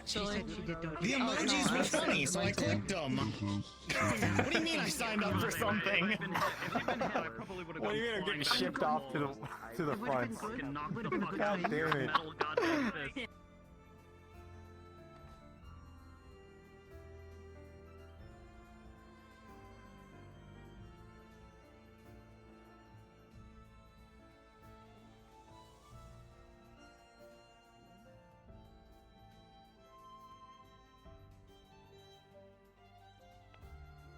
actually. The emojis were funny, so I clicked them. What do you mean I signed up for something? Well, you're gonna get shipped off to the front. God damn it.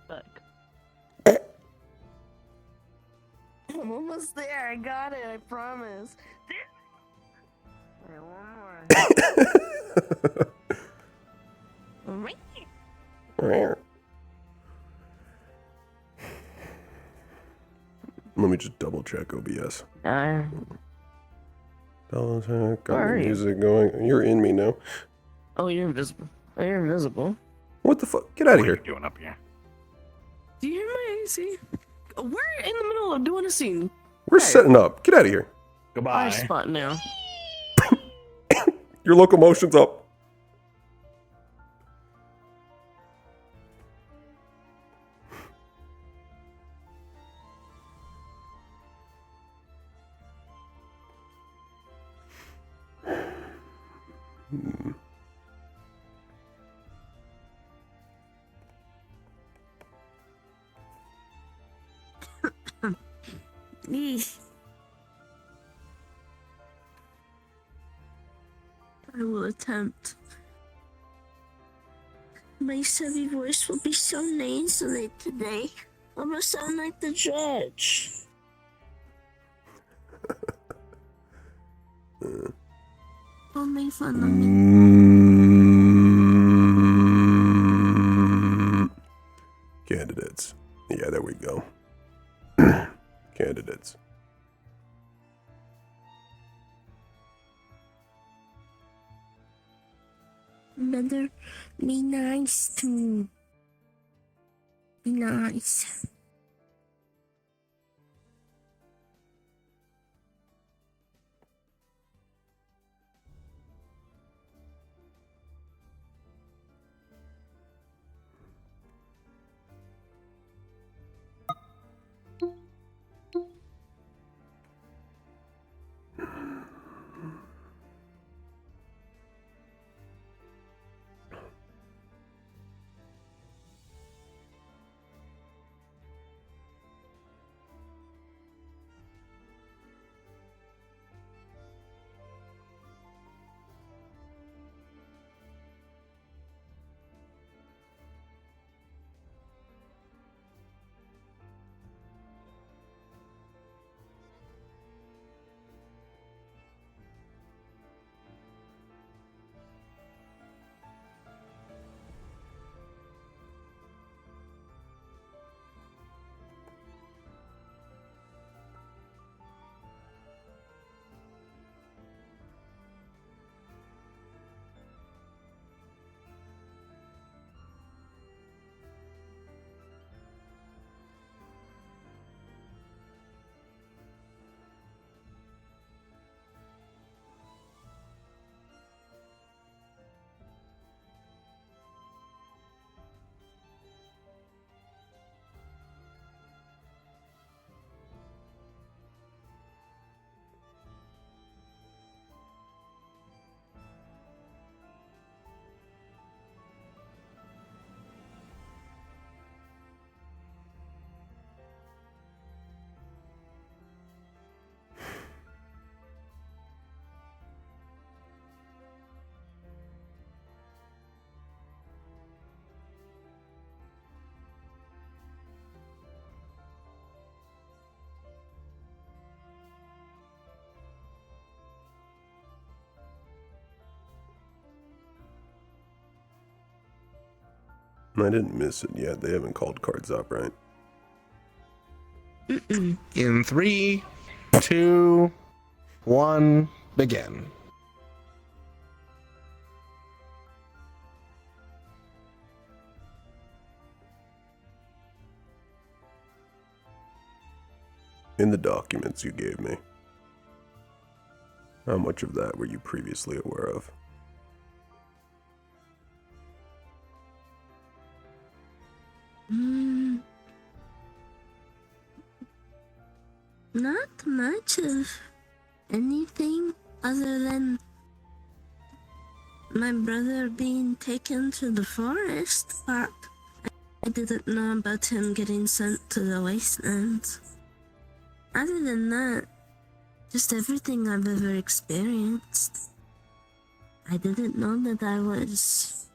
Fuck. I'm almost there. I got it. I promise. Alright, one more. Let me just double check OBS. Double check. Got Where the are you? music going. You're in me now. Oh, you're invisible. Oh, you're invisible. What the fuck? Get out of What are here. you doing up here? Do you hear my AC? We're in the middle of doing a scene. We're Hey. setting up. Get out of here. Goodbye. I spot now. Your locomotion's up. Eesh. I will attempt. My savvy voice will be so nasally today. I'm gonna sound like the judge. Don't make fun of me. Candidates. Yeah, there we go. Candidates. Better be nice to me. Be nice. I didn't miss it yet. They haven't called cards up, right? In 3, 2, 1, begin. In the documents you gave me. How much of that were you previously aware of? Mm, not much of anything other than my brother being taken to the forest, but I didn't know about him getting sent to the wastelands. Other than that, just everything I've ever experienced. I didn't know that I was,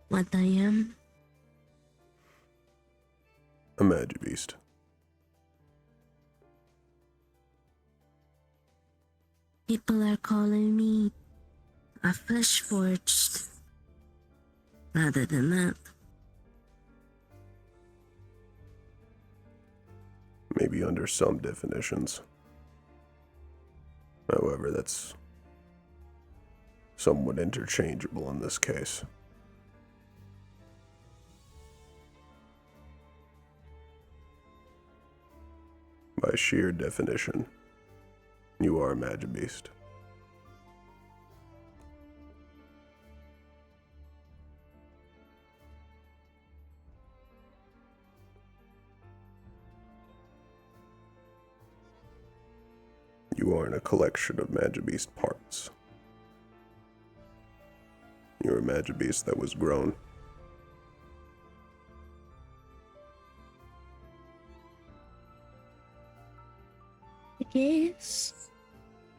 what I am. A Magibeast. People are calling me a flesh forged. Rather than that, Maybe under some definitions. However, that's somewhat interchangeable in this case. By sheer definition, you are a Magibeast. You aren't a collection of Magibeast parts. You're a Magibeast that was grown. I guess.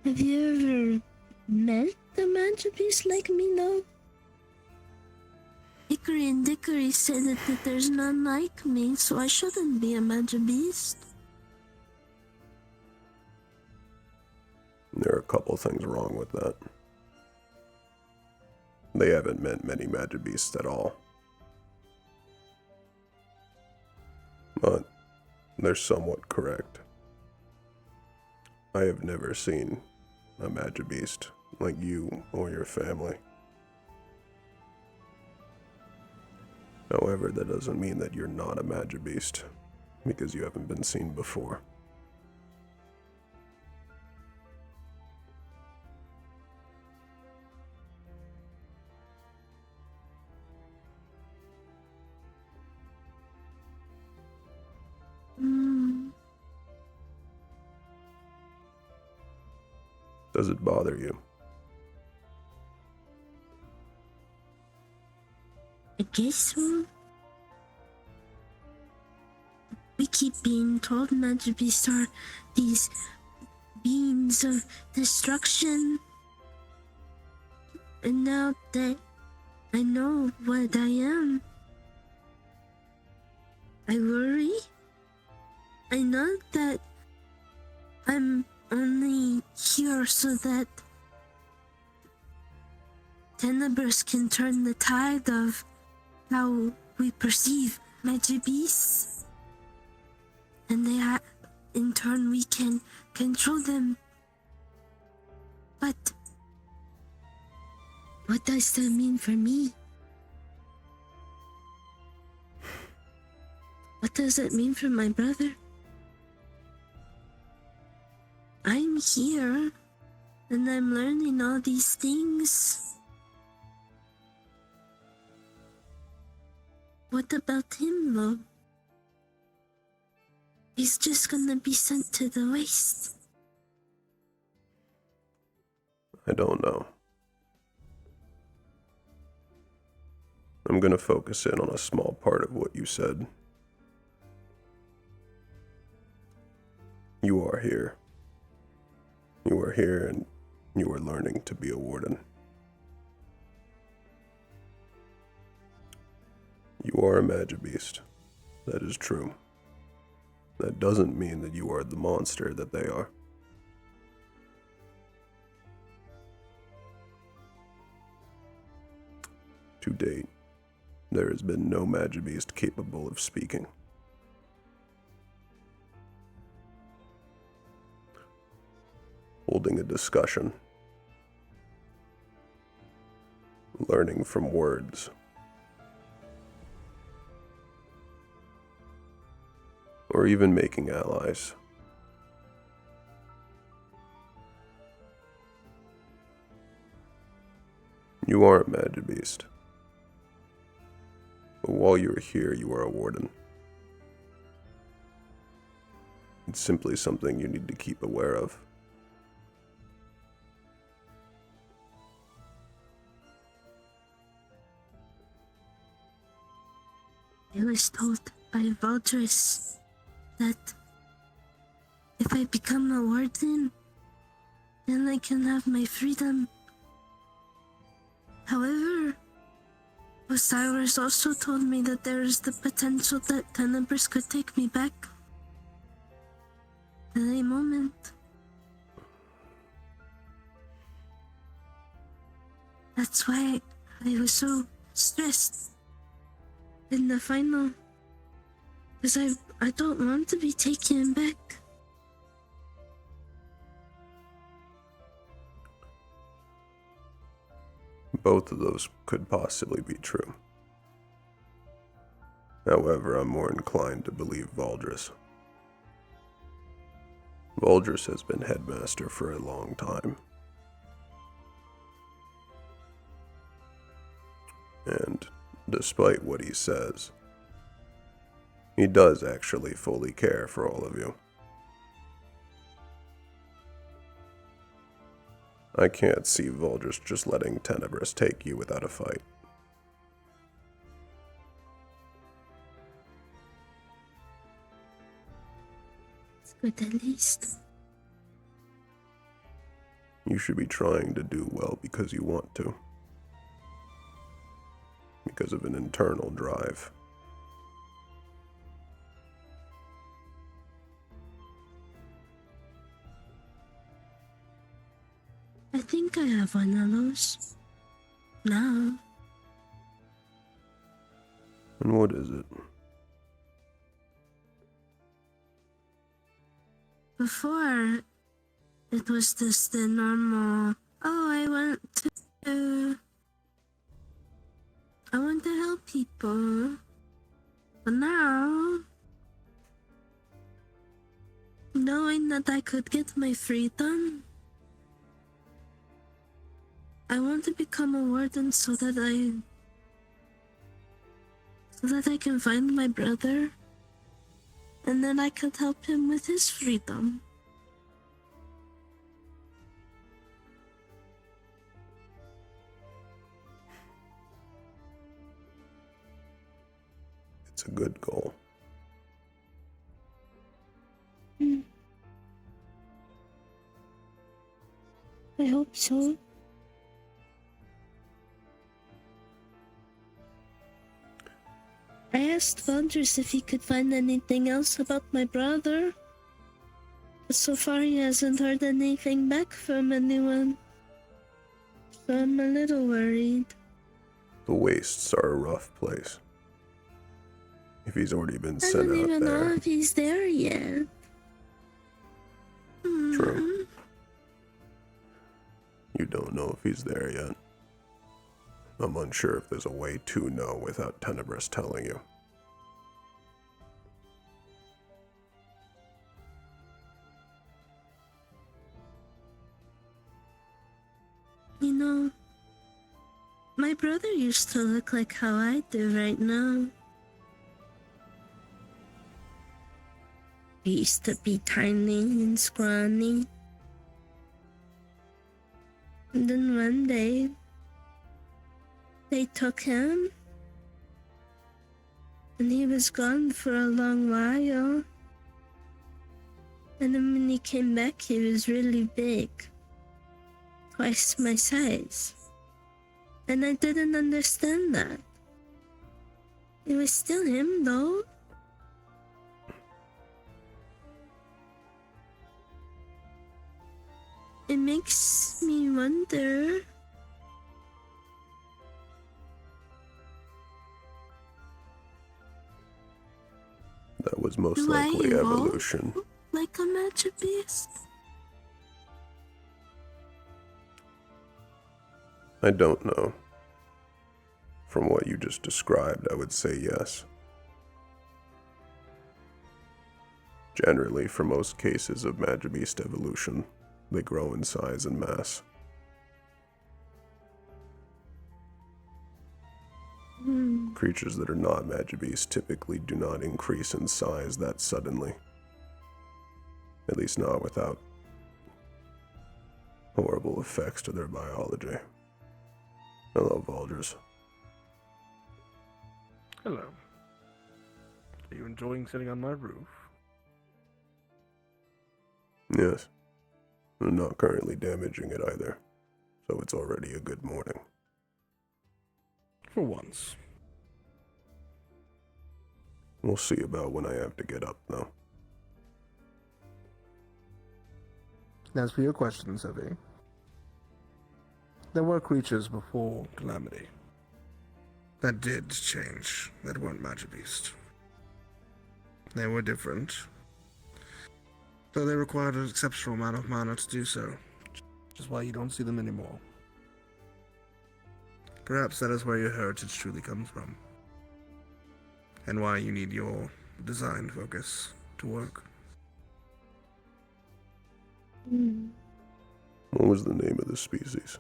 Have you ever met a Magibeast like me, though? Hickory and Dickory said that there's none like me, so I shouldn't be a Magibeast. There are a couple things wrong with that. They haven't met many Magibeasts at all. But they're somewhat correct. I have never seen a Magibeast like you or your family. However, that doesn't mean that you're not a Magibeast, because you haven't been seen before. Does it bother you? I guess so. We keep being told Magibeasts are these beings of destruction. And now that I know what I am, I worry. I know that I'm only here so that Tenebris can turn the tide of how we perceive Magibeasts. And in turn, we can control them. But what does that mean for me? What does that mean for my brother? I'm here, and I'm learning all these things. What about him, though? He's just gonna be sent to the waste. I don't know. I'm gonna focus in on a small part of what you said. You are here. You are here and you are learning to be a warden. You are a Magibeast. That is true. That doesn't mean that you are the monster that they are. To date, there has been no Magibeast capable of speaking. Holding a discussion. Learning from words. Or even making allies. You are a Magibeast. But while you are here, you are a warden. It's simply something you need to keep aware of. I was told by Valdris that if I become a warden, then I can have my freedom. However, Osiris also told me that there is the potential that Tenebris could take me back at any moment. That's why I was so stressed in the final, because I don't want to be taken back. Both of those could possibly be true. However, I'm more inclined to believe Valdris. Valdris has been headmaster for a long time. And despite what he says, he does actually fully care for all of you. I can't see Valdris just letting Tenebris take you without a fight. It's good at least. You should be trying to do well because you want to. Because of an internal drive. I think I have one of those now. And what is it? Before, it was just the normal, I want to help people. But now, knowing that I could get my freedom, I want to become a warden so that I can find my brother, and then I could help him with his freedom. It's a good goal. I hope so. I asked Valdris if he could find anything else about my brother, but so far he hasn't heard anything back from anyone, so I'm a little worried. The wastes are a rough place. If he's already been I sent don't out even know there. if he's there yet. True. You don't know if he's there yet. I'm unsure if there's a way to know without Tenebris telling you. You know, my brother used to look like how I do right now. He used to be tiny and scrawny. And then one day, they took him, and he was gone for a long while. And then when he came back, he was really big, twice my size. And I didn't understand that. It was still him, though. It makes me wonder. That was most Do I likely evolve evolution. like a magic beast? I don't know. From what you just described, I would say yes. Generally, for most cases of Magibeast evolution, they grow in size and mass. Creatures that are not Magibeasts typically do not increase in size that suddenly. At least not without horrible effects to their biology. Hello, Vulgers. Hello. Are you enjoying sitting on my roof? Yes. I'm not currently damaging it either, so it's already a good morning. For once. We'll see about when I have to get up, though. As for your question, Sevi, there were creatures before Calamity that did change, that weren't Magibeast. They were different, though they required an exceptional amount of mana to do so, which is why you don't see them anymore. Perhaps that is where your heritage truly comes from, and why you need your design focus to work. What was the name of the species?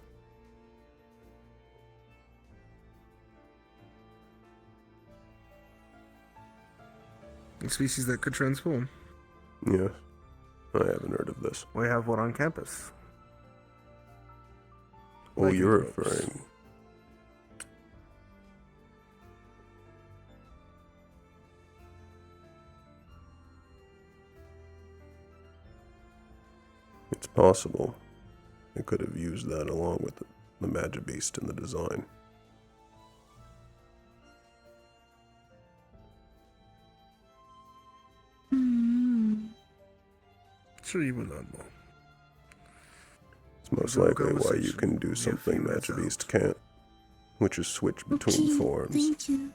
A species that could transform. Yes. I haven't heard of this. We have one on campus. Oh, you're Lycanthropes. referring... It's possible. They could have used that along with the Magibeast in the design. Sure, you will learn more. It's most Have a likely why you conversation. can do We have something few minutes Magibeast out. can't, which is switch between Okay, forms. thank you.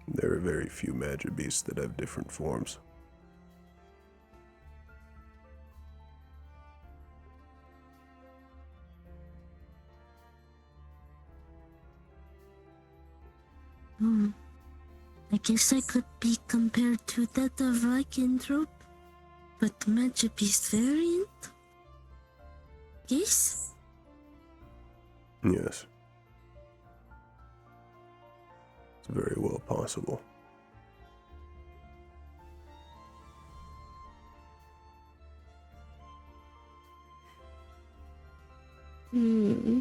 There are very few Magibeasts that have different forms. I guess I could be compared to that of Lycanthrope, but the Magibeast variant? Yes? Yes. It's very well possible. Hmm.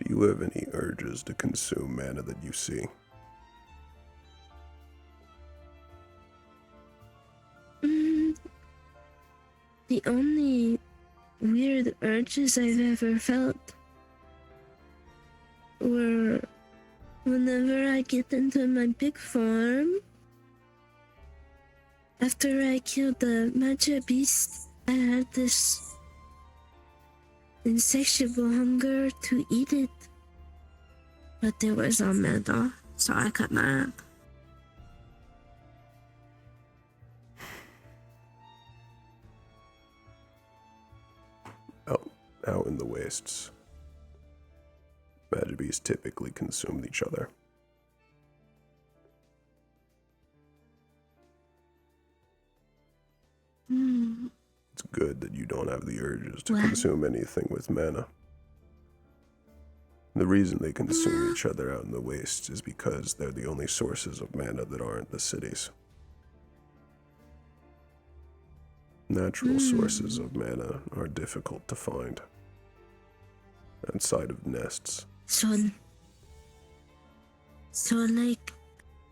Do you have any urges to consume mana that you see? The only weird urges I've ever felt were whenever I get into my big farm. After I killed the Magibeast, I had this insatiable hunger to eat it. But there was no mana, so I could not. Out in the wastes, Magibeasts typically consumed each other. It's good that you don't have the urges to What? consume anything with mana. The reason they consume each other out in the wastes is because they're the only sources of mana that aren't the cities. Natural sources of mana are difficult to find outside of nests. So like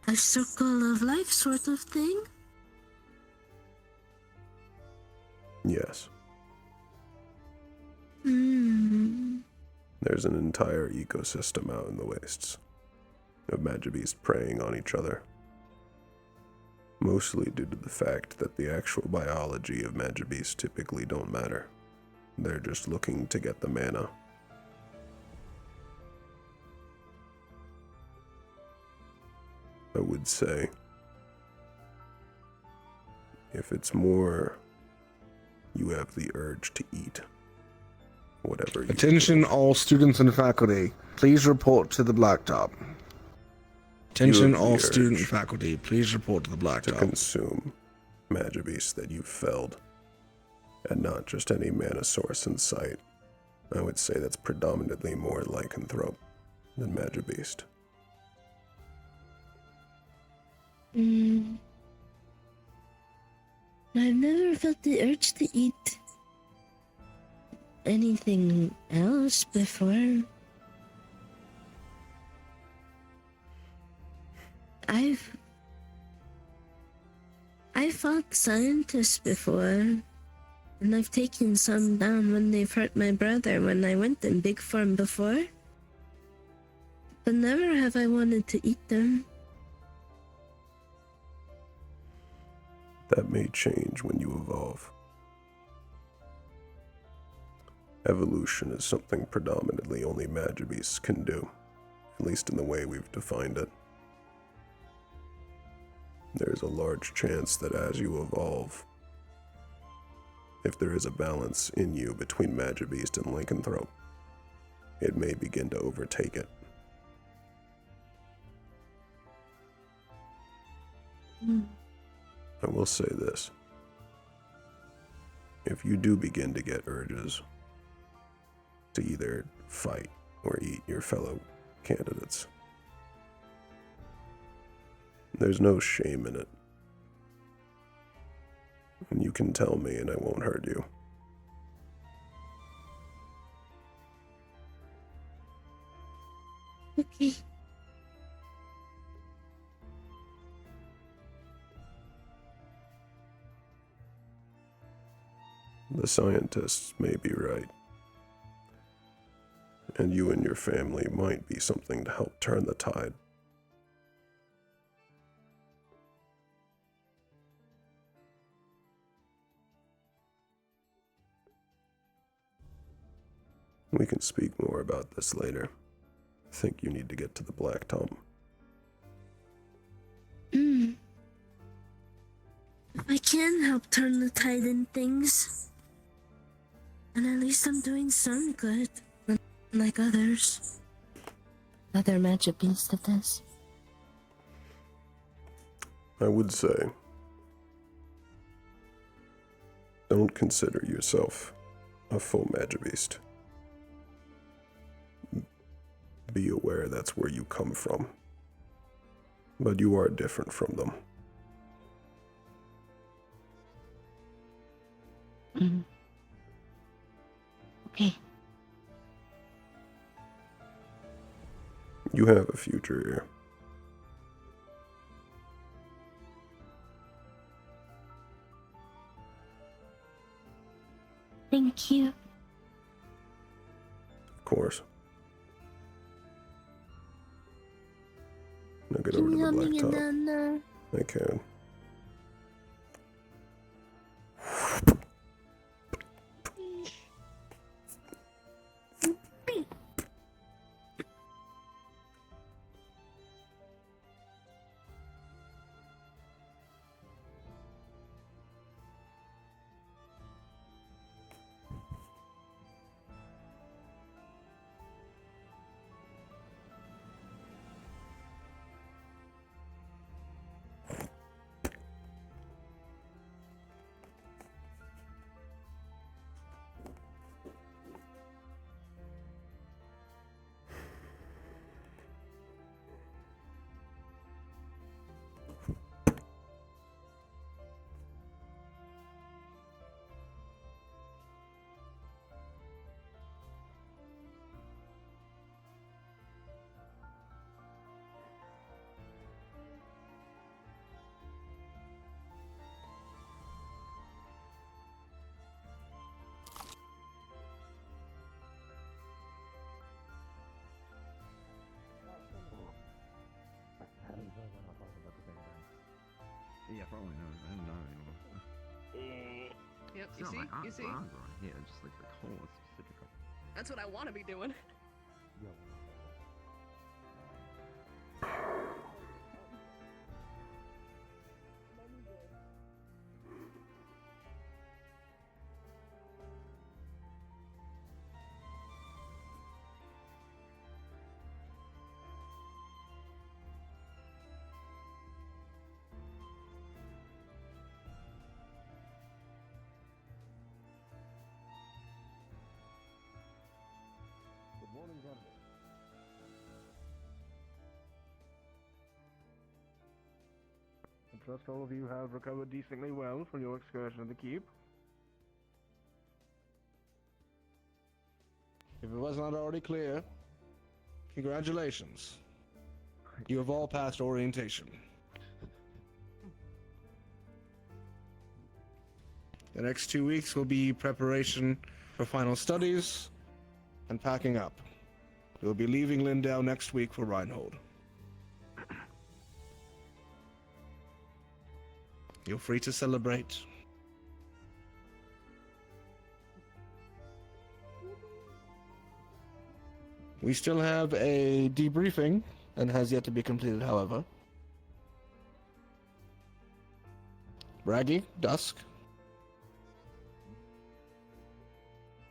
a circle of life sort of thing? Yes, There's there's an entire ecosystem out in the wastes of Magibeasts preying on each other. Mostly due to the fact that the actual biology of Magibeasts typically don't matter. They're just looking to get the mana. I would say, if it's more you have the urge to eat whatever you Attention, all students and faculty. Please report to the blacktop. Attention, have the all urge student and faculty. Please report to the to blacktop. consume Magibeasts that you've felled. and not just any mana source in sight. I would say that's predominantly more lycanthrope than Magibeast. I've never felt the urge to eat anything else before. I've fought scientists before, and I've taken some down when they've hurt my brother when I went in big form before. But never have I wanted to eat them. That may change when you evolve. Evolution is something predominantly only Magibeasts can do, at least in the way we've defined it. There's a large chance that as you evolve, if there is a balance in you between Magibeast and lycanthrope, it may begin to overtake it. I will say this. If you do begin to get urges to either fight or eat your fellow candidates, there's no shame in it. And you can tell me and I won't hurt you. Okay. The scientists may be right. And you and your family might be something to help turn the tide. We can speak more about this later. I think you need to get to the Black Tom. If I can help turn the tide in things, and at least I'm doing some good, like others. Other Magibeasts of this. I would say, don't consider yourself a full Magibeast. Be aware that's where you come from. But you are different from them. Okay. You have a future here. Thank you. Of course. Now get Can over to you the help me Black get Top. down there? I can. Yeah, probably not. I don't know anymore. Yep, It's you not see? like You see? Yeah, just like the coal is specific. That's what I want to be doing. trust all of you have recovered decently well from your excursion to the keep. If it was not already clear, congratulations. You have all passed orientation. The next 2 weeks will be preparation for final studies and packing up. We'll be leaving Lindau next week for Reinhold. You're free to celebrate. We still have a debriefing, and has yet to be completed, however. Braggy, Dusk.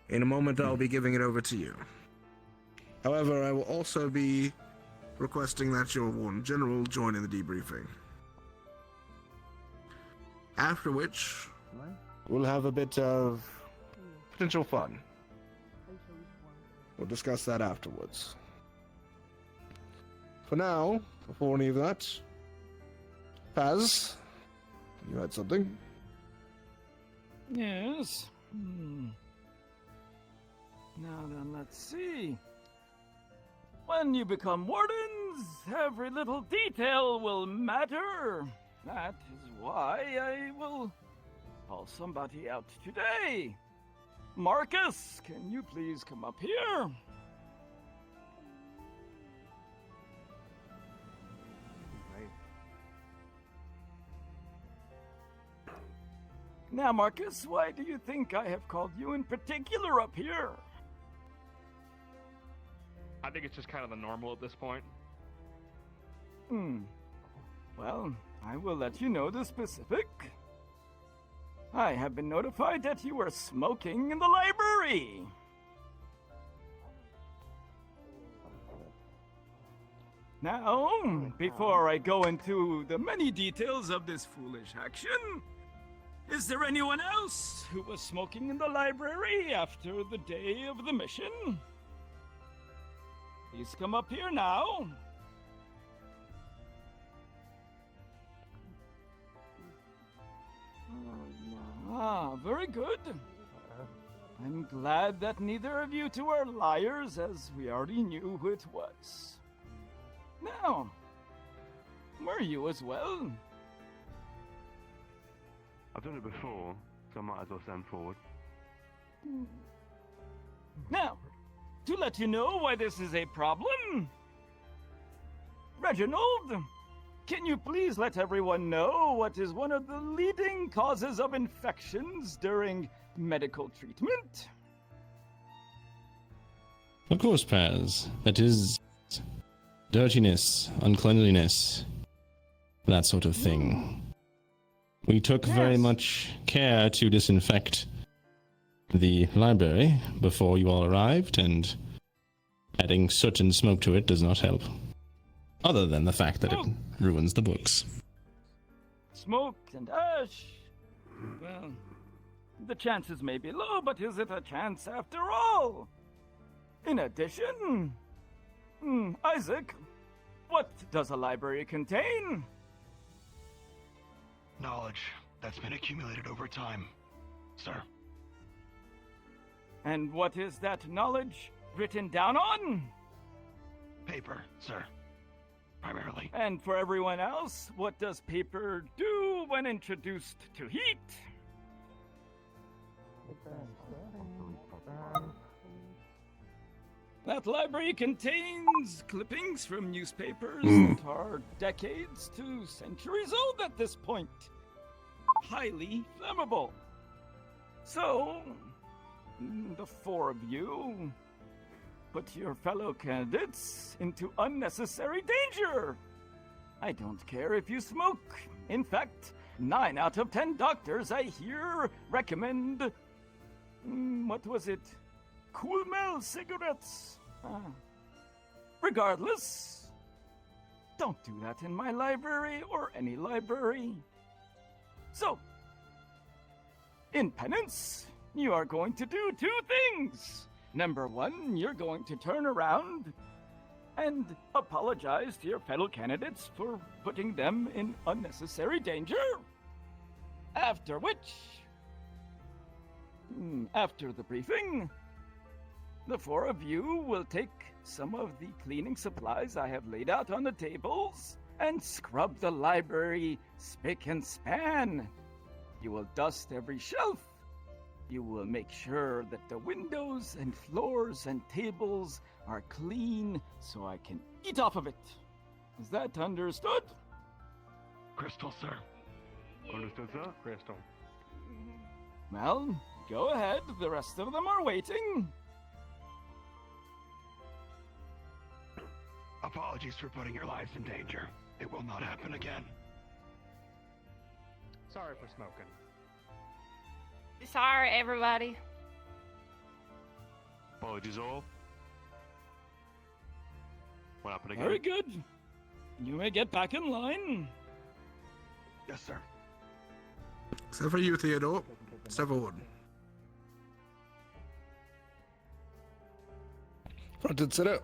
In a moment, I'll be giving it over to you. However, I will also be requesting that your Warden General join in the debriefing. After which, we'll have a bit of potential fun. We'll discuss that afterwards. For now, before any of that, Paz, you had something? Yes. Now then, let's see. When you become wardens, every little detail will matter. That is why I will call somebody out today. Marcus, can you please come up here? Now, Marcus, why do you think I have called you in particular up here? I think it's just kind of the normal at this point. Well, I will let you know the specific. I have been notified that you are smoking in the library. Now, before I go into the many details of this foolish action, is there anyone else who was smoking in the library after the day of the mission? Please come up here now. Ah, very good. I'm glad that neither of you two are liars, as we already knew who it was. Now, were you as well? I've done it before, so I might as well stand forward. Now, to let you know why this is a problem, Reginald, can you please let everyone know what is one of the leading causes of infections during medical treatment? Of course, Paz. That is dirtiness, uncleanliness, that sort of thing. We took very much care to disinfect the library before you all arrived, and adding soot and smoke to it does not help. Other than the fact that it ruins the books. Smoke and ash. Well, the chances may be low, but is it a chance after all? In addition, Isaac, what does a library contain? Knowledge that's been accumulated over time, sir. And what is that knowledge written down on? Paper, sir. Primarily. And for everyone else, what does paper do when introduced to heat? That library contains clippings from newspapers that are decades to centuries old at this point. Highly flammable. So, the four of you put your fellow candidates into unnecessary danger. I don't care if you smoke. In fact, 9 out of 10 doctors I hear recommend, what was it? Cool Mel cigarettes. Regardless, don't do that in my library or any library. So, in penance, you are going to do 2 things. Number 1, you're going to turn around and apologize to your fellow candidates for putting them in unnecessary danger. After which, after the briefing, the four of you will take some of the cleaning supplies I have laid out on the tables and scrub the library spick and span. You will dust every shelf. You will make sure that the windows and floors and tables are clean so I can eat off of it. Is that understood? Crystal, sir. Understood, sir? Crystal. Well, go ahead. The rest of them are waiting. Apologies for putting your lives in danger. It will not happen again. Sorry for smoking. Sorry, everybody. Apologies all. What happened again? Very good. You may get back in line. Yes, sir. Except for you, Theodore. Step forward. Front and center.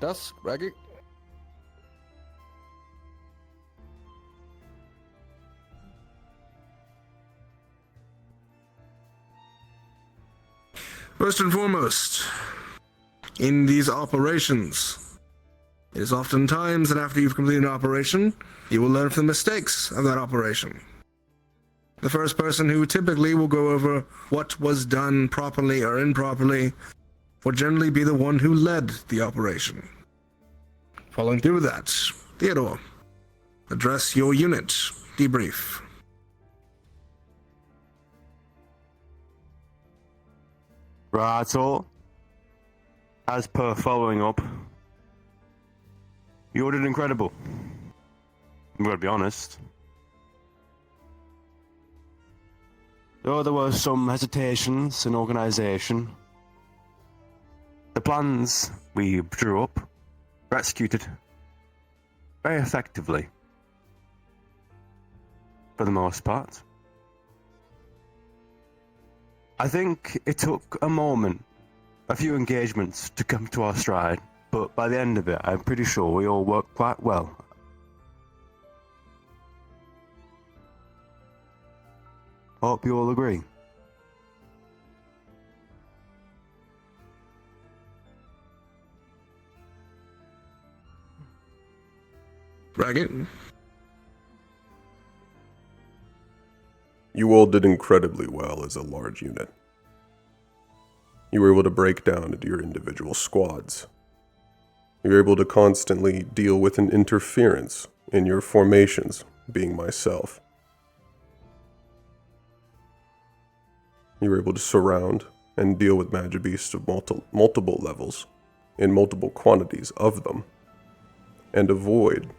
Dusk, Raggy. First and foremost, in these operations, it is oftentimes that after you've completed an operation, you will learn from the mistakes of that operation. The first person who typically will go over what was done properly or improperly will generally be the one who led the operation. Following through with that, Theodore, address your unit. Debrief. Right, so, as per following up, you did incredible. I'm going to be honest. Though there were some hesitations in organisation, the plans we drew up were executed very effectively, for the most part. I think it took a moment, a few engagements to come to our stride, but by the end of it, I'm pretty sure we all worked quite well. Hope you all agree. Raggett? You all did incredibly well as a large unit. You were able to break down into your individual squads. You were able to constantly deal with an interference in your formations, being myself. You were able to surround and deal with Magibeasts of multiple levels, in multiple quantities of them, and avoid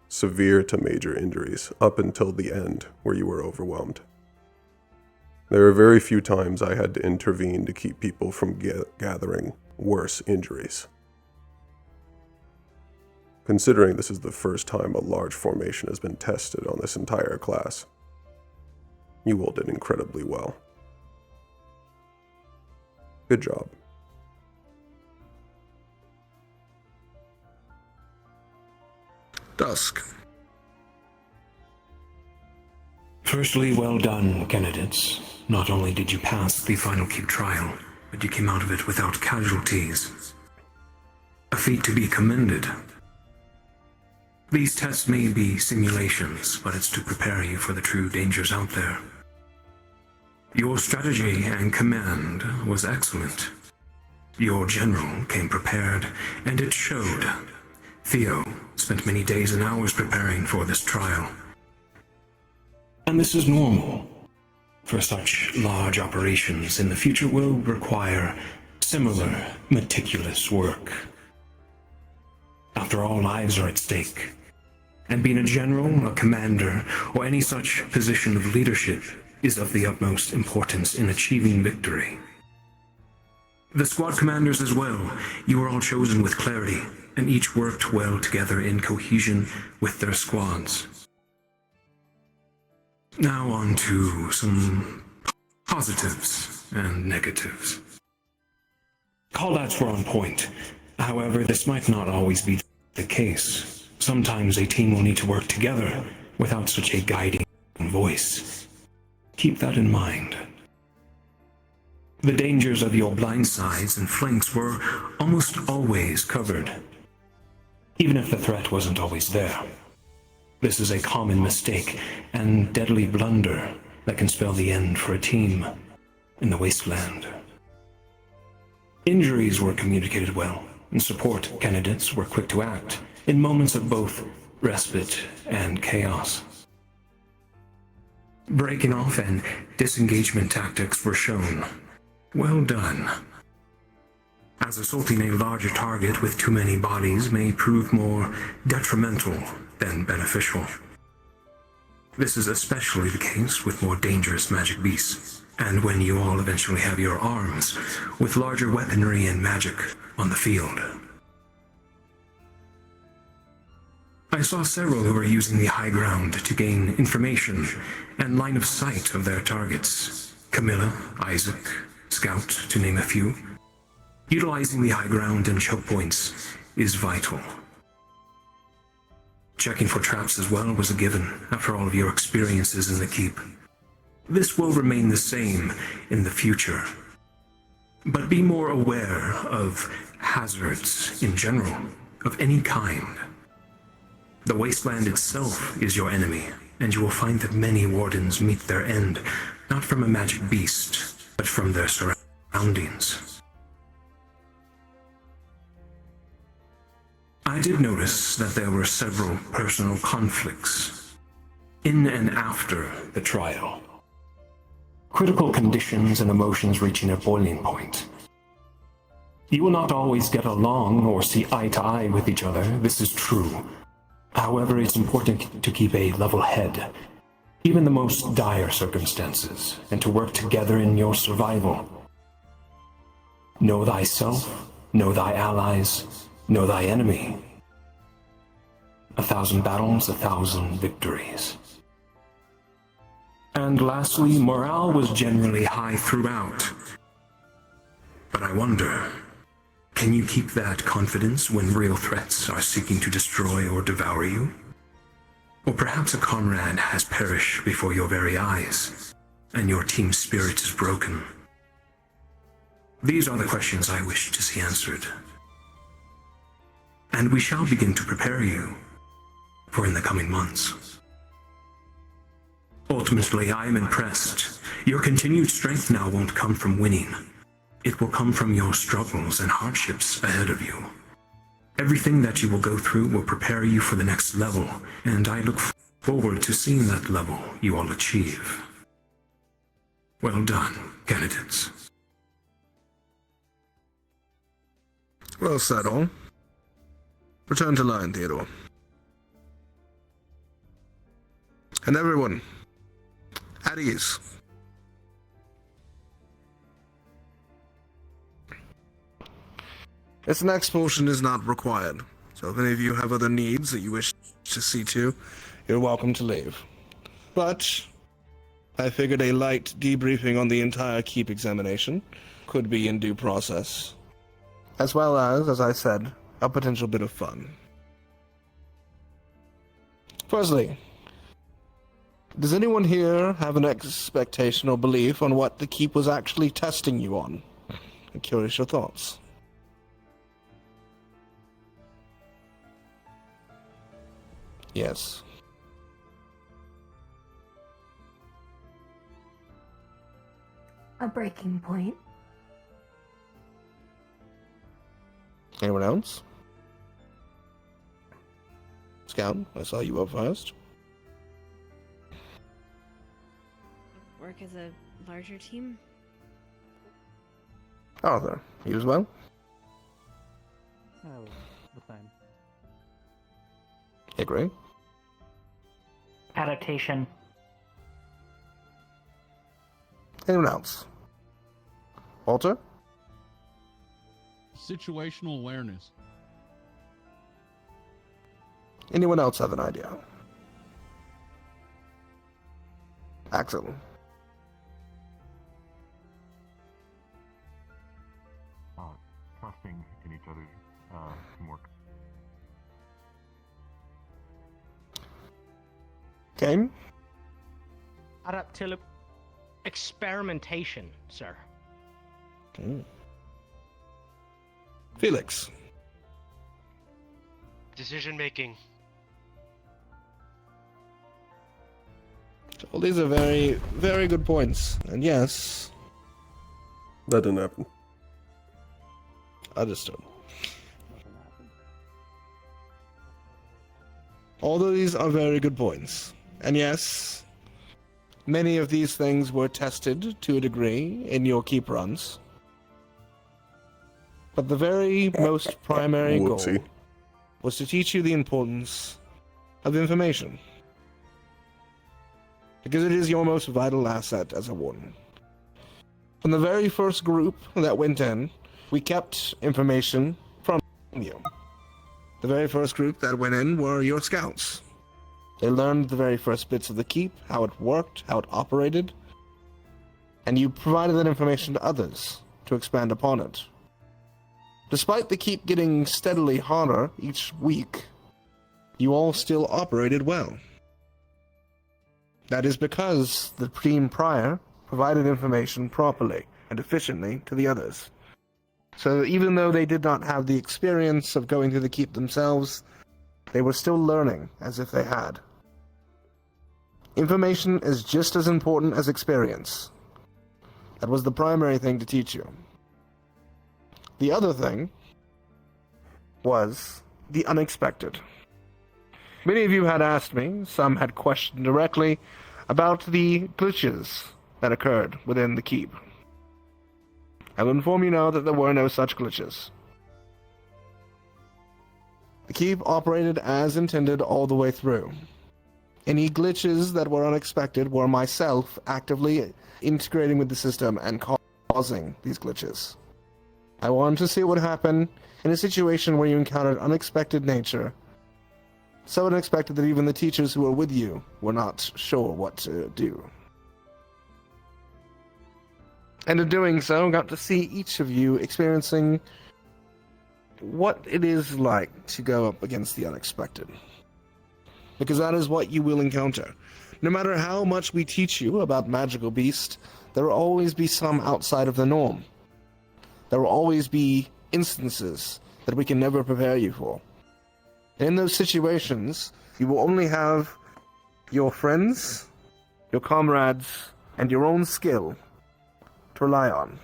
severe to major injuries up until the end where you were overwhelmed. There are very few times I had to intervene to keep people from gathering worse injuries. Considering this is the first time a large formation has been tested on this entire class, you all did incredibly well. Good job. Dusk. Firstly, well done, candidates. Not only did you pass the final cube trial, but you came out of it without casualties. A feat to be commended. These tests may be simulations, but it's to prepare you for the true dangers out there. Your strategy and command was excellent. Your general came prepared, and it showed. Theo spent many days and hours preparing for this trial. And this is normal. For such large operations in the future will require similar meticulous work. After all, lives are at stake. And being a general, a commander, or any such position of leadership is of the utmost importance in achieving victory. The squad commanders as well, you were all chosen with clarity, and each worked well together in cohesion with their squads. Now on to some positives and negatives. Callouts were on point. However, this might not always be the case. Sometimes a team will need to work together without such a guiding voice. Keep that in mind. The dangers of your blind sides and flanks were almost always covered, even if the threat wasn't always there. This is a common mistake and deadly blunder that can spell the end for a team in the wasteland. Injuries were communicated well, and support candidates were quick to act in moments of both respite and chaos. Breaking off and disengagement tactics were shown. Well done. As assaulting a larger target with too many bodies may prove more detrimental than beneficial. This is especially the case with more dangerous magic beasts, and when you all eventually have your arms with larger weaponry and magic on the field. I saw several who were using the high ground to gain information and line of sight of their targets. Camilla, Isaac, Scout, to name a few. Utilizing the high ground and choke points is vital. Checking for traps as well was a given after all of your experiences in the keep. This will remain the same in the future. But be more aware of hazards in general, of any kind. The wasteland itself is your enemy, and you will find that many wardens meet their end, not from a magic beast, but from their surroundings. I did notice that there were several personal conflicts in and after the trial. Critical conditions and emotions reaching a boiling point. You will not always get along or see eye to eye with each other, this is true. However, it's important to keep a level head, even the most dire circumstances, and to work together in your survival. Know thyself, know thy allies, know thy enemy. 1,000 battles, 1,000 victories. And lastly, morale was generally high throughout. But I wonder, can you keep that confidence when real threats are seeking to destroy or devour you? Or perhaps a comrade has perished before your very eyes, and your team spirit is broken. These are the questions I wish to see answered. And we shall begin to prepare you for in the coming months. Ultimately, I am impressed. Your continued strength now won't come from winning. It will come from your struggles and hardships ahead of you. Everything that you will go through will prepare you for the next level, and I look forward to seeing that level you all achieve. Well done, candidates. Well said, all. Return to line, Theodore. And everyone, at ease. This next portion is not required, so if any of you have other needs that you wish to see to, you're welcome to leave. But I figured a light debriefing on the entire keep examination could be in due process. As well as I said, a potential bit of fun. Firstly, does anyone here have an expectation or belief on what the keep was actually testing you on? I'm curious your thoughts. Yes. A breaking point. Anyone else? Scout, I saw you up first. Work as a larger team? Arthur, you as well? Oh, the same. Agree. Adaptation. Anyone else? Walter? Situational awareness. Anyone else have an idea? Axel? study more. Okay. Add up to experimentation, sir. Okay. Felix. Decision making. All these are very, very good points. And yes. That didn't happen. Understood. All of these are very good points. And yes, many of these things were tested to a degree in your keep runs. But the very most primary goal was to teach you the importance of information. Because it is your most vital asset as a warden. From the very first group that went in, we kept information from you. The very first group that went in were your scouts. They learned the very first bits of the keep, how it worked, how it operated, and you provided that information to others to expand upon it. Despite the keep getting steadily harder each week, you all still operated well. That is because the team prior provided information properly and efficiently to the others. So even though they did not have the experience of going through the keep themselves, they were still learning as if they had. Information is just as important as experience. That was the primary thing to teach you. The other thing was the unexpected. Many of you had asked me, some had questioned directly, about the glitches that occurred within the keep. I will inform you now that there were no such glitches. The keep operated as intended all the way through. Any glitches that were unexpected were myself actively integrating with the system and causing these glitches. I wanted to see what would happen in a situation where you encountered unexpected nature, so unexpected that even the teachers who were with you were not sure what to do. And in doing so, got to see each of you experiencing what it is like to go up against the unexpected. Because that is what you will encounter. No matter how much we teach you about magical beasts, there will always be some outside of the norm. There will always be instances that we can never prepare you for. In those situations, you will only have your friends, your comrades, and your own skill to rely on.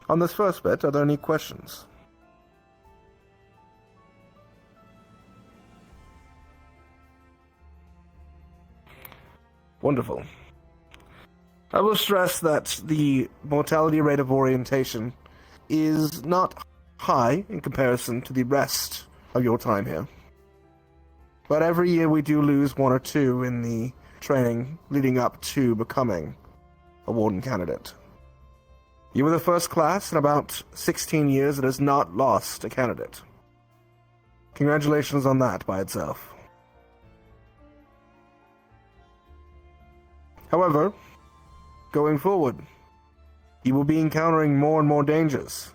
On this first bit, are there any questions? Wonderful. I will stress that the mortality rate of orientation is not high in comparison to the rest of your time here. But every year we do lose one or two in the training leading up to becoming a warden candidate. You were the first class in about 16 years that has not lost a candidate. Congratulations on that by itself. However, going forward, you will be encountering more and more dangers.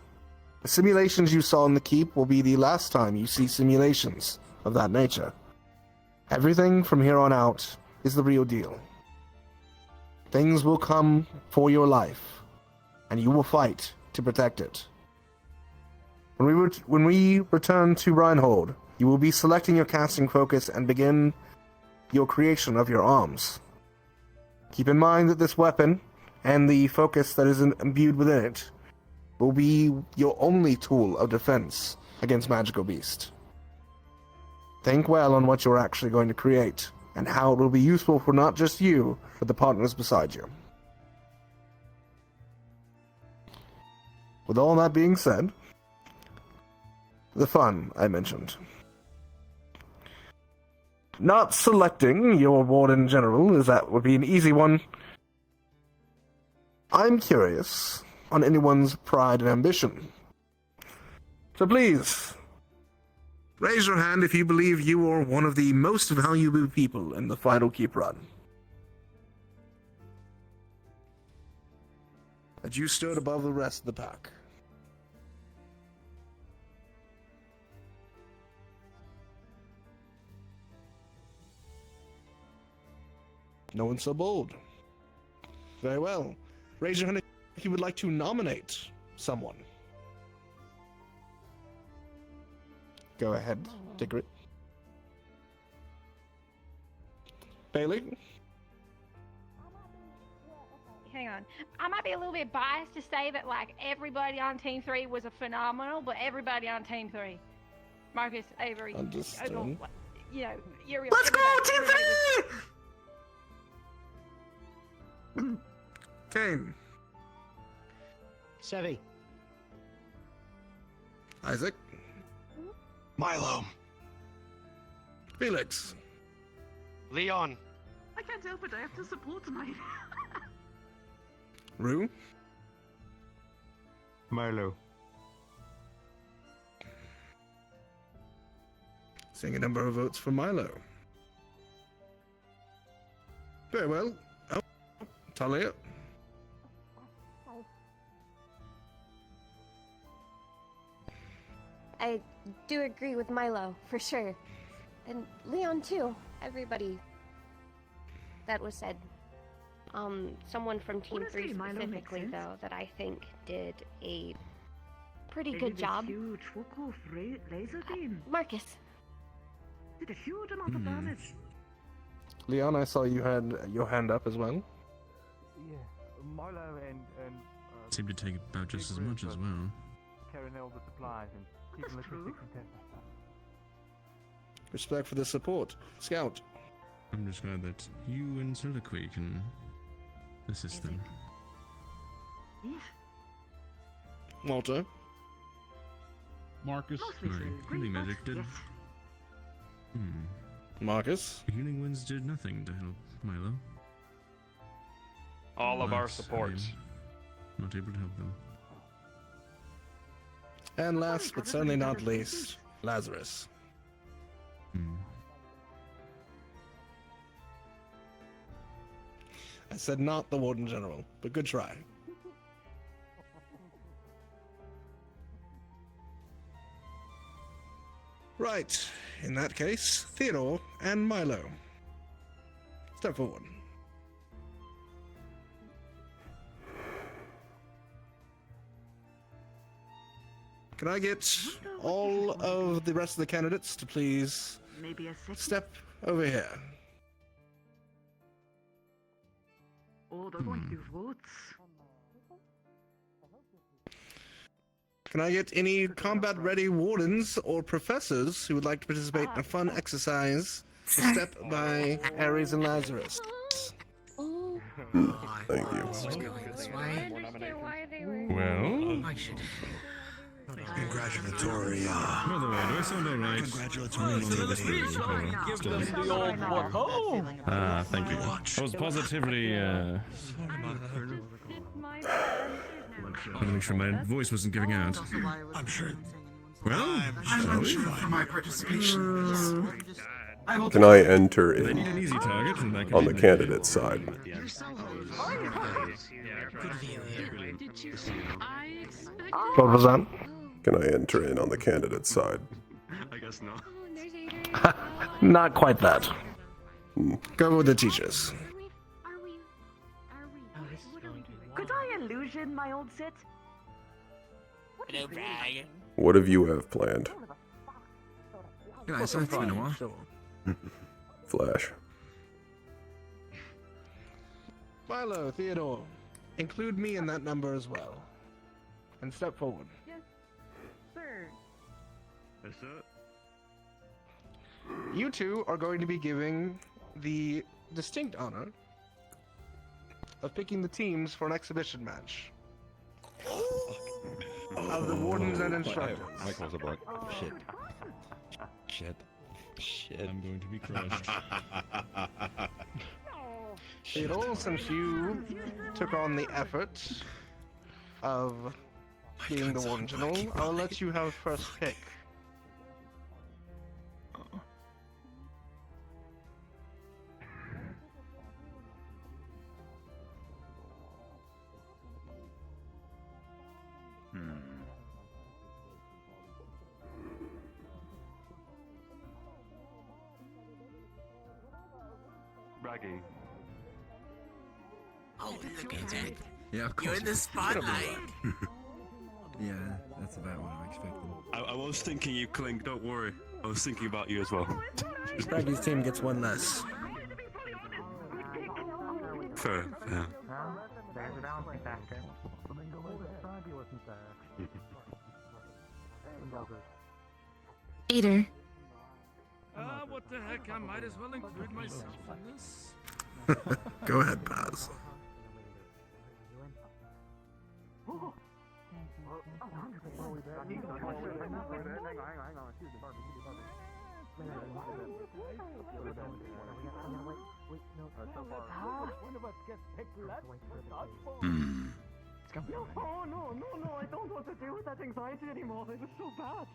The simulations you saw in the keep will be the last time you see simulations of that nature. Everything from here on out is the real deal. Things will come for your life, and you will fight to protect it. When we return to Reinhold, you will be selecting your casting focus and begin your creation of your arms. Keep in mind that this weapon, and the focus that is imbued within it, will be your only tool of defense against magical beast. Think well on what you're actually going to create, and how it will be useful for not just you, but the partners beside you. With all that being said, the fun I mentioned. Not selecting your warden general, as that would be an easy one. I'm curious on anyone's pride and ambition. So please, raise your hand if you believe you are one of the most valuable people in the final keep run. that you stood above the rest of the pack. No one's so bold. Very well. Raise your hand if you would like to nominate someone. Go ahead, Tigrit. Bailey? Hang on. I might be a little bit biased to say that, like, everybody on Team 3 was a phenomenal, but everybody on Team 3. Marcus, Avery, Understood. you know, Uriel. Let's go, Team 3! Kane. Sevi. Isaac. Milo. Felix. Leon. I can't help it, I have to support tonight. Rue. Milo. Seeing a number of votes for Milo. Very well. Oh, Talia. I do agree with Milo, for sure. And Leon, too. Everybody that was said. Someone from Team 3 specifically, though, that I think did a pretty good job. Huge focus laser beam. Marcus. Did a huge amount of damage. Leon, I saw you had your hand up as well. Yeah, Milo and Seem to take about just as much as well. carrying all the supplies and keeping logistics and testing stuff. Respect for the support. Scout. I'm just glad that you and Soliloquy can assist them. Walter. Marcus. My healing magic did. Marcus. Healing winds did nothing to help Milo. All of our But supports. I'm not able to help them. And last but certainly not least, Lazarus. I said not the Warden General, but good try. Right, in that case, Theodore and Milo. Step forward. Can I get all of the rest of the candidates to please Maybe a second. step over here? Oh, they're going to do votes. Can I get any combat-ready wardens or professors who would like to participate in a fun exercise to step by Ares and Lazarus? Thank you. Well, Congratulatory. by the way, do I sound alright? Ah, thank you. I was positively, I want to make sure my voice wasn't giving out. I'm sure. Well, I'm sure for my participation. Can I enter If they in need an easy target, then I can on the do that. candidate side? What was that? Can I enter in on the candidate side? I guess not. Not quite that. Go with the teachers. Could I illusion my old set? What have you have planned? Guys, I haven't seen in a while. Flash. Milo, Theodore, include me in that number as well. And step forward. Yes, sir. Yes, sir. You two are going to be giving the distinct honor of picking the teams for an exhibition match. Of the wardens and instructors. Michael's a boy. Shit. I'm going to be crushed. Theodore, since you took on the effort of being the Warden General, I'll let you have first pick. Braggy. Oh, look at that. Yeah, of course. You're in the spotlight. Yeah, that's about what I'm expecting. I was thinking you, Clink, don't worry. I was thinking about you as well. Braggy's team gets one less. Fair, yeah. There's a balancing factor. Braggy wasn't there. Ader. What the heck? I might as well include myself in this. Go ahead, Paz. No, I don't want to deal with that anxiety anymore. It was so bad.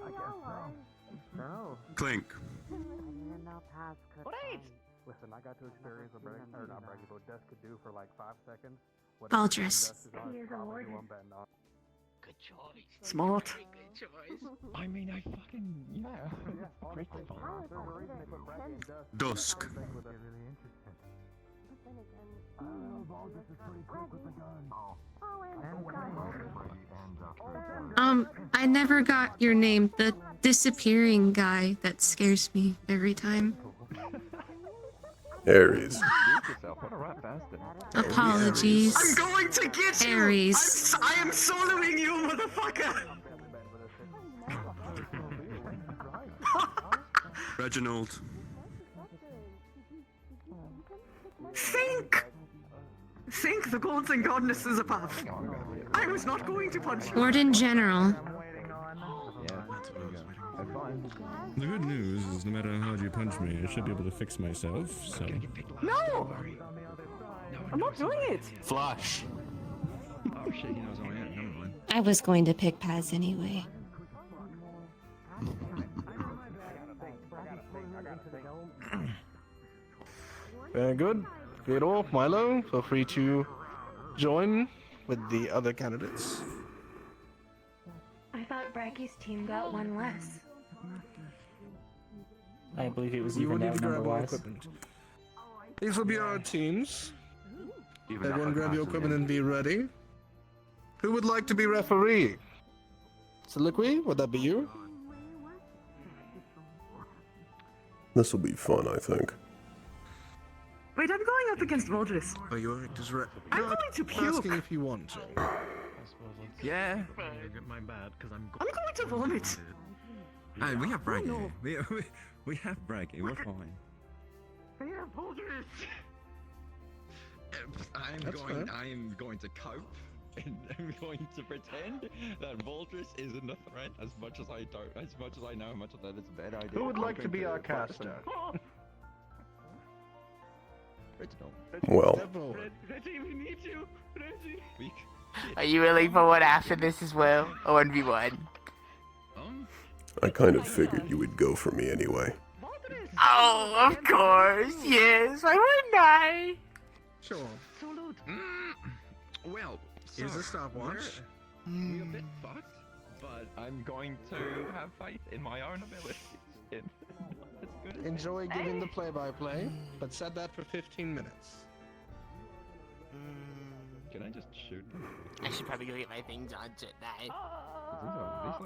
I guess so. No. Clink. Wait! Listen, I got to experience what Death could do for like 5 seconds. Baldress. He is a warden. Good choice. Smart. Good choice. I mean, I fucking, great Dusk. I never got your name. The disappearing guy that scares me every time. Ares. Apologies. I'm going to get you! Ares. I am soloing you, motherfucker! Reginald. Think the gods and goddesses above. I was not going to punch you. Warden General. The good news is no matter how hard you punch me, I should be able to fix myself, so... No! I'm not doing it! Flash. Oh shit, he knows I am. Never mind. I was going to pick Paz anyway. Very good. Theodore, Milo, feel free to join with the other candidates. I thought Braggy's team got one less. I believe it was You will even need to out grab our number-wise. equipment. These will be our teams. Even Everyone up grab your capacity. equipment and be ready. Who would like to be referee? Soliloquy, would that be you? This will be fun, I think. Wait, I'm going up against Valdris. Oh, you is right. I'm going to puke. Asking if you want to. Yeah. My bad, because I'm I'm going to vomit. Hey, we have Braggy. no. We have Braggy. We're fine. Yeah, Valdris. I am going to cope. And I'm going to pretend that Valdris isn't a threat as much as I know how much of that is a bad idea. Who would I'm like to going be our caster? Reginald. Well, Reggie, we need you. Reggie. Are you willing for one after this as well? A 1v1? I kind of figured you would go for me anyway. Oh, of course. Yes, why wouldn't I? Sure. Well, Here's a stopwatch. We're a bit fucked, but I'm going to have faith in my own abilities. It's good. Enjoy giving the play-by-play, but set that for 15 minutes. Can I just shoot them? I should probably go get my things on, shouldn't I?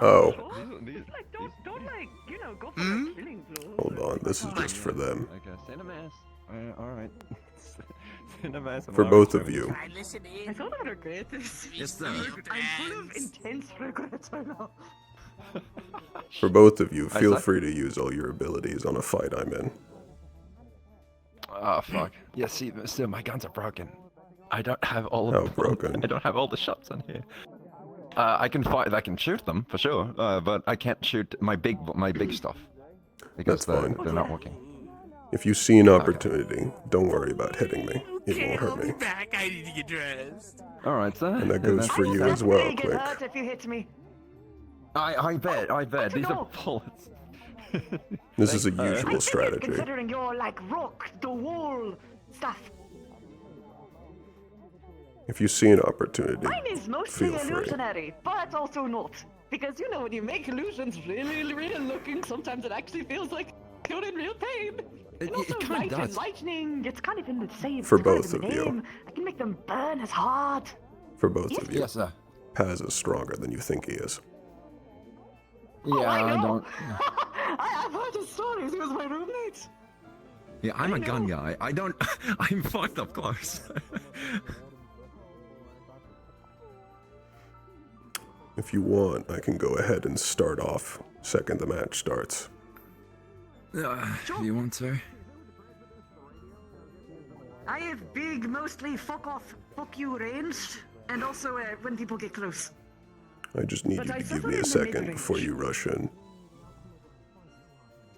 Oh. Don't like, go for the killing blow. Hold on, this is just for them. Okay, send a mass. Alright. Send a mass. For both of you. I thought I would regret this. Yes, sir. I'm full of intense regrets right now. For both of you, feel free to use all your abilities on a fight I'm in. Oh fuck. Yeah, see, still my guns are broken. I don't have all of How broken? I don't have all the shots on here. I can fight. I can shoot them for sure, but I can't shoot my big stuff because That's fine. they're not working. If you see an opportunity, don't worry about hitting me. It won't hurt me. Back, I need to get dressed. All right, sir. And that goes for you as well, Get Quick. hurt if you hit me. I bet. These are bullets. This is a I usual figured, strategy. considering you're like rock, the wall stuff. If you see an opportunity, Mine is mostly feel free. illusionary, but also not. Because when you make illusions really real looking, sometimes it actually feels like you're in real pain. It, And also it kind light of and does. lightning. It's kind of in the same. For it's kind both in the of you. name. I can make them burn as hard. For both of you. Yes, sir. Paz is stronger than you think he is. Yeah, I don't. I've heard his stories. He was my roommate. Yeah, I'm a gun guy. I don't. I'm fucked up close. If you want, I can go ahead and start off second the match starts. You want to? I have big, mostly fuck off, fuck you ranged, and also when people get close. I just need But you I to give suffer me in a the second mid-range. before you rush in.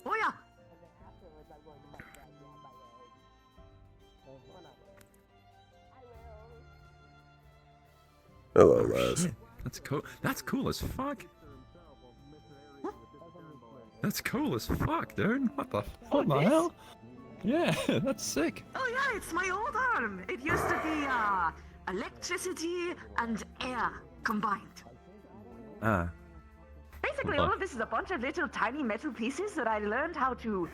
Oh yeah. Hello, Laz. Shit, that's cool. That's cool as fuck. That's cool as fuck, dude. What the hell? Yeah, that's sick. Oh yeah, it's my old arm. It used to be electricity and air combined. Ah. Basically, all of this is a bunch of little tiny metal pieces that I learned how to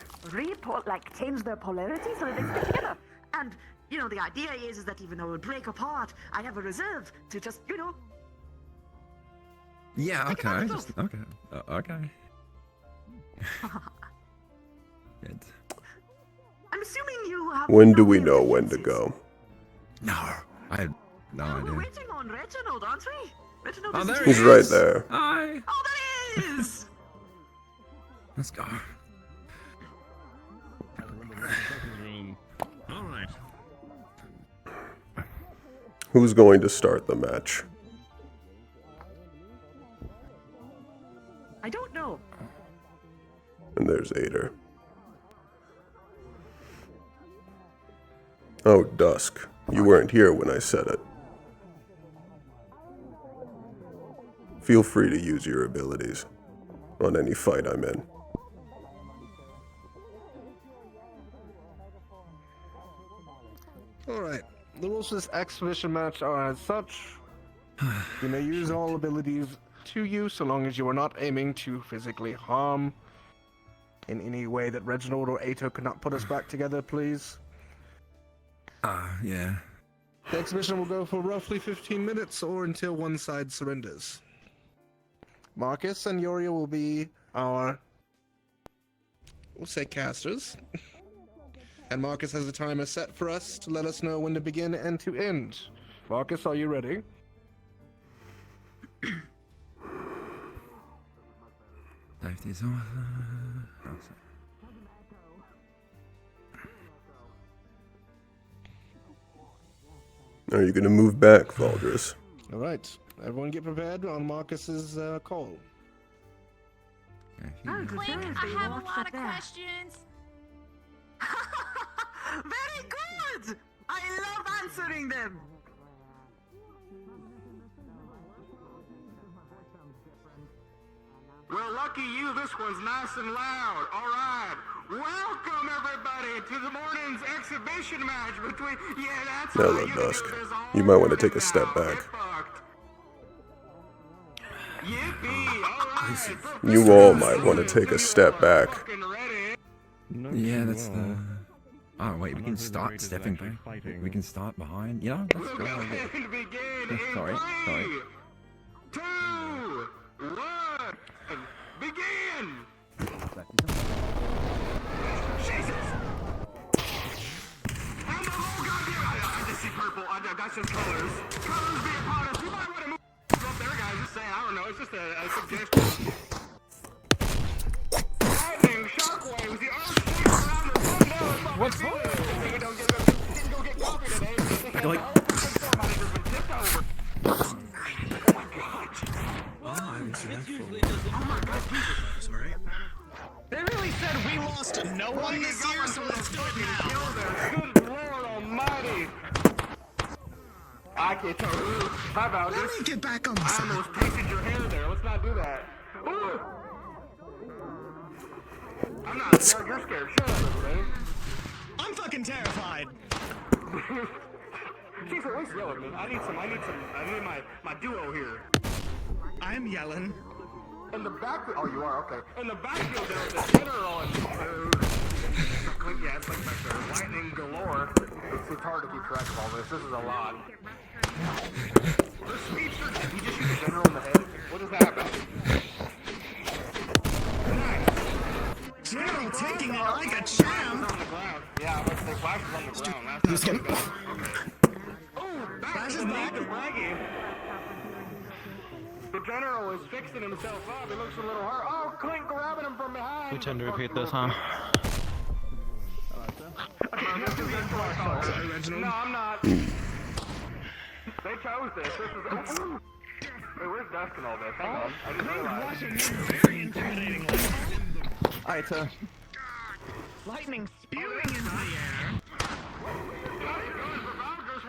change their polarity so that they stick together. And you know, the idea is that even though it would break apart, I have a reserve to just, you know. Yeah. Think Okay. about Just okay. Okay. Good. I'm assuming you have. When do we know when to go? No, I had no We're idea. waiting on Reginald, aren't we? Reginald Oh, is there He's he right is. there. Hi. Oh, there he is. Let's go. All right. Who's going to start the match? I don't know. And there's Ader. Oh, Dusk. You weren't here when I said it. Feel free to use your abilities on any fight I'm in. Alright. The rules for this exhibition match are as such. You may use all abilities to you so long as you are not aiming to physically harm in any way that Reginald or Ato could not put us back together, please. Yeah. The exhibition will go for roughly 15 minutes or until one side surrenders. Marcus and Yoria will be our, we'll say, casters. And Marcus has a timer set for us to let us know when to begin and to end. Marcus, are you ready? Safety's on. Are you going to move back, Valdris? Alright. Everyone get prepared on Marcus's call. Click, I have a lot of questions. Very good! I love answering them! Well, lucky you, this one's nice and loud. All right. Welcome, everybody, to the morning's exhibition match between... Yeah, that's Hello, right. Dusk. You might want to take a step back. Yippee! All right. You all might want to take a step back. Yeah, that's the. Oh wait, we can start stepping back. We can start behind. You know, let's go. Sorry, sorry. 2, 1, begin! Jesus! And the whole goddamn... I just see purple. That's just colors. Colors be upon us. You might want to move up there, guys. Just saying. I don't know. It's just a suggestion. Lightning, shockwaves, the earth shakes around the sun. No, what's wrong? Didn't go get coffee today. I like. Sorry. They really said we lost no one this year, so let's do it now. Good Lord Almighty. I can't tell who. How about this? Let me get back on the I side. almost tasted your hair there. Let's not do that. Ooh. I'm not scared. You're scared. Shut up, everybody. I'm fucking terrified. Chief, at least yell at me. I need my duo here. I'm yelling. In the back, oh, you are, okay. In the backfield, there's a general and... Yeah, it's like lightning galore. It's hard to keep track of all this. This is a lot. The speedster, he just shoot the general in the head. What does that happen? General taking it like a champ. Yeah, but the flash is on the ground. That's not good. Flash is back. The general is fixing himself up. He looks a little hurt. Oh, Clint grabbing him from behind. We tend to repeat this, huh? No, I'm not. They chose this. This is. Wait, where's Dusk and all this? Hang on. I just realized. Very intimidating. Alright, so. Lightning spewing into the air.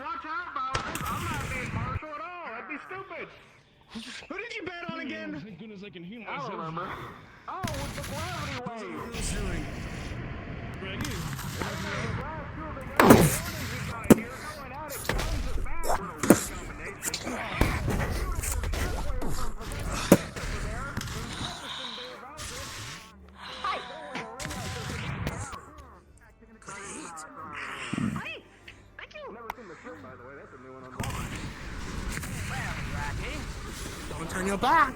Watch out, Bowser. I'm not being partial at all. That'd be stupid. Who did you bet on again? Thank goodness I can heal I myself. don't remember. Oh, with the gravity wave. Who's doing? Greggy? Don't turn your back.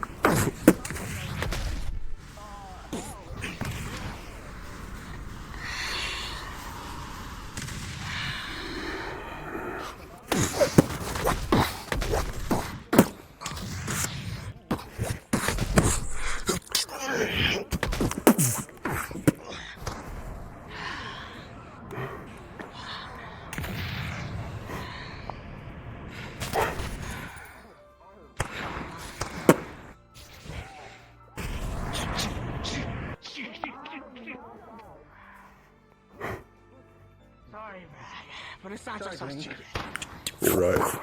Sorry, Brad, but it's not just us two. You're right.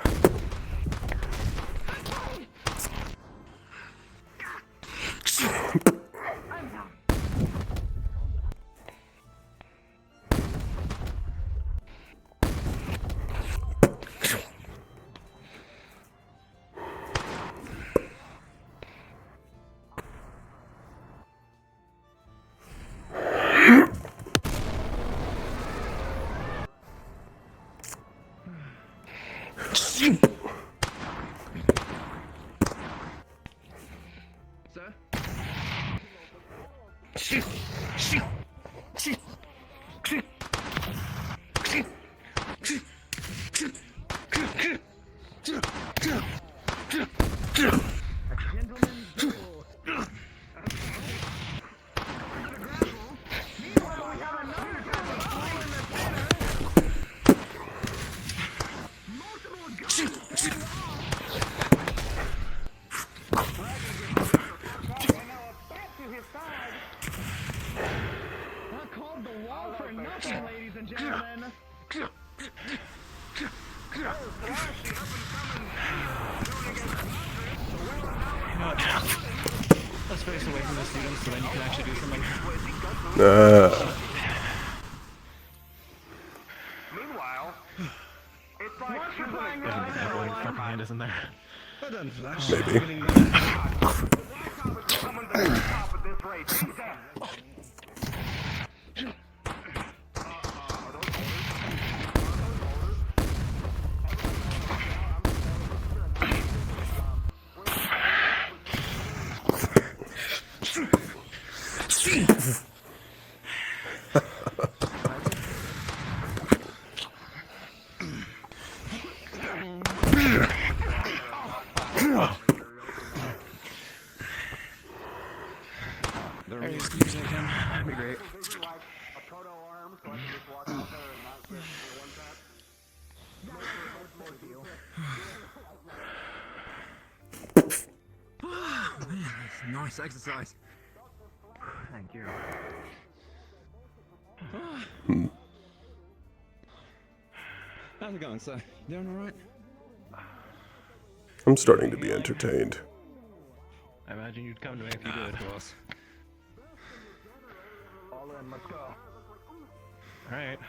Let's face away from the students so then you can actually do something. Meanwhile, it's like Fucking hand isn't there. Well done, Flash. Maybe. That'd be great. Man, that's nice exercise. Thank you. How's it going, sir? You doing alright? I'm starting to be entertained. I imagine you'd come to me if you did. Of course. All in, let's go. Alright.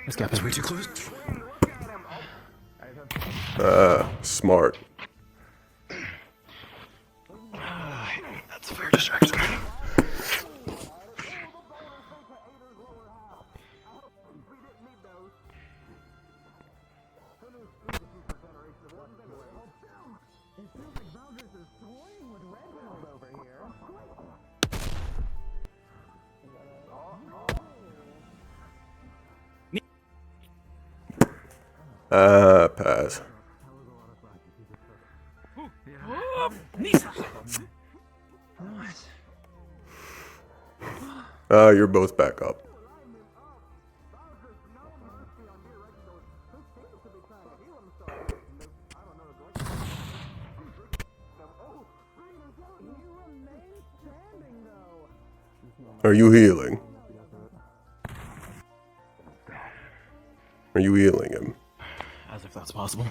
Let's get way too close. Smart. That's a fair distraction. Pass. You're both back up. Are you healing? Are you healing him? As if that's possible.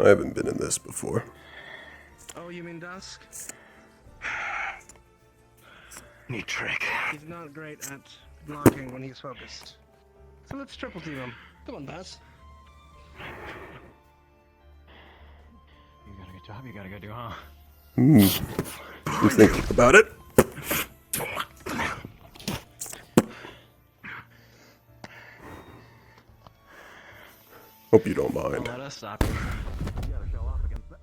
I haven't been in this before. Oh, you mean Dusk? Neat trick. He's not great at blocking when he's focused. So let's triple team him. Come on, Baz. You got a good job you gotta go do, huh? I'm thinking about it. Hope you don't mind. Let us stop you. You gotta show off against that.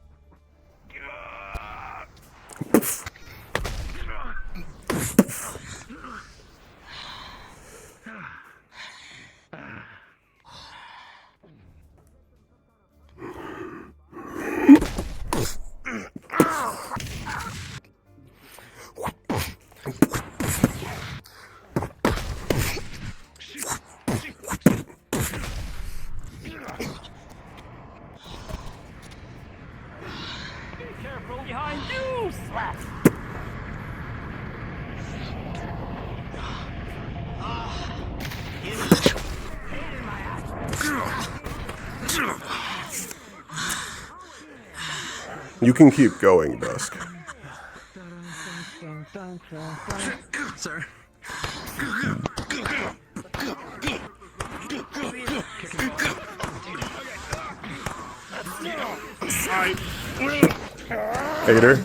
Careful behind you, slap! You can keep going, Dusk. Sir. Hater.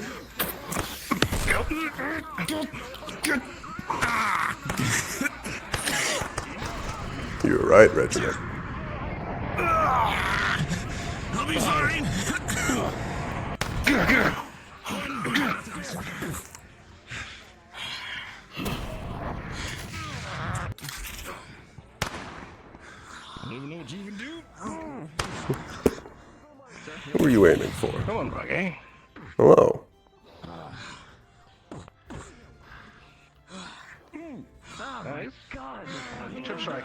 You're right, Reginald. I'll be fine. I don't even know what you even do. Who are you aiming for? Come on, Rocky. Hello. Nice. Trip strike.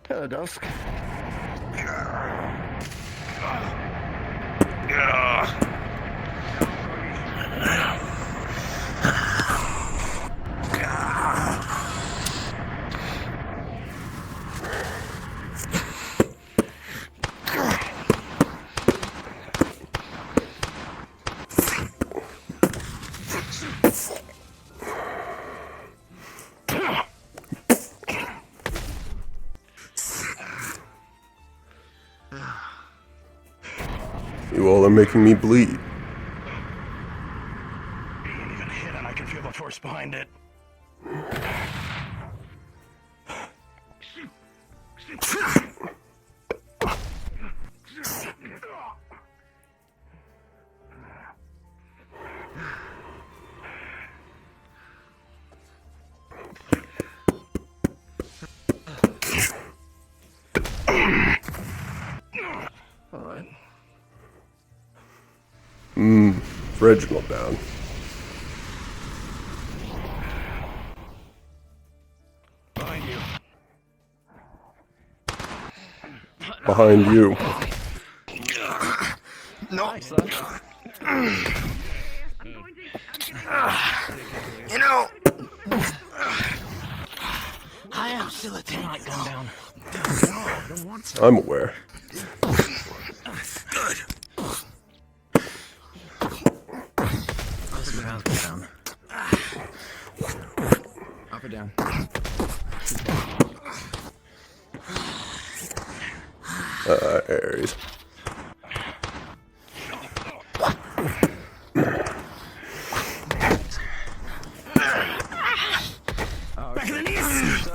Hello, Dusk. You all are making me bleed. He ain't even hit, and I can feel the force behind it. Alright. Reginald down. Behind you. Behind you. No. You know, I am still a termite gun down. I'm aware. Good. Down. Up or down? Aries. Back in the knees.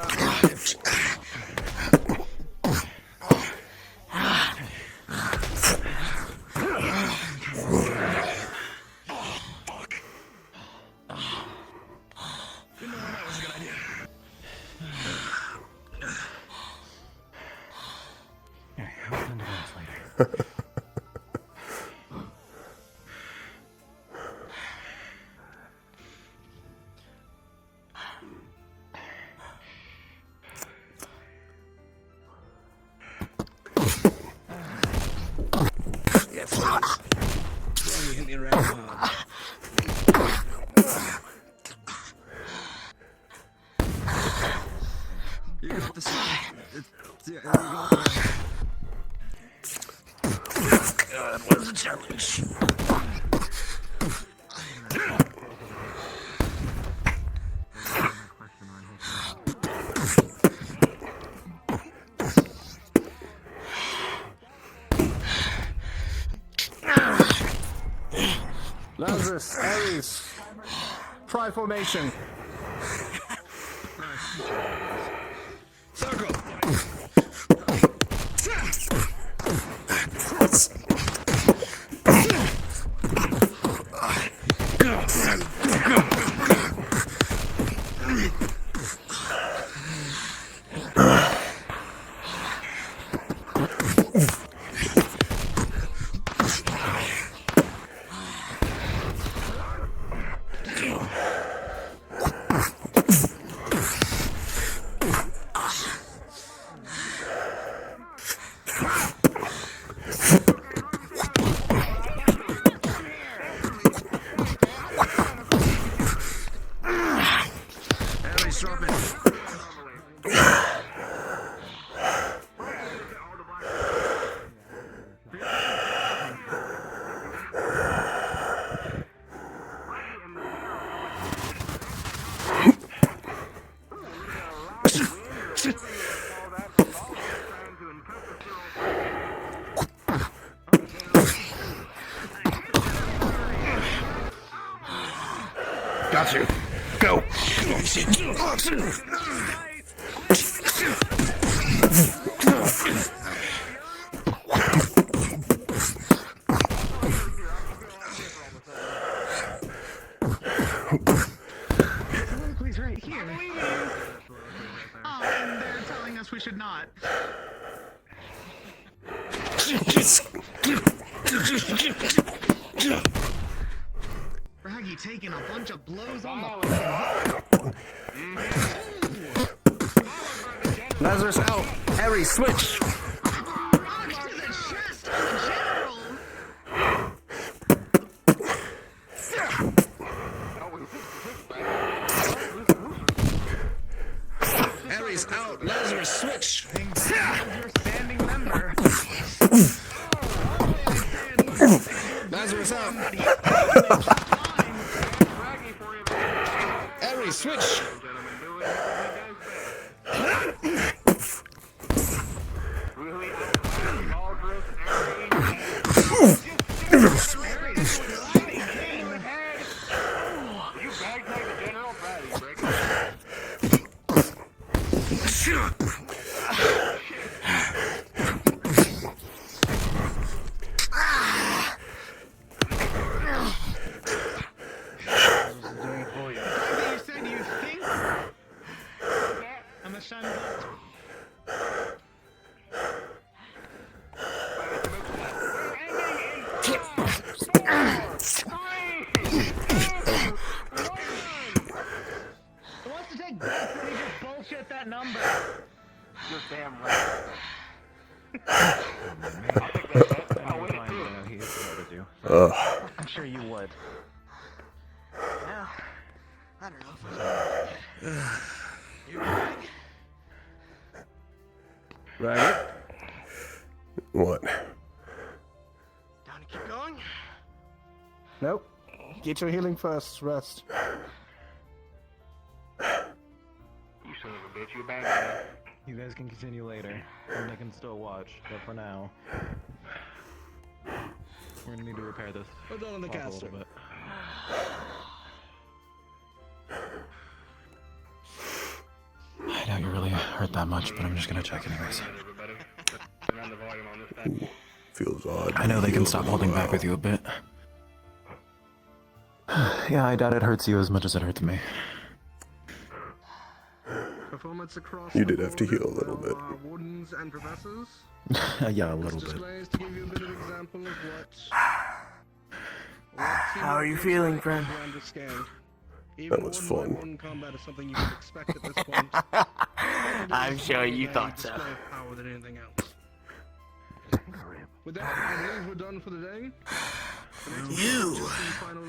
You got this. God, what is the challenge? Lazarus, Ares, Tri formation. Circle. Got you. Go. Please, right here. Oh, and they're telling us we should not. Braggy taking a bunch of blows on the Lazarus out. Ares, switch. Ares out. Lazarus, switch. standing member. Lazarus out. Ares, switch. wants to take bets and he just bullshit that number. You're damn right. I'm sure you would. Well, I don't know. You right? Right. What? Time to keep going? Nope. Get your healing first. Rest. You son of a bitch, you bad. You guys can continue later, and they can still watch. But for now, we're gonna need to repair this. Put on the off a caster. little bit. I doubt you really hurt that much, but I'm just gonna check anyways. Ooh, feels odd. I know they can Feels stop holding back wow. with you a bit. Yeah, I doubt it hurts you as much as it hurts me. Performance across You the did have to board heal a little of bit. our wardens and professors. Yeah, a This little bit. display is to give you a bit of example of what How are you feeling, friend? That was fun. Warden combat is something you can expect at this point. I'm sure you thought so. Display of power than anything else. With that, I believe we're done for the day. You. Final,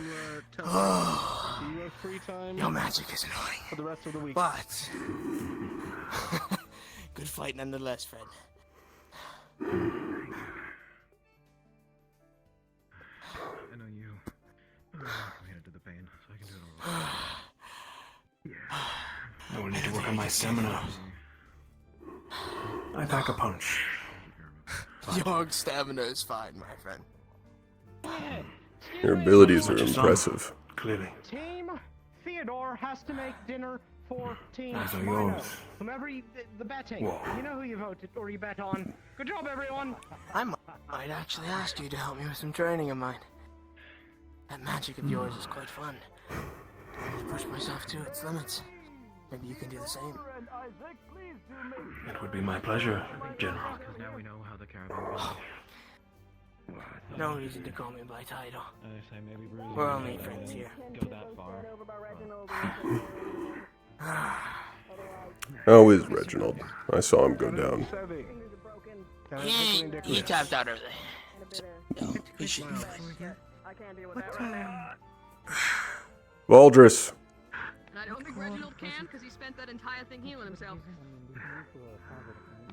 Oh. so you have free time Your magic is annoying. for the rest of the week. But good fight nonetheless, Fred. I know you committed to the pain, so I can do it all. I will need to work on my stamina. I pack a punch. Your stamina is fine, my friend. Your abilities are impressive. Clearly. Team Theodore has to make dinner for Team Those are Mino. yours. Whomever the betting. Whoa. You know who you voted or you bet on. Good job, everyone. I might actually ask you to help me with some training of mine. That magic of yours is quite fun. I to push myself to its limits. Maybe you can do the same. It would be my pleasure, General. Because now we know how the caravan goes. No reason to call me by title. I say maybe Bruce. We're only friends here. Go that far. How is Reginald? I saw him go down. He tapped out early. So, we should be fine. Valdris. And I don't think Reginald can because he spent that entire thing healing himself.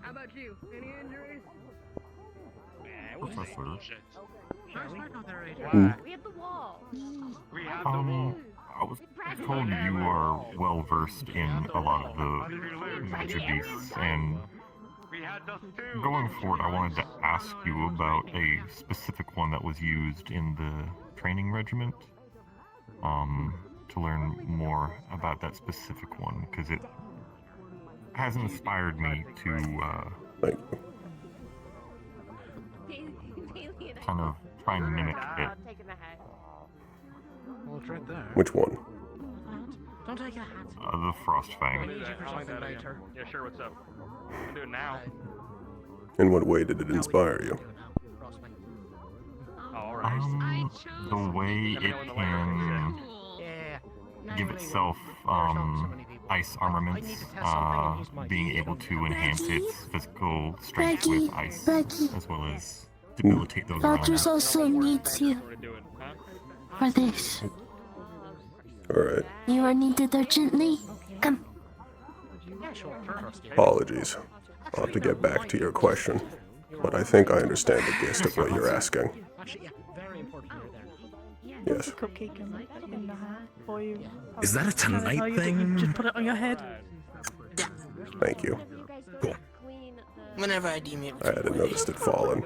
How about you? Any injuries? Professor. We have the wall. I was told you are well versed in a lot of the magic beasts, and going forward, I wanted to ask you about a specific one that was used in the training regiment. To learn more about that specific one, because it has inspired me to kind of try and mimic it. Well, it's right there. Which one? Don't take a hat. The Frostfang. Yeah, sure, what's up? I can do it now. In what way did it inspire you? The way it can give itself ice armaments, being able to enhance its physical strength with ice, as well as debilitate those around Valdris it. also needs you for this. Alright. You are needed urgently. Come. Apologies. I'll have to get back to your question, but I think I understand the gist of what you're asking. Actually, yeah, very important here there. Yes. Cupcake in the hat for you. Is that a tonight Tell you that you thing? Just put it on your head. Thank you. Cool. Whenever I deem it. I hadn't noticed it falling.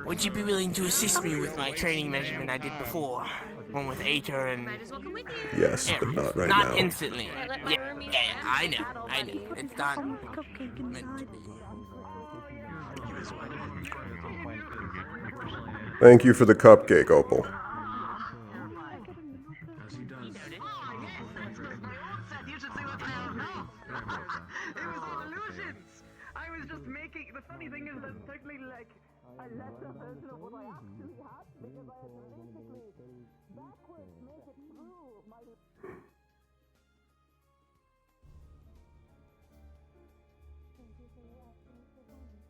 Would you be willing to assist me with my training regimen I did before? One with Aether and... Yes, but not right Not now. instantly. Yeah, I know. It's not meant to be. Thank you for the cupcake, Opal. I was just making. The funny thing is that technically, like, I lesser version of what I actually had because I had basically backwards make it through my. Thank you for your excellent performance.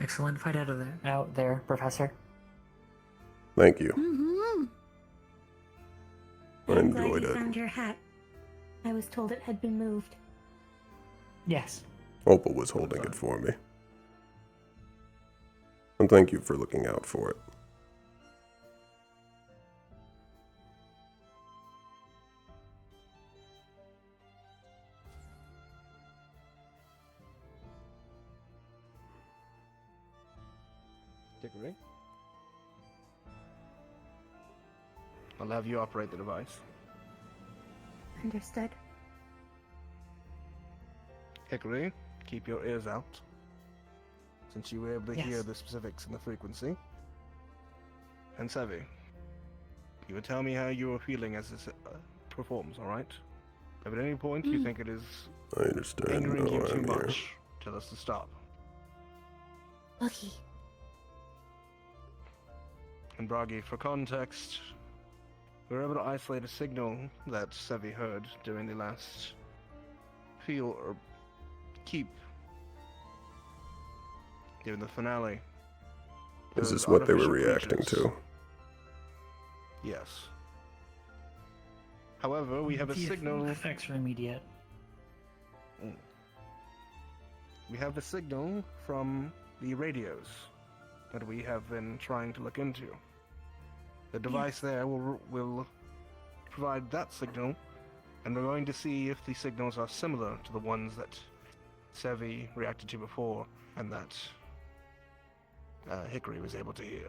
Excellent fight out there, Professor. Thank you. I I'm glad enjoyed you it. found your hat. I was told it had been moved. Yes. Opal was holding it for me. And thank you for looking out for it. Dickory. I'll have you operate the device. Understood. Hickory, keep your ears out. Since you were able to Yes. hear the specifics and the frequency. And Sevi, you will tell me how you are feeling as this performs, alright? If at any point you think it is I understand. angering No, you too I'm here. much, tell us to stop. Okay. And Bragi, for context, we were able to isolate a signal that Sevi heard during the last feel or keep during the finale. Is Those this what they were artificial reacting creatures. to? Yes. However, we have a The signal. effects are immediate. We have a signal from the radios that we have been trying to look into. The device there will provide that signal, and we're going to see if the signals are similar to the ones that Sevi reacted to before, and that Hickory was able to hear.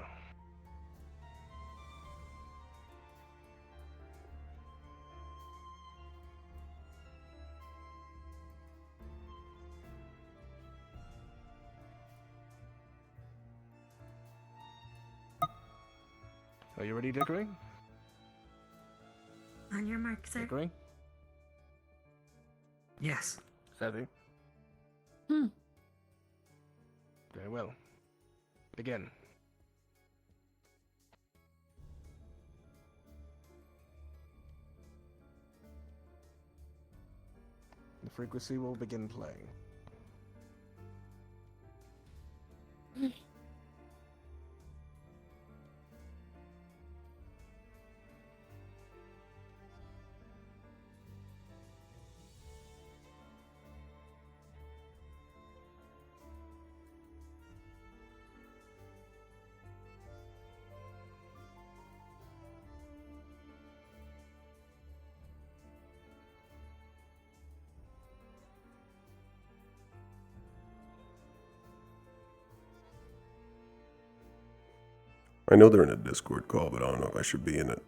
Are you ready, Dickory? On your mark, sir. Dickory? Yes. Sevi? Very well. Begin. The frequency will begin playing. I know they're in a Discord call, but I don't know if I should be in it.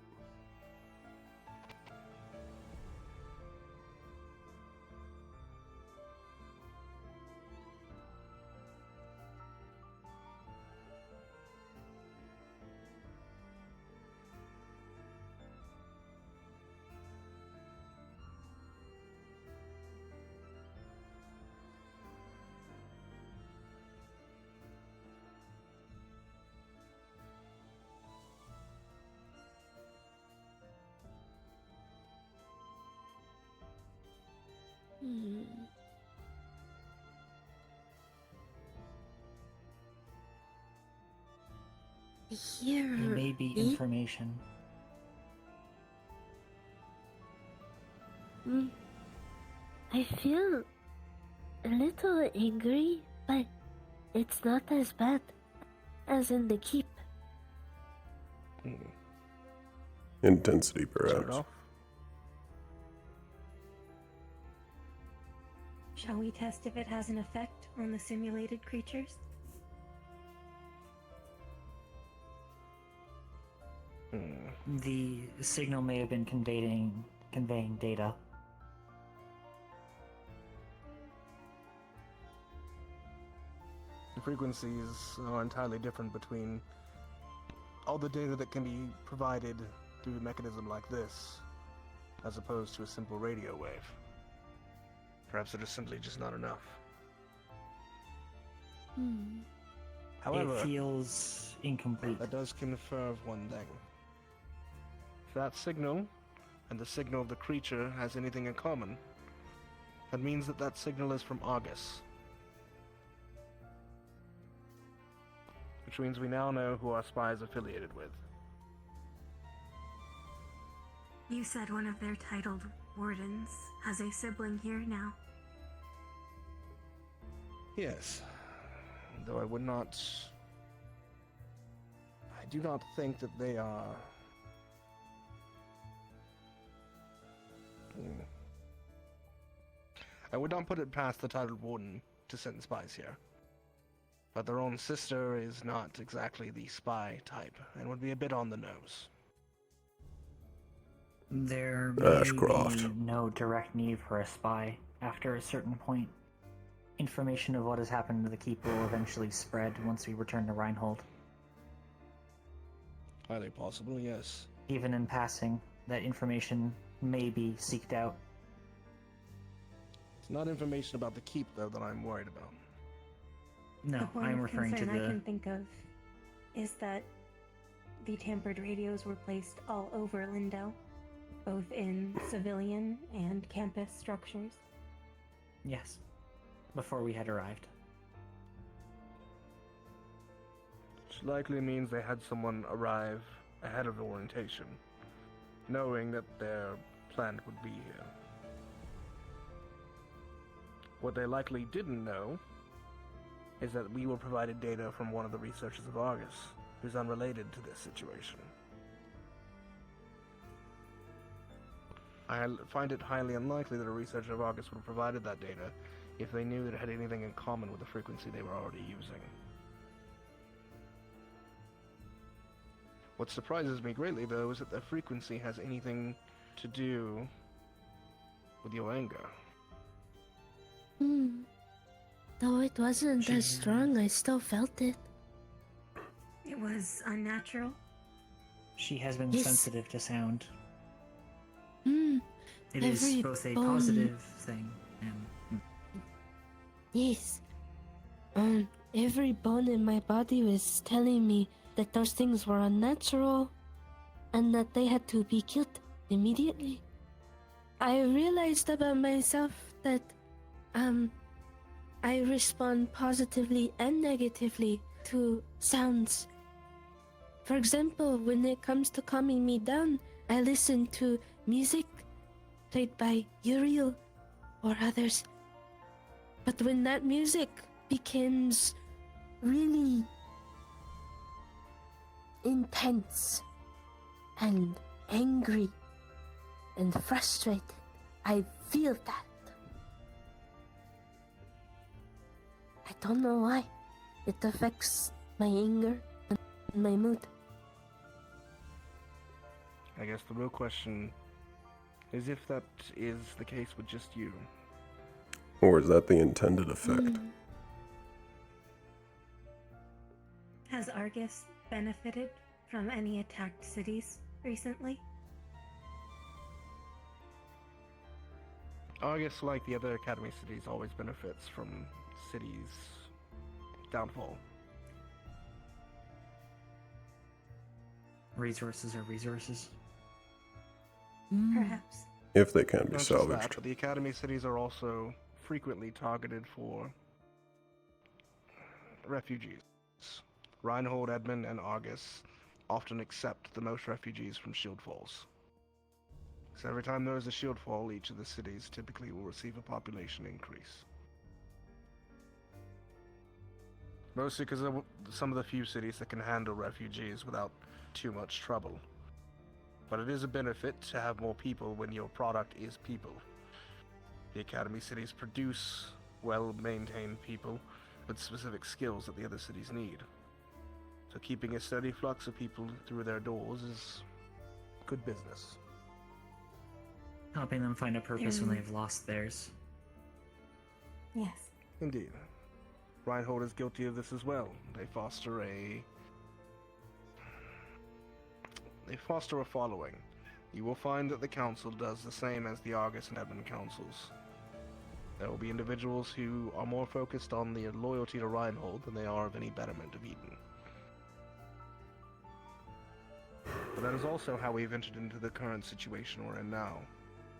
Here. It may be information. I feel a little angry, but it's not as bad as in the keep. Intensity, perhaps. Shall we test if it has an effect on the simulated creatures? The signal may have been conveying data. The frequencies are entirely different between all the data that can be provided through a mechanism like this, as opposed to a simple radio wave. Perhaps it is simply just not enough. However, it feels incomplete. That does confer of one thing. If that signal and the signal of the creature has anything in common, that means that that signal is from Argus. Which means we now know who our spy is affiliated with. You said one of their titled wardens has a sibling here now. Yes. Though I would not... I do not think that they are... I would not put it past the titled warden to send spies here. But their own sister is not exactly the spy type, and would be a bit on the nose. There may be no direct need for a spy. After a certain point, information of what has happened to the keep will eventually spread once we return to Reinhold. Highly possible, yes. Even in passing, that information may be seeked out. It's not information about the keep, though, that I'm worried about. No, The I'm one referring to concern I the... can think of is that the tampered radios were placed all over Lindau, both in civilian and campus structures. Yes, before we had arrived. Which likely means they had someone arrive ahead of the orientation, knowing that their plant would be here. What they likely didn't know is that we were provided data from one of the researchers of Argus, who's unrelated to this situation. I find it highly unlikely that a researcher of Argus would have provided that data if they knew that it had anything in common with the frequency they were already using. What surprises me greatly, though, is that the frequency has anything to do with your anger. Though it wasn't as strong, I still felt it. It was unnatural. She has been Yes. sensitive to sound. It Every is both a bone- positive thing and... Yes. Every bone in my body was telling me that those things were unnatural and that they had to be killed immediately. I realized about myself that, I respond positively and negatively to sounds. For example, when it comes to calming me down, I listen to music played by Uriel or others. But when that music becomes really intense and angry and frustrated, I feel that. I don't know why. It affects my anger and my mood. I guess the real question is if that is the case with just you. Or is that the intended effect? Has Argus benefited from any attacked cities recently? Argus, like the other Academy cities, always benefits from cities' downfall. Resources are resources. Perhaps. If they can be Not just salvaged. that, but the Academy cities are also frequently targeted for refugees. Reinhold, Edmund, and Argus often accept the most refugees from Shield Falls. So every time there is a shield fall, each of the cities typically will receive a population increase. Mostly because of some of the few cities that can handle refugees without too much trouble. But it is a benefit to have more people when your product is people. The Academy cities produce well-maintained people with specific skills that the other cities need. So keeping a steady flux of people through their doors is good business. Helping them find a purpose when they've lost theirs. Yes. Indeed. Reinhold is guilty of this as well. They foster a following. You will find that the council does the same as the Argus and Edmund councils. There will be individuals who are more focused on their loyalty to Reinhold than they are of any betterment of Eden. But that is also how we've entered into the current situation we're in now,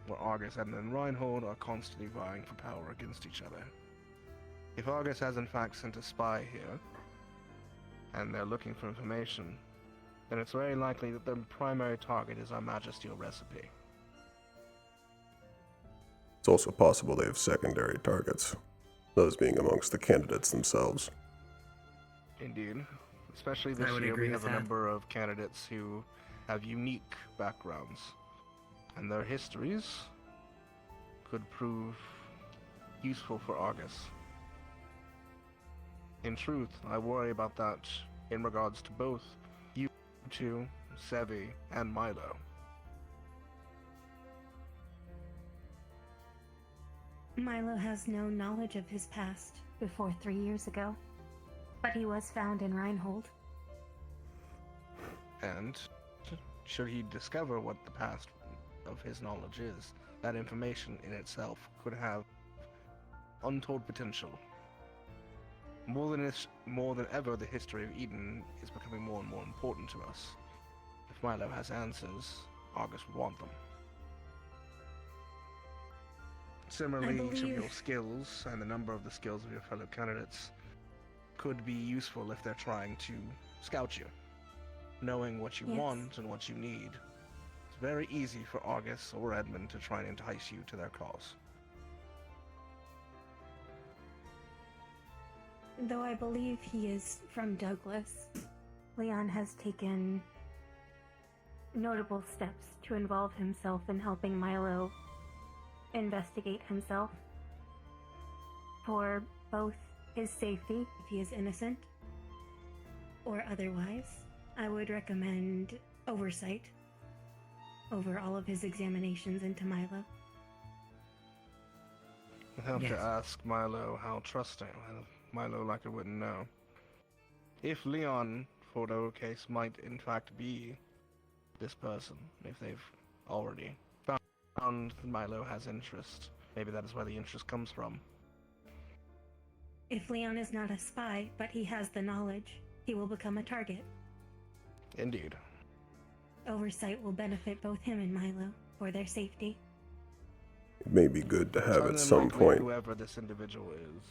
where Argus, Edmund, and Reinhold are constantly vying for power against each other. If Argus has in fact sent a spy here, and they're looking for information, then it's very likely that their primary target is our Magisteel recipe. It's also possible they have secondary targets, those being amongst the candidates themselves. Indeed. Especially this year, we have a number of candidates who have unique backgrounds, and their histories could prove useful for Argus. In truth, I worry about that in regards to both you two, Sevi, and Milo. Milo has no knowledge of his past before 3 years ago, but he was found in Reinhold. And should he discover what the past of his knowledge is, that information in itself could have untold potential. More than ever, the history of Eden is becoming more and more important to us. If Milo has answers, Argus would want them. Similarly, each of your skills and the number of the skills of your fellow candidates could be useful if they're trying to scout you. Knowing what you want and what you need, it's very easy for Argus or Edmund to try and entice you to their cause. Though I believe he is from Douglas, Leon has taken notable steps to involve himself in helping Milo investigate himself for both his safety, if he is innocent, or otherwise. I would recommend oversight over all of his examinations into Milo. I'd have to ask Milo how trusting. Milo likely wouldn't know. If Leon, for whatever case, might in fact be this person, if they've already found that Milo has interest, maybe that is where the interest comes from. If Leon is not a spy, but he has the knowledge, he will become a target. Indeed. Oversight will benefit both him and Milo for their safety. It may be good to have at some point Whoever this individual is,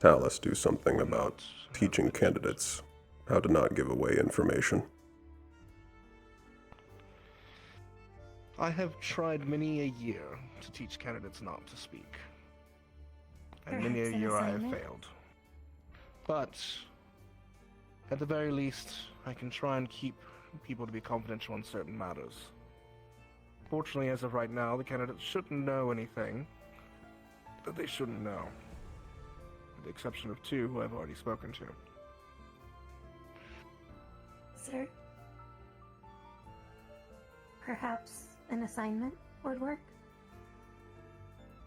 Talus do something about teaching candidates how to not give away information. I have tried many a year to teach candidates not to speak. And many a year I have failed. But, at the very least, I can try and keep people to be confidential on certain matters. Fortunately, as of right now, the candidates shouldn't know anything that they shouldn't know. With the exception of 2 who I've already spoken to. Sir? Perhaps an assignment would work?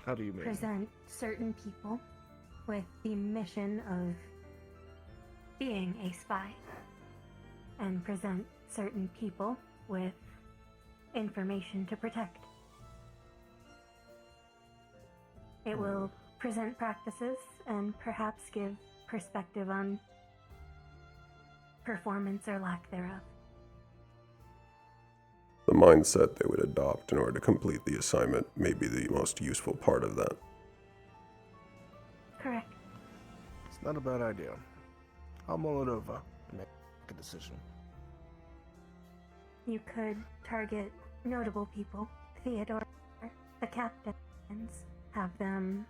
How do you mean? Present certain people with the mission of being a spy. And present certain people with information to protect. It will present practices and perhaps give perspective on performance or lack thereof. The mindset they would adopt in order to complete the assignment may be the most useful part of that. Correct. It's not a bad idea. I'll mull it over and make a decision. You could target notable people Theodore, the captains, have them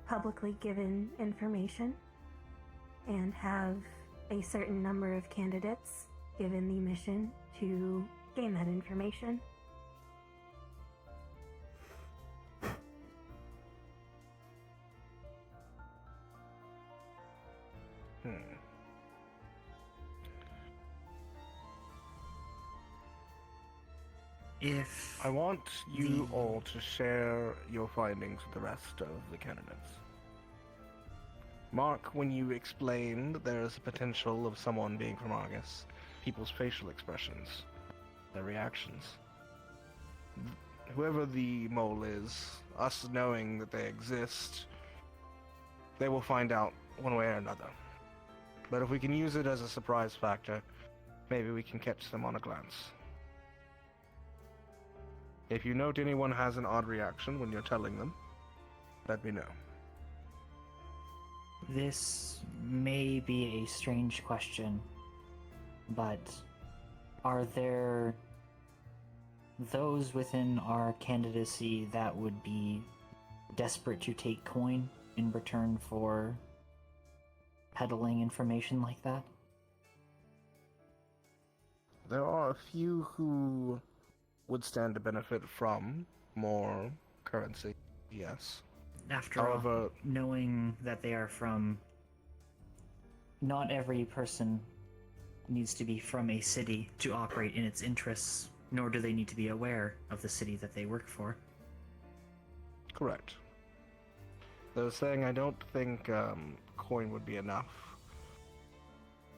publicly given information and have a certain number of candidates given the mission to gain that information. If I want you all to share your findings with the rest of the candidates. Mark, when you explained there's a potential of someone being from Argus, people's facial expressions, their reactions. Whoever the mole is, us knowing that they exist, they will find out one way or another. But if we can use it as a surprise factor, maybe we can catch them on a glance. If you note anyone has an odd reaction when you're telling them, let me know. This may be a strange question, but are there those within our candidacy that would be desperate to take coin in return for peddling information like that? There are a few who would stand to benefit from more currency, yes. After all, knowing that they are from... Not every person needs to be from a city to operate in its interests, nor do they need to be aware of the city that they work for. Correct. Though saying I don't think coin would be enough,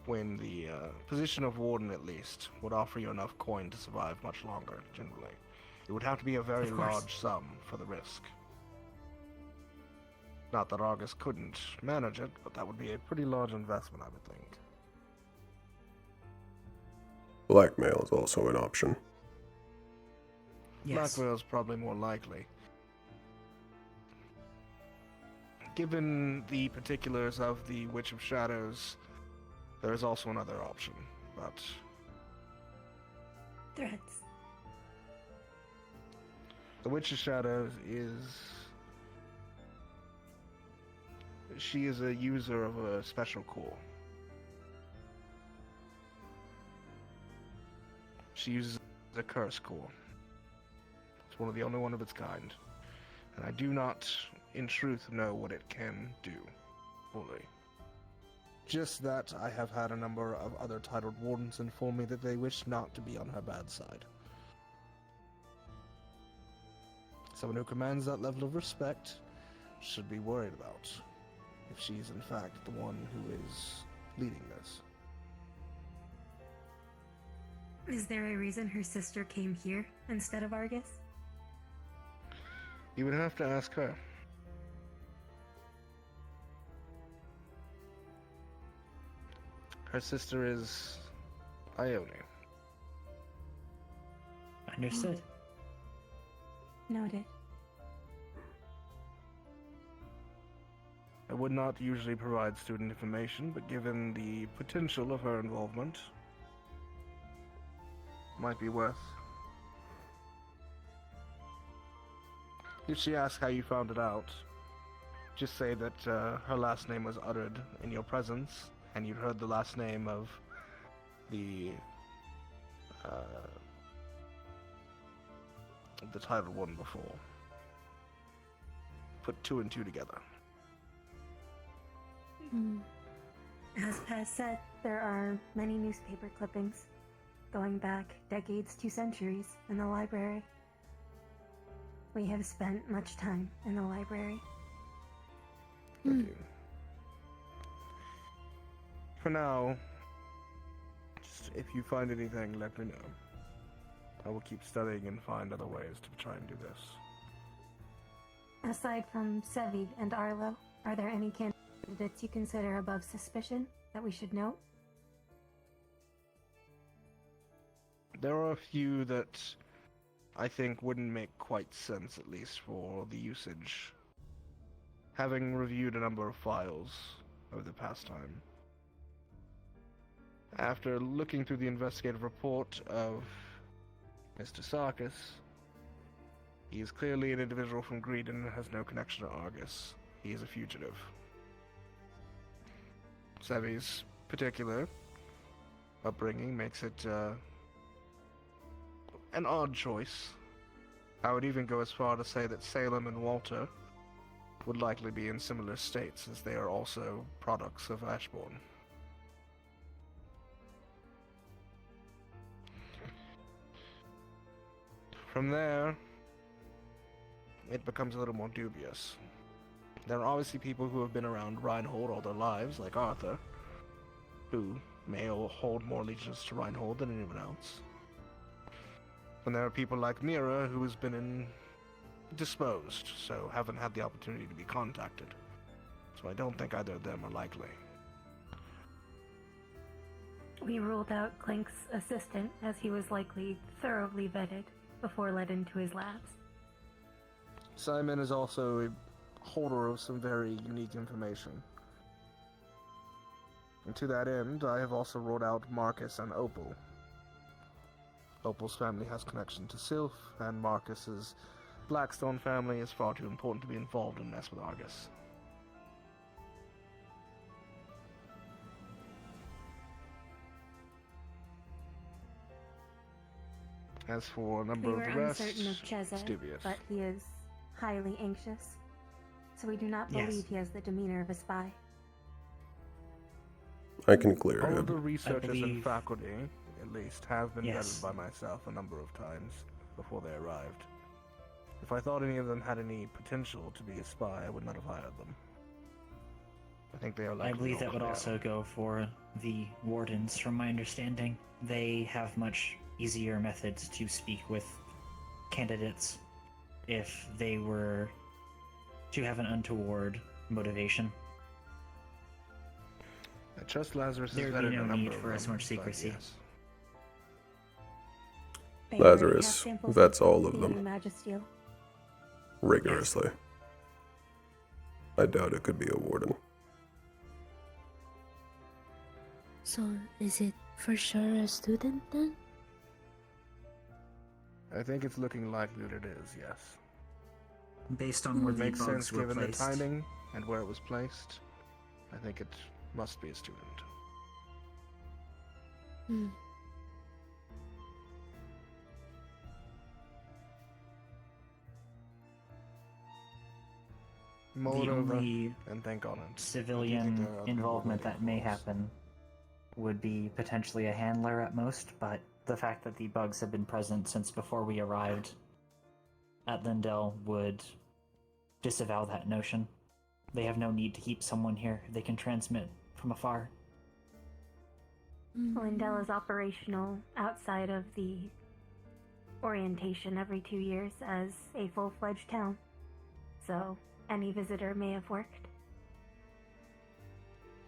when the position of warden, at least, would offer you enough coin to survive much longer, generally. It would have to be a very large sum for the risk. Not that Argus couldn't manage it, but that would be a pretty large investment, I would think. Blackmail is also an option. Yes. Blackmail is probably more likely. Given the particulars of the Witch of Shadows, there is also another option, but... Threats. The Witch of Shadows is... She is a user of a special core. She uses a curse core. It's one of the only one of its kind. And I do not, in truth, know what it can do, fully. Just that I have had a number of other titled wardens inform me that they wish not to be on her bad side. Someone who commands that level of respect should be worried about if she is in fact the one who is leading this. Is there a reason her sister came here instead of Argus? You would have to ask her. Her sister is Ione. Understood. Noted. I would not usually provide student information, but given the potential of her involvement, might be worth. If she asks how you found it out, just say that her last name was uttered in your presence, and you'd heard the last name of the titled one before. Put two and two together. As Paz said, there are many newspaper clippings going back decades to centuries in the library. We have spent much time in the library. I do. For now, just if you find anything, let me know. I will keep studying and find other ways to try and do this. Aside from Sevi and Arlo, are there any candidates you consider above suspicion that we should note? There are a few that I think wouldn't make quite sense, at least for the usage. Having reviewed a number of files over the past time. After looking through the investigative report of Mr. Sarkis, He is clearly an individual from Greed and has no connection to Argus. He is a fugitive. Sevi's particular upbringing makes it an odd choice. I would even go as far to say that Salem and Walter would likely be in similar states, as they are also products of Ashbourne. From there, it becomes a little more dubious. There are obviously people who have been around Reinhold all their lives, like Arthur, who may hold more allegiance to Reinhold than anyone else. And there are people like Mira who has been disposed, so haven't had the opportunity to be contacted. So I don't think either of them are likely. We ruled out Clink's assistant, as he was likely thoroughly vetted before led into his labs. Simon is also a holder of some very unique information. And to that end, I have also ruled out Marcus and Opal. Opal's family has connection to Sylph, and Marcus's Blackstone family is far too important to be involved in mess with Argus. As for a number We of were the rest, uncertain of it's Cheza, dubious. but he is highly anxious, so we do not Yes. believe he has the demeanor of a spy. I can clear All of the him. researchers and faculty, at least, have been Yes. vetted by myself a number of times before they arrived. If I thought any of them had any potential to be a spy, I would not have hired them. I think they are I likely believe that all would clear. also go for the wardens, from my understanding. They have much easier methods to speak with candidates if they were to have an untoward motivation. I trust Lazarus There is would vetted be no a number need of for as them, much but secrecy. yes. They already have Lazarus samples vets of all of the them Magisteel. rigorously. I doubt it could be a warden. So, is it for sure a student then? I think it's looking likely that it is, yes. Based on where the Makes bugs sense were given placed. the timing and where it was placed. I think it must be a student. Hmm. Moreover, only and thank God it. Civilian involvement that may happen would be potentially a handler at most, but the fact that the bugs have been present since before we arrived at Lindell would disavow that notion. They have no need to keep someone here. They can transmit from afar. Lindell is operational outside of the orientation every 2 years as a full-fledged town, so any visitor may have worked.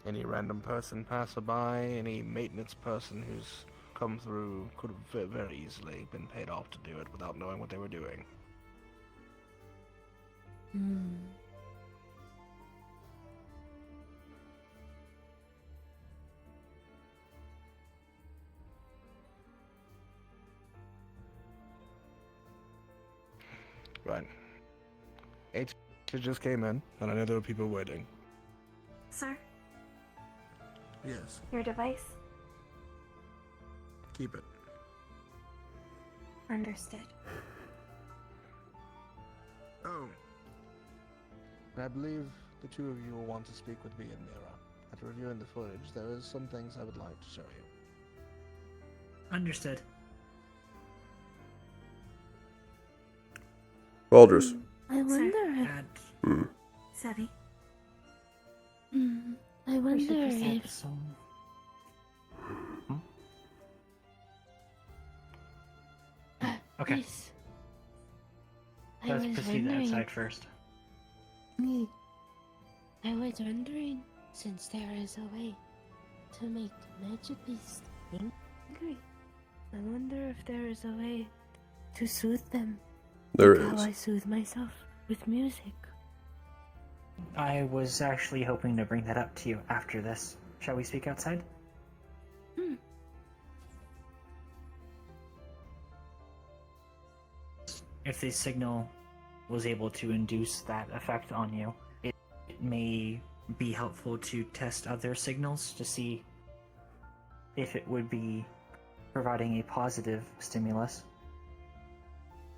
Any random person passerby, any maintenance person who's come through could have very easily been paid off to do it without knowing what they were doing. Hmm. Right. 8 just came in, and I know there were people waiting. Sir, Yes, your device? keep it. Understood. Oh, I believe the two of you will want to speak with me and Mira. After reviewing the footage, there is some things I would like to show you. Understood. Valdris. I wonder if. Hmm. Sevi, I we should wonder proceed. if. Okay. Yes. I Let's was proceed wondering- outside first. I was wondering, since there is a way to make Magic Beast angry, I wonder if there is a way to soothe them. There like is. How I soothe myself with music. I was actually hoping to bring that up to you after this. Shall we speak outside? if the signal was able to induce that effect on you, it may be helpful to test other signals to see if it would be providing a positive stimulus.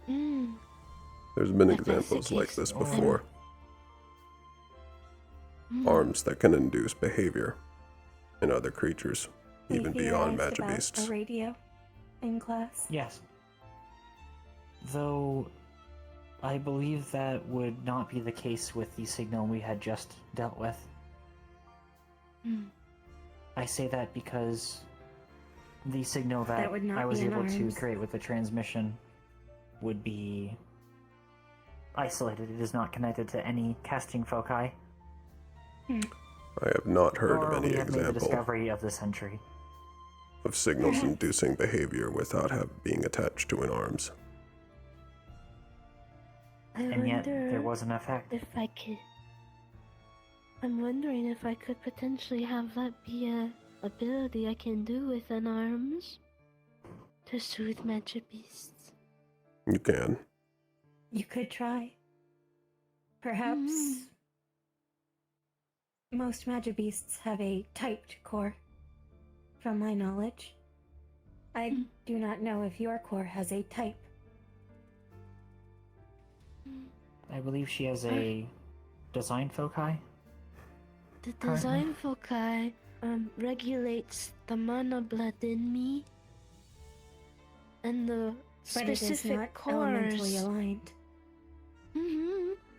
There's been examples like this before. Arms that can induce behavior in other creatures, even We beyond theorized about Magibeasts. a radio in class. Yes. Though, I believe that would not be the case with the signal we had just dealt with. I say that because the signal that would not I was be in able to arms. create with the transmission would be isolated. It is not connected to any casting foci. I have not heard Or of any we have made the example discovery of the century. of signals inducing behavior without being attached to an arms. And yet, there was an effect. If I could. I'm wondering if I could potentially have that be a ability I can do with an arms to soothe magic beasts. You can. You could try. Perhaps most Magibeasts have a typed core, from my knowledge. I do not know if your core has a type. I believe she has a design foci. The design foci regulates the mana blood in me, and the But it is specific not cores. elementally aligned.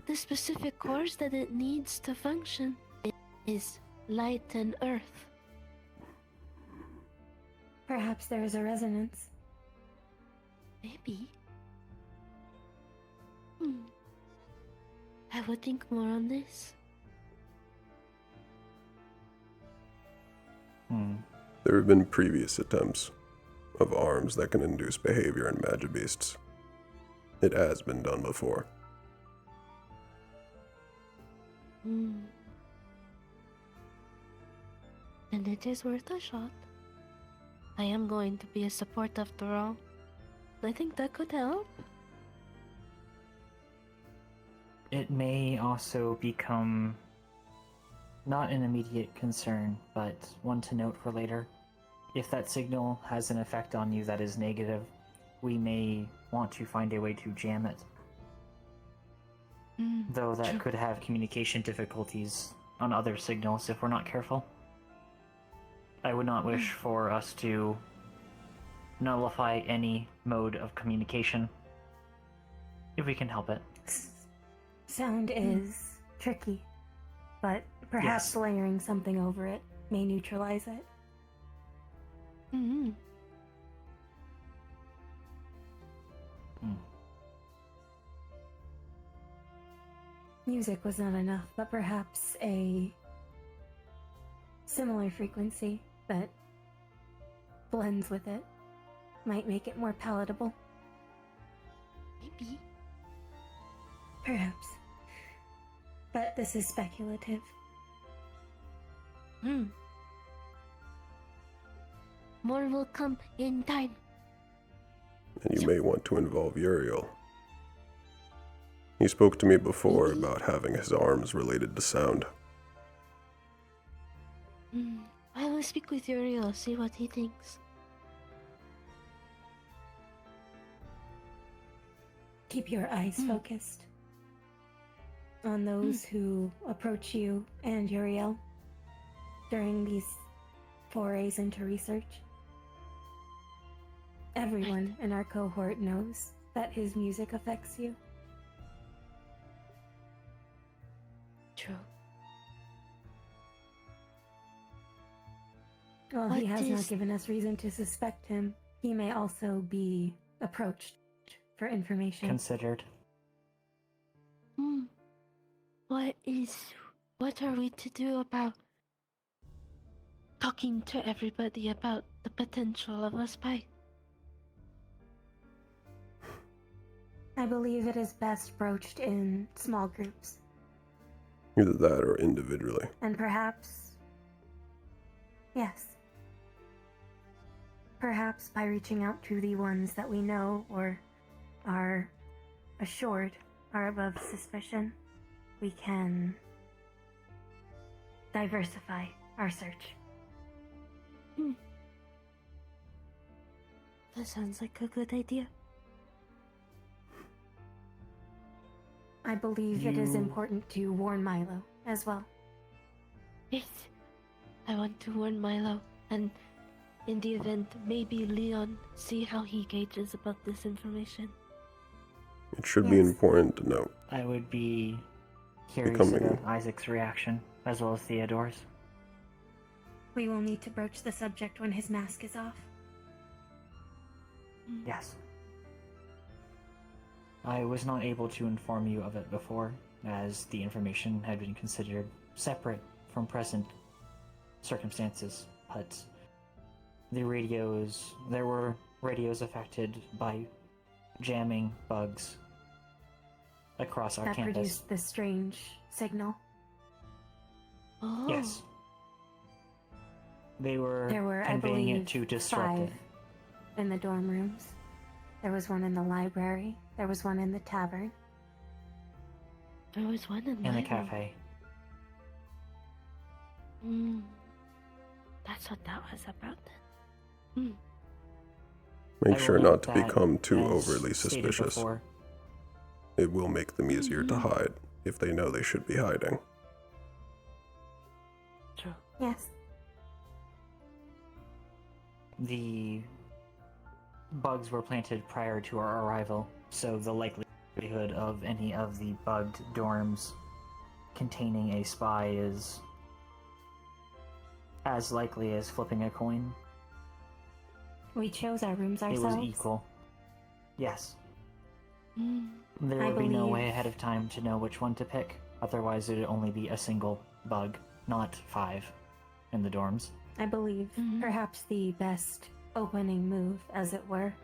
The specific cores that it needs to function is light and earth. Perhaps there is a resonance. Maybe. I would think more on this. There have been previous attempts of arms that can induce behavior in Magibeasts. It has been done before. And it is worth a shot. I am going to be a support after all. I think that could help. It may also become not an immediate concern, but one to note for later. If that signal has an effect on you that is negative, we may want to find a way to jam it. Though that could have communication difficulties on other signals if we're not careful. I would not wish for us to nullify any mode of communication if we can help it. Sound is tricky, but perhaps layering something over it may neutralize it. Music was not enough, but perhaps a similar frequency that blends with it might make it more palatable. Maybe. Perhaps. But this is speculative. More will come in time. And you may want to involve Uriel. He spoke to me before about having his arms related to sound. I will speak with Uriel, see what he thinks. Keep your eyes focused on those who approach you and Uriel during these forays into research. Everyone in our cohort knows that his music affects you. True. While he What has not is- given us reason to suspect him, he may also be approached for information. Considered. What are we to do about talking to everybody about the potential of a spy? I believe it is best broached in small groups, Either that or individually. and perhaps, yes, perhaps by reaching out to the ones that we know or are assured are above suspicion, we can diversify our search. That sounds like a good idea. I believe it is important to warn Milo as well. Yes, I want to warn Milo, and in the event, maybe Leon, see how he gauges about this information. It should be important to note. I would be curious Becoming- about Isaac's reaction, as well as Theodore's. We will need to broach the subject when his mask is off. Yes. I was not able to inform you of it before, as the information had been considered separate from present circumstances, but there were radios affected by jamming bugs across our That campus. produced the strange signal. Oh. Yes. They were There were, I conveying believe, it to disrupt 5 it. in the dorm rooms. There was one in the library. There was one in the tavern. There was one in In the cafe. That's what that was about then. Make I sure will not note to that, become too as overly stated suspicious. before, It will make them easier to hide if they know they should be hiding. True. Yes. the bugs were planted prior to our arrival, so the likelihood of any of the bugged dorms containing a spy is as likely as flipping a coin. We chose our rooms It ourselves. was equal. Yes. Mm. There I would be no believe- way ahead of time to know which one to pick. Otherwise, it would only be a single bug, not 5 in the dorms. I believe perhaps the best opening move, as it were,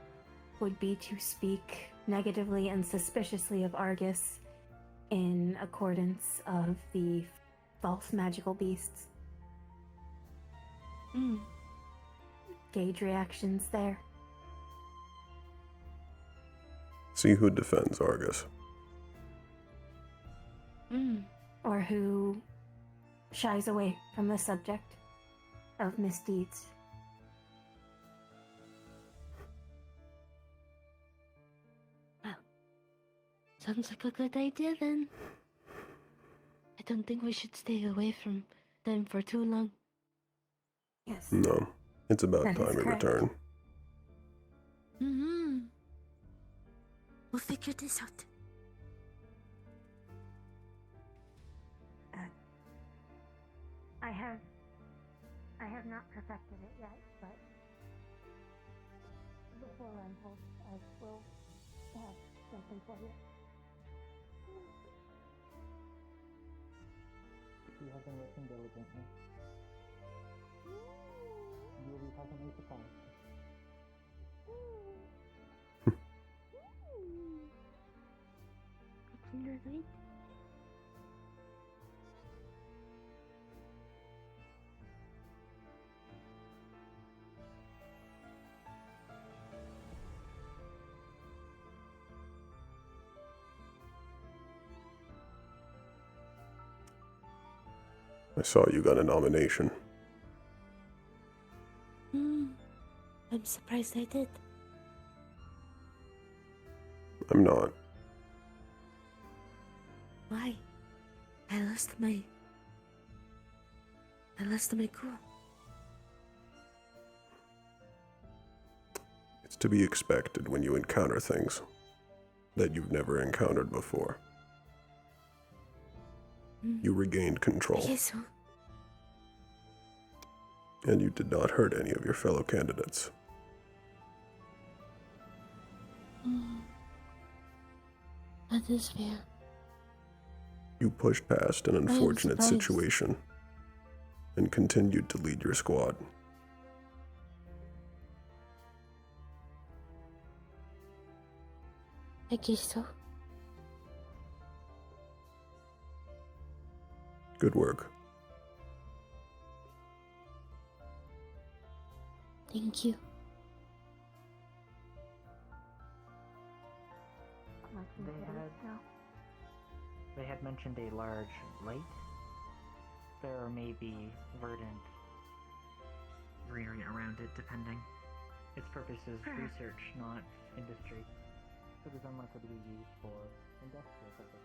would be to speak negatively and suspiciously of Argus in accordance of the false magical beasts. Gauge reactions there. See who defends Argus. Or who shies away from the subject of misdeeds. Sounds like a good idea then. I don't think we should stay away from them for too long. Yes. No, it's about That is time we correct. return. We'll figure this out. I have not perfected it yet, but before rental, I will have something for you. You have been working diligently. You will be pleasantly surprised. Open your light. I saw you got a nomination. I'm surprised I did. I'm not. Why? I lost my cool. It's to be expected when you encounter things that you've never encountered before. You regained control, Yes, and you did not hurt any of your fellow candidates. that is fair. You pushed past an am unfortunate surprised. situation and continued to lead your squad. I guess so. Good work. Thank you. They mentioned a large lake. There may be verdant greenery around it, depending. Its purpose is research, not industry. So it is unlikely to be used for industrial purposes.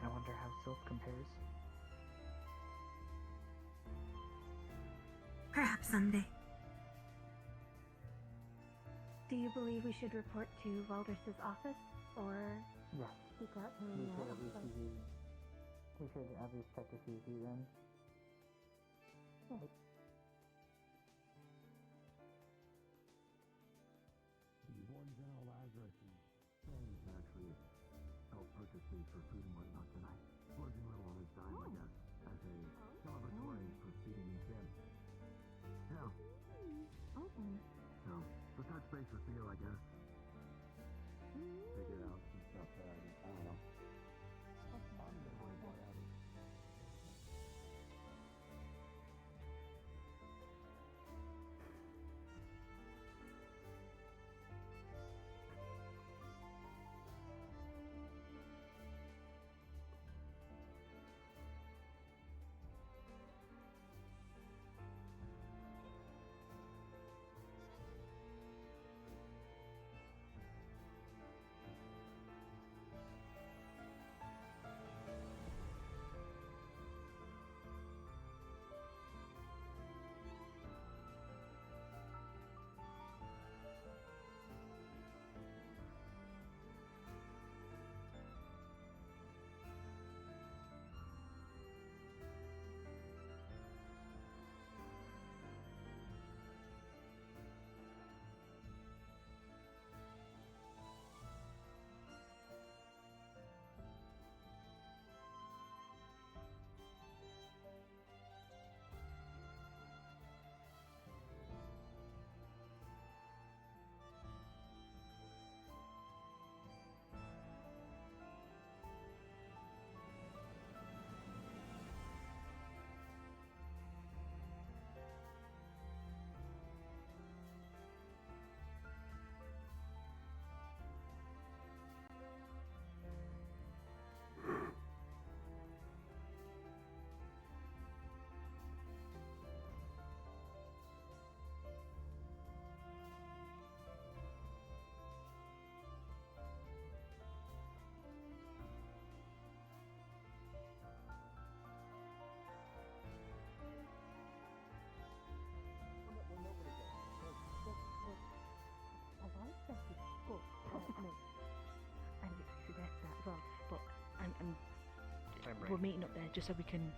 I wonder how Sylph compares. Perhaps someday. Do you believe we should report to Waldris's office, or Yes. seek out him? We should at least check to see if he's in. One General Lazarus is actually help purchase things for food and whatnot tonight. Splurging a little on his dime, I guess, as a celebratory proceeding in Sim. Yeah. Okay. So, the touch base with Theo, I guess. Figure out some stuff that I don't know. We're meeting up there just so we can.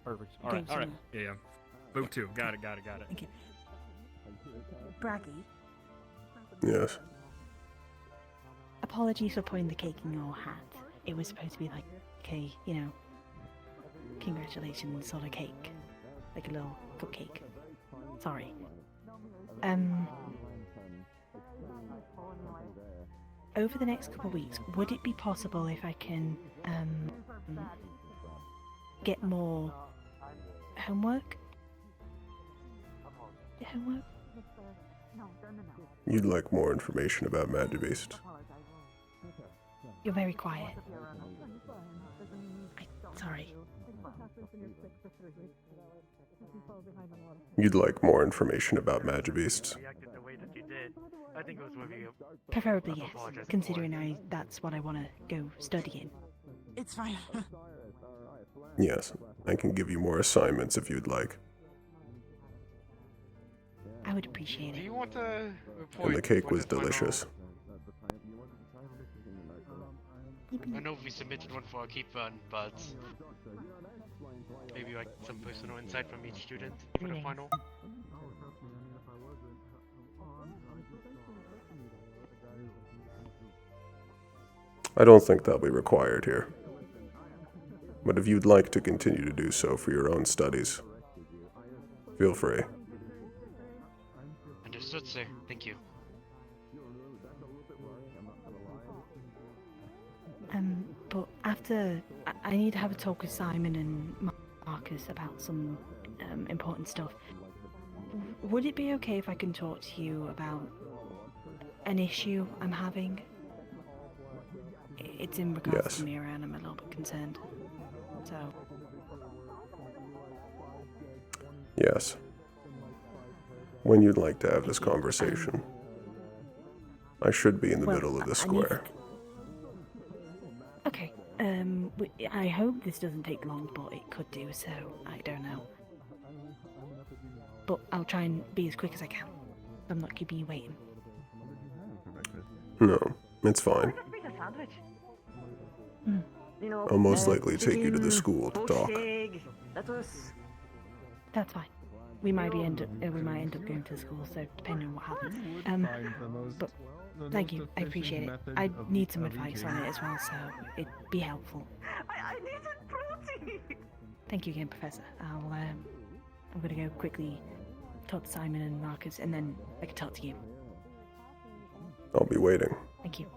Perfect. Go All right. somewhere. Yeah. Boot 2. Got it. Thank you. Braggy, Yes. apologies for putting the cake in your hat. It was supposed to be like, okay, congratulations sort of cake, like a little cupcake. Sorry. Over the next couple of weeks, would it be possible if I can get more homework? Homework? You'd like more information about Magibeast. You're very quiet. Sorry. You'd like more information about Magibeast. I think it was maybe Preferably yes, considering that's what I want to go study in. It's fine. Yes, I can give you more assignments if you'd like. I would appreciate Do it. you want to report? And the cake what was the final- delicious. I know we submitted one for a keep run, but maybe like some personal insight from each student for the final. I don't think that'll be required here. But if you'd like to continue to do so for your own studies, Feel free. Understood, sir. Thank you. But after, I need to have a talk with Simon and Marcus about some important stuff. Would it be okay if I can talk to you about an issue I'm having? It's in regards to Mira, and I'm a little bit concerned. So. Yes. When you'd like to have this conversation. I should be in the middle of the square. Okay. I hope this doesn't take long, but it could do, so I don't know. But I'll try and be as quick as I can. I'm not keeping you waiting. No, it's fine. I'll most likely take you to the school to talk. That's fine. We might end up going to school, so depending on what happens. But thank you, I appreciate it. I need some advice on it as well, so it'd be helpful. I needed protein. Thank you again, Professor. I'm gonna go quickly talk to Simon and Marcus, and then I can talk to you. I'll be waiting. Thank you.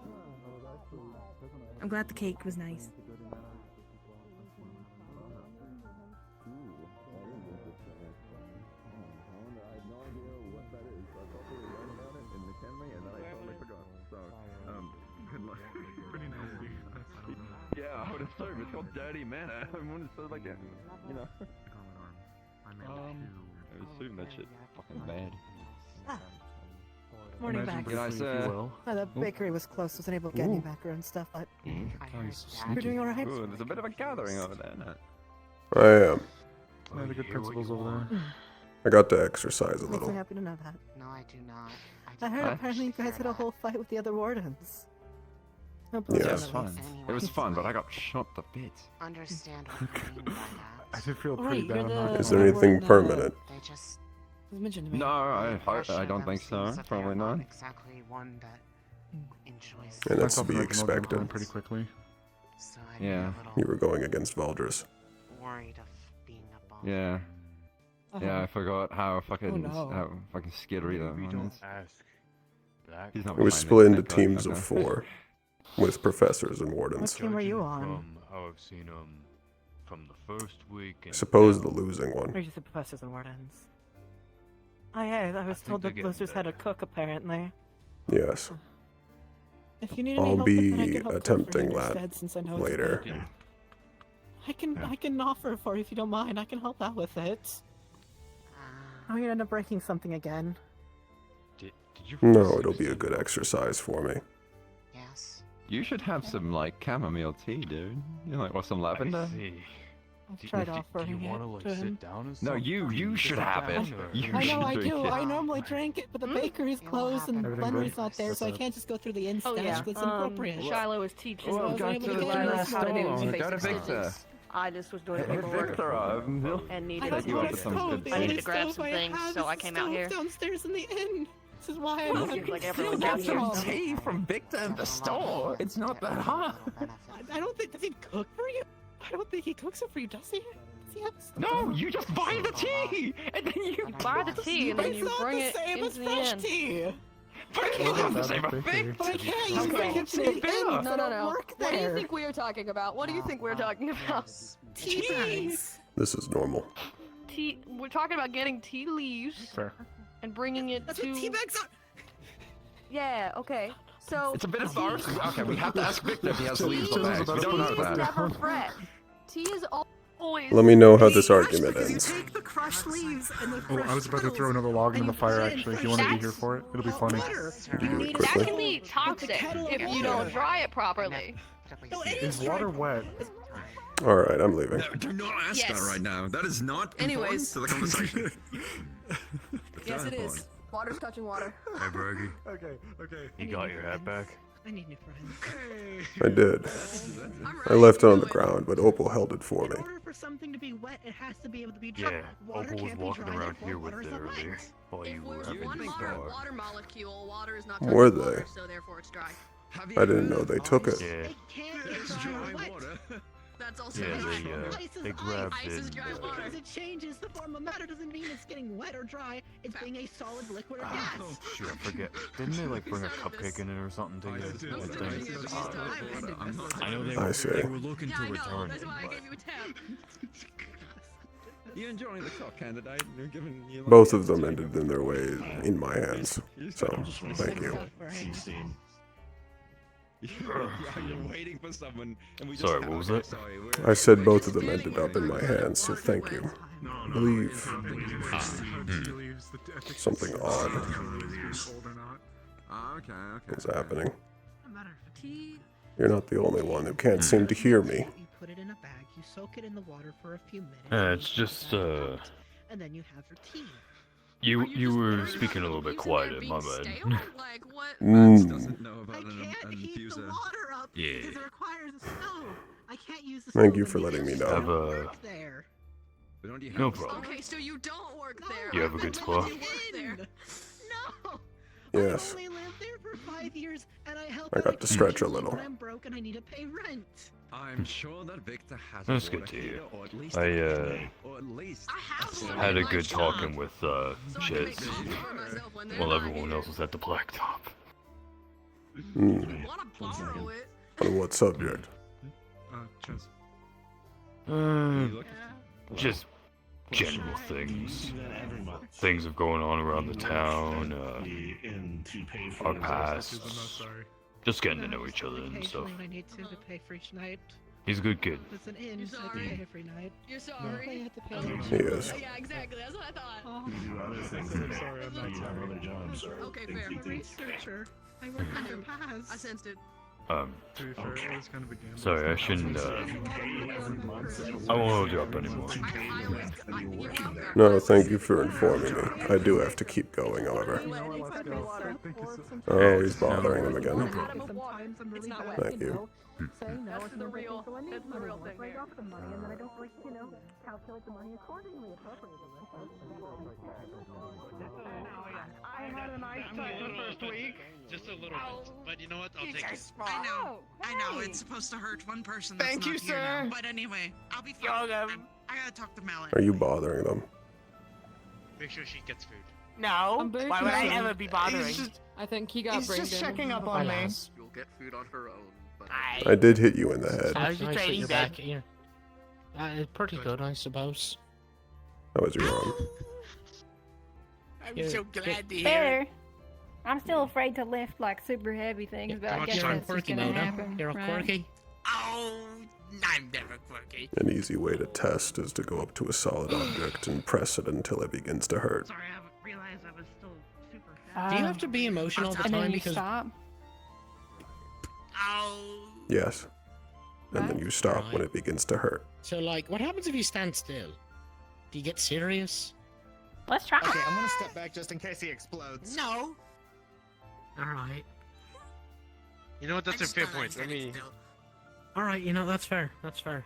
I'm glad the cake was nice. Yeah, I would assume it's called Dirty Manor. I want to say like a, you know. I assume that shit fucking bad. Morning, back. Good night, sir. The bakery was closed, wasn't able to get any backer and stuff, but we're doing alright. Ooh, there's a bit of a gathering over there, isn't it? I am. One of the good principals over there. I got to exercise a Makes little. me happy to know that. No, I do not. I heard apparently you guys had a whole fight with the other wardens. Oh, Yeah, it was fun. It was fun, but I got shot to bits. Understand what you mean by that. I did feel Right, pretty you're bad. the- Is there anything permanent? They just It was mentioned to me. No, I don't think so. seems that Probably they're not. exactly one that enjoys. And that's to Myself be and I can all get expected. done pretty quickly. So I'm Yeah. a little You were going against Valdris. worried of being up all. Yeah. Yeah, I forgot how fucking Oh, no. how fucking skittery that one is. He's not It was behind split me, into thank God. teams of Okay. 4, with professors and What wardens. team are you on? From how I've seen from the first week. I And suppose the losing one. Or just the professors and wardens? Oh yeah, I was told they're that getting Blizzard's had a cook apparently. Yes. If you need any I'll help, then I be can help cook for attempting you that instead, since I know it's later. a bakery. I can offer for you if you don't mind. I can help out with it. I'm gonna end up breaking something again. Did you No, it'll be a good exercise for me. Yes. You should have some like chamomile tea, dude. You know, like or some lavender. I've tried offering you wanna, it like, to sit him. down and No, stuff? you should have it. You I know should I drink do. it. I normally drink it, but the bakery's closed and the Everything blender is good? not there, so I can't just go through the in-stash because it's inappropriate. Shiloh was teaching Well, I was go able to to the get it. last how to do store. basic Go to Victor. stitches. I just was doing Hit paperwork Victor up. He'll and I needed don't you want up a with some stove. good The I only needed to grab stove some I things, have so is I the came out stove here. downstairs in the inn. This is why Well, I'm seems like still everyone got down here some is- tea from Victor in the store. It's not that hard. I don't think, does he cook for you? I don't think he cooks it for you, does he? Does he have a No, stove? you just buy the tea, and then you Buy the tea and then It's you not bring the it same into as the fresh inn. tea. But it can't have the same effect. But I can't. You Okay. bring it to the inn. No, I no, don't no. work What do you there. think we are talking about? What do you think we're talking about? Tea bags. This is normal. Tea. We're talking about getting tea leaves Fair. and bringing it That's to. what tea bags are. Yeah. Okay. So. It's a bit of both. Okay, we have to ask Victor if he has leaves Tea or bags. We don't know Tea is that. never fresh. Tea is always. Let me know how this argument Because you ends. take the crushed leaves and the Oh, I was about to throw another log in the fire actually. If you want to be here for it, it'll be funny. You do it That quickly. can be toxic if you don't dry it properly. Is water wet? Alright, I'm leaving. No, do not ask Yes. that right now. That is not Anyways. important to the conversation. Yes, it is. Water's touching water. Hey, Braggy. Okay. You got your hat back? I need new friends. I did. I left it on the ground, but Opal held it for me. In order for something to be wet, it has to be able to be Yeah, dry. Water Opal was can't be walking dry, around therefore here with water it is not earlier wet. while you were If having one the water molecule, water is not Were touching water, they? so therefore it's dry. I didn't know they took it. Yeah. It can't get dry or wet. That's also Yeah, ice is they ice. grabbed Ice is it. dry water. Because it changes the form of matter doesn't mean it's getting wet or dry. It's being a solid, liquid, or gas. Shoot, I forget. Didn't they like bring a cupcake in it or something to you? I know I see. they were looking to Yeah, I know. return That's it. why I but- gave you a tap. You're enjoying the cock candidate. You're giving you. Both of them ended in their way in my hands. So, thank you. You're waiting for someone, and we just. Sorry, what was it? Sorry, I said both of them ended up in my hands, so thank you. I believe something odd is happening. You're not the only one who can't seem to hear me. You put it in a bag, you soak it in the water for a few minutes. It's just and then you have your tea. you were speaking a little bit quieter, my bad. Like what? Doesn't know about an infuser. Yeah. Because it requires a stove. I can't use the Thank stove you in for the letting me kitchen. know. Have a There. no problem. Okay, so you don't work there. You have a good spot. You work there. No. Yes, I only lived there for 5 years, and I help I out got to stretch a little. when I'm broke and I need to pay rent. I'm sure that Victor has. That's a good water to hear. heater, or at least I or at least had a good talking with Chiz while everyone else was at the blacktop. Hmm. Borrow it. On what subject? Just general things. Things of going on around the town, our past. Just getting to know each other and stuff. Occasionally when I need to pay for each night. He's a good kid. It's an inn, so I have to pay every night. You're sorry. I have to pay He is. Yeah, exactly. That's what I thought. Oh. Sorry, I'm not having other jobs. Okay, fair. I'm a researcher. I work I under knew. Paz. I sensed it. To be fair, it was kind of a gamble. Sorry, I shouldn't, I won't hold you up anymore. No, thank you for informing me. I do have to keep going, however. Oh, he's bothering him again. Sometimes I'm really bad, Thank you. saying no. That's it's the another real- thing, so I need that's the money. real I thing write there. off the money, and then I don't like, calculate the money accordingly, appropriately. I had a nice time the first week. Just a little bit. But you know what? I'll You take it. just I know. I know. Hey. It's supposed to hurt one person that's Thank not you, here now. sir. But anyway, I'll be You're fine. welcome. I gotta talk to Malin. Are you bothering them? Make sure she gets food. No. Why would I ever be bothering? I think he got He's brain just damage checking from up the on me. virus. You'll get food on her own. But I did hit you in the head. How's your Nice that training you're been? back here. Pretty good, I suppose. How was your arm? I'm Yeah, so glad to hear it. Better. I'm still afraid to lift like super heavy things, but I guess You're a that's just quirky, gonna Mona. happen. You're a right? quirky. Oh, I'm never quirky. An easy way to test is to go up to a solid object and press it until it begins to hurt. Sorry, I realized I was still super Do you have to be emotional all the And then time? you Because stop. Oh. Yes. And then you stop when it begins to hurt. so, like, what happens if you stand still? Do you get serious? Let's try. Okay, I'm gonna step back just in case he explodes. No. All right. You know what? That's a fair point. Let me. All right. You know that's fair. That's fair.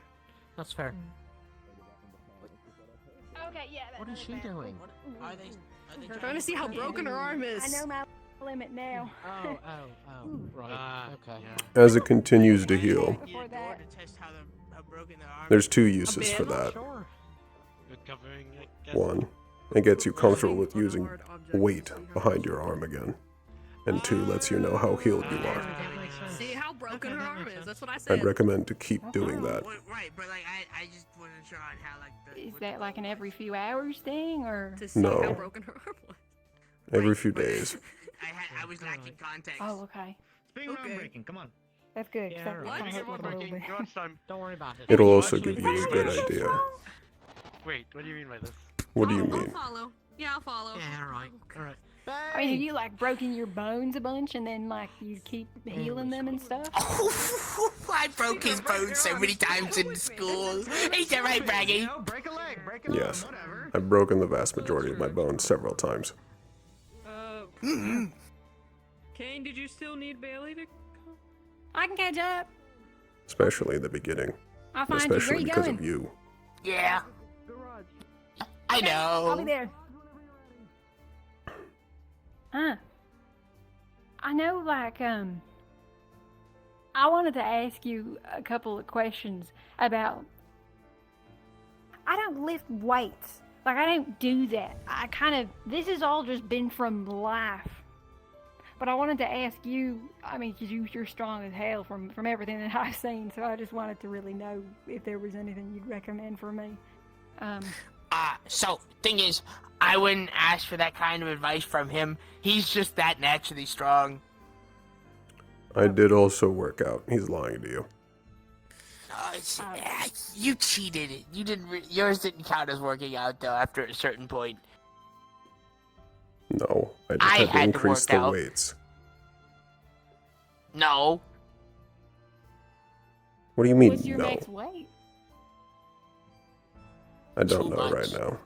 That's fair. Okay, yeah. What is she doing? Are they? Trying to see how broken her arm is. I know my limit now. Oh, right. Okay. As it continues to heal, Before that. To test how broken their arm. there's two uses for that. You're covering. I guess. One, it gets you comfortable with using weight behind your arm again. And two, lets you know how healed you are. See how broken her arm is. That's what I said. I'd recommend to keep doing that. Right, but like I just wasn't sure on how like the. Is that like an every few hours thing, or? To see No. how broken her arm was. Every few days. I was lacking context. Oh, okay. Speaking of arm breaking, come on. That's good. 'cause Yeah, that right. kinda hurt me a little bit. Lunchtime. Don't worry about it. It'll also give you a good idea. Wait, what do you mean by this? What do you I'll mean? follow. Yeah, I'll follow. Yeah, all right. All right. I mean, have you like broken your bones a bunch and then like you keep healing them and stuff? I broke his bones so many times in school. Ain't that right, Braggy? Break a leg, break an Yes. arm, whatever. I've broken the vast majority of my bones several times. Kane, did you still need Bailey to? I can catch up. Especially in the beginning. I'll find you. Where Especially you because going? of you. Yeah. I know. I'll be there. I know, like, I wanted to ask you a couple of questions about. I don't lift weights. Like, I don't do that. This has all just been from life. But I wanted to ask you, I mean, 'cause you're strong as hell from everything that I've seen, so I just wanted to really know if there was anything you'd recommend for me. So, thing is, I wouldn't ask for that kind of advice from him. He's just that naturally strong. I did also work out. He's lying to you. You cheated. You didn't. Yours didn't count as working out though. After a certain point. No, I just had to increase the out. weights. No. What do you mean, What's your no? max weight? I don't Too know much. right now.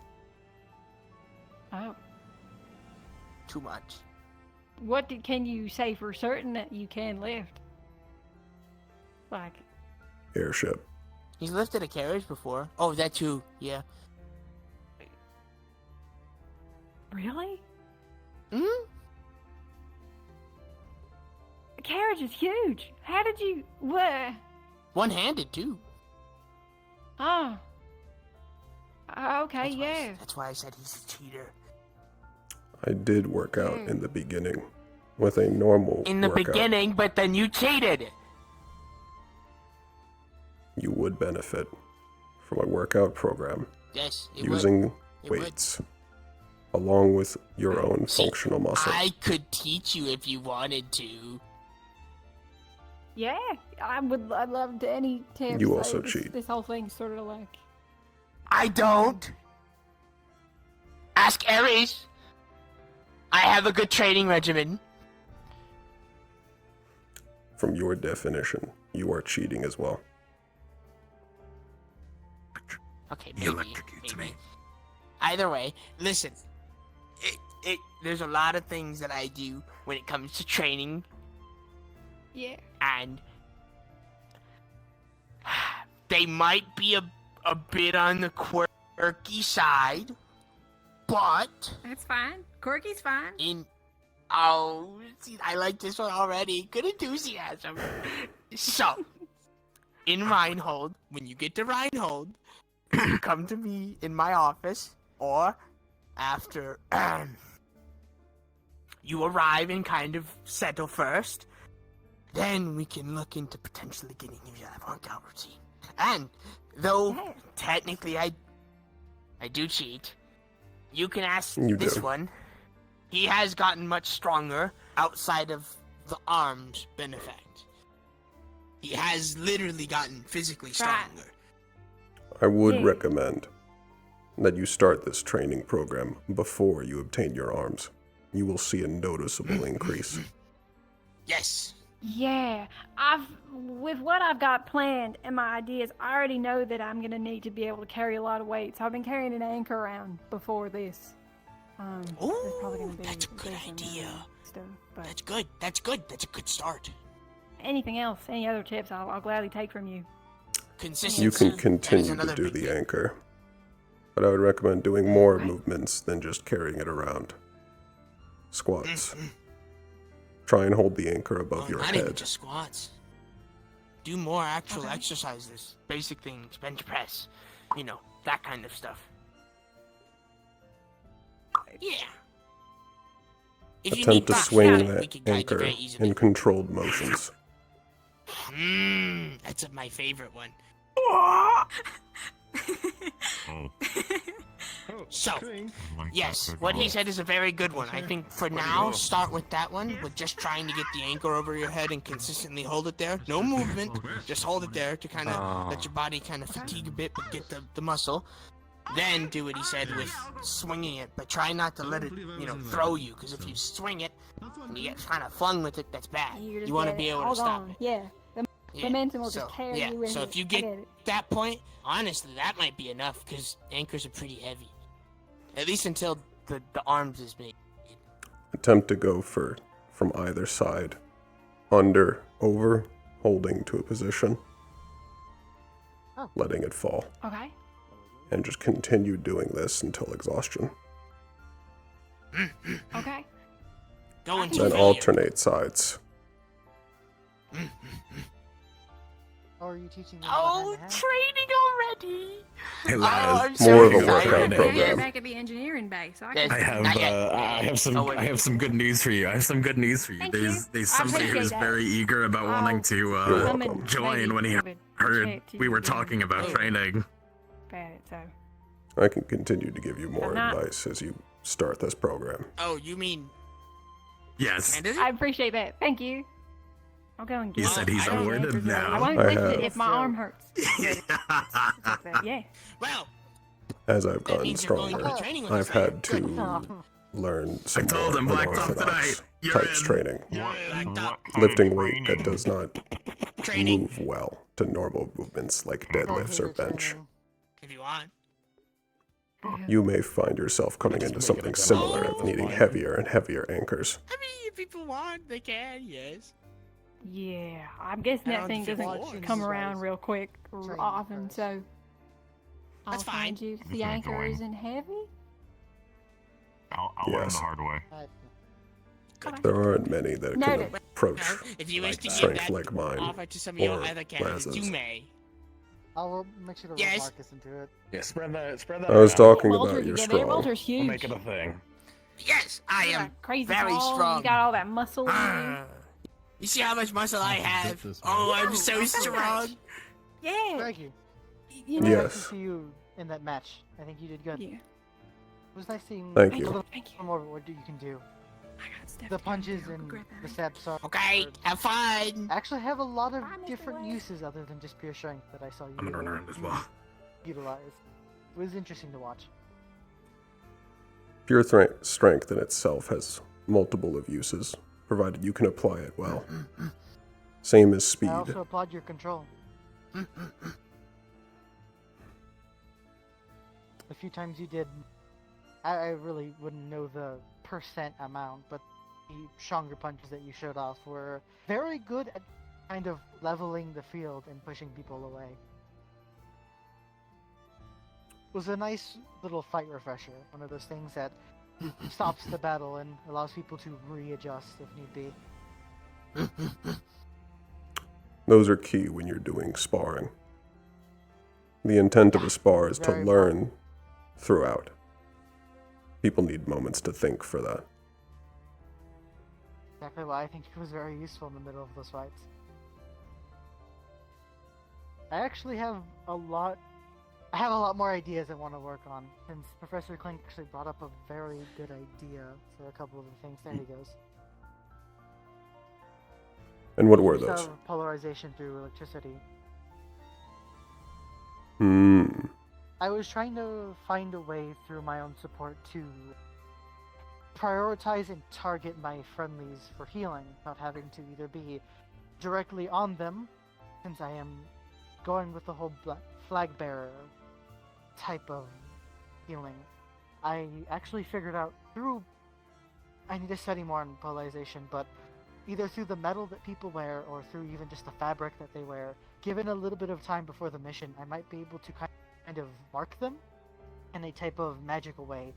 Oh. Too much. Can you say for certain that you can lift? Like, Airship. He's lifted a carriage before. Oh, that too. Yeah. really? Hmm? The carriage is huge. How did you... Where? One-handed too. Oh. Okay, yeah. That's why I said he's a cheater. I did work out in the beginning with a normal In the workout. beginning, but then you cheated. You would benefit from a workout program Yes, it using would. It would. weights along with your own functional muscles. I could teach you if you wanted to. Yeah, I'd love to any tips. You Like, also this, cheat. This whole thing's sort of like... I don't. Ask Ares. I have a good training regimen. From your definition, you are cheating as well. Okay, maybe. Either way, listen. There's a lot of things that I do when it comes to training, Yeah. and they might be a bit on the quirky side, but That's fine. Quirky's fine. see, I like this one already. Good enthusiasm. So, in Reinhold, when you get to Reinhold, you come to me in my office, or after you arrive and kind of settle first, then we can look into potentially getting you that workout routine. And though technically I do cheat, you can ask You this do. one. He has gotten much stronger outside of the arms benefit. He has literally gotten physically stronger. I would Yeah. recommend that you start this training program before you obtain your arms. You will see a noticeable increase. Yes. Yeah, with what I've got planned and my ideas, I already know that I'm gonna need to be able to carry a lot of weight. So I've been carrying an anchor around before this. There's probably gonna be that's a good idea. Stuff, but That's good. That's good. That's a good start. anything else, any other tips, I'll gladly take from you. Consistency. You can That is continue to another do big the anchor, but I would recommend doing more movements than just carrying it around. Squats. Try and hold the anchor above your Not even head. just squats. Do more actual exercises. Basic things. Bench press. You know, that kind of stuff. Yeah. If you need Attempt to props, swing we that can guide you anchor very easily. in controlled motions. That's my favorite one. So, yes, what he said is a very good one. I think for now, start with that one, with just trying to get the anchor over your head and consistently hold it there. No movement, just hold it there to kind of let your body kind of fatigue a bit, but get the muscle. Then do what he said with swinging it, but try not to let it, throw you, because if you swing it and you get kind of flung with it, that's bad. You want to be able to stop it. Yeah, the momentum will just carry yeah, you in. so if you I get it. that point, honestly, that might be enough, because anchors are pretty heavy. At least until the arms is made. Attempt to go from either side. Under, over, holding to a position. Letting it fall. Okay. And just continue doing this until exhaustion. Okay. Go into Then failure. alternate sides. Or are you teaching them Oh, hand-to-hand? training already! Hey, Oh, lad. I'm so More of a excited. workout You're program. back at the engineering base. So I Yes. can I have some good news for you. I have some good news for you. Thank There's you. I somebody appreciate who's that. very eager about wanting to You're come welcome. and join maybe when he give a heard chat to we you were again. talking about training. About it, so. I can continue to give you more I'm not- advice as you start this program. Oh, you mean Yes. Candace? I appreciate that. Thank you. I'll go and He get said it. he's I don't awarded know. now. I won't I lift have. it if my arm hurts. Yeah. Well, As I've that gotten means you're going stronger, to be training with I've us then. had to learn some told more him Black Top unorthodox tonight. You're types in. training. Blacktop. Lifting weight that does not Training. move well to normal movements like deadlifts or bench. If you want. You may find yourself coming into something similar of needing heavier and heavier anchors. I mean, if people want, they can, yes. Yeah, I'm guessing I that don't thing think doesn't it come works. around real quick or often, so I'll That's fine. find you if the anchor isn't heavy. I'll learn the hard way. There aren't many that can Noted. approach If you wish to give strength that like mine offer to some of your or other candidates, you Laz's. may. I'll make sure to roll Yes. Marcus into it. Yeah, spread that. I was talking Walter, about you your get there. strong. Walter's We'll huge. make it a thing. Yes, I You're am like crazy very tall, strong. You got all that muscle in you. Ah. You see how much muscle I have? Oh, I'm so strong. Yeah. Thank you. You It was know. nice to see you in that match. I think you did good. Yeah. It was nice seeing Thank a you. little more of what you can do. The punches and the stabs are Okay, have fun. actually have a lot of different uses other than just pure strength that I saw you I'm gonna run around as well. utilize. It was interesting to watch. Pure strength in itself has multiple of uses, provided you can apply it well. Same as speed. I also applaud your control. The few times you did, I really wouldn't know the percent amount, but the stronger punches that you showed off were very good at kind of leveling the field and pushing people away. It was a nice little fight refresher, one of those things that stops the battle and allows people to readjust if need be. Those are key when you're doing sparring. The intent of a spar is to Very learn throughout. People need moments to think for that. Exactly why I think it was very useful in the middle of those fights. I actually have a lot more ideas I want to work on, since Professor Clink actually brought up a very good idea for a couple of the things. There he goes. And what were Use those? of polarization through electricity. I was trying to find a way through my own support to prioritize and target my friendlies for healing, not having to either be directly on them, since I am going with the whole flag bearer type of healing. I actually figured out I need to study more on polarization, but either through the metal that people wear or through even just the fabric that they wear, given a little bit of time before the mission, I might be able to kind of mark them in a type of magical way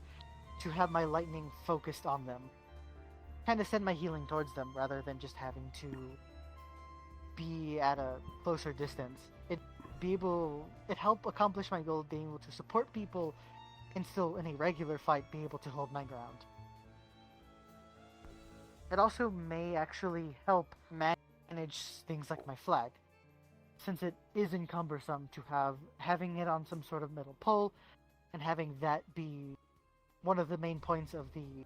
to have my lightning focused on them. Kind of send my healing towards them rather than just having to be at a closer distance. It help accomplish my goal of being able to support people and still in a regular fight be able to hold my ground. It also may actually help manage things like my flag, since it is cumbersome to having it on some sort of metal pole and having that be one of the main points of the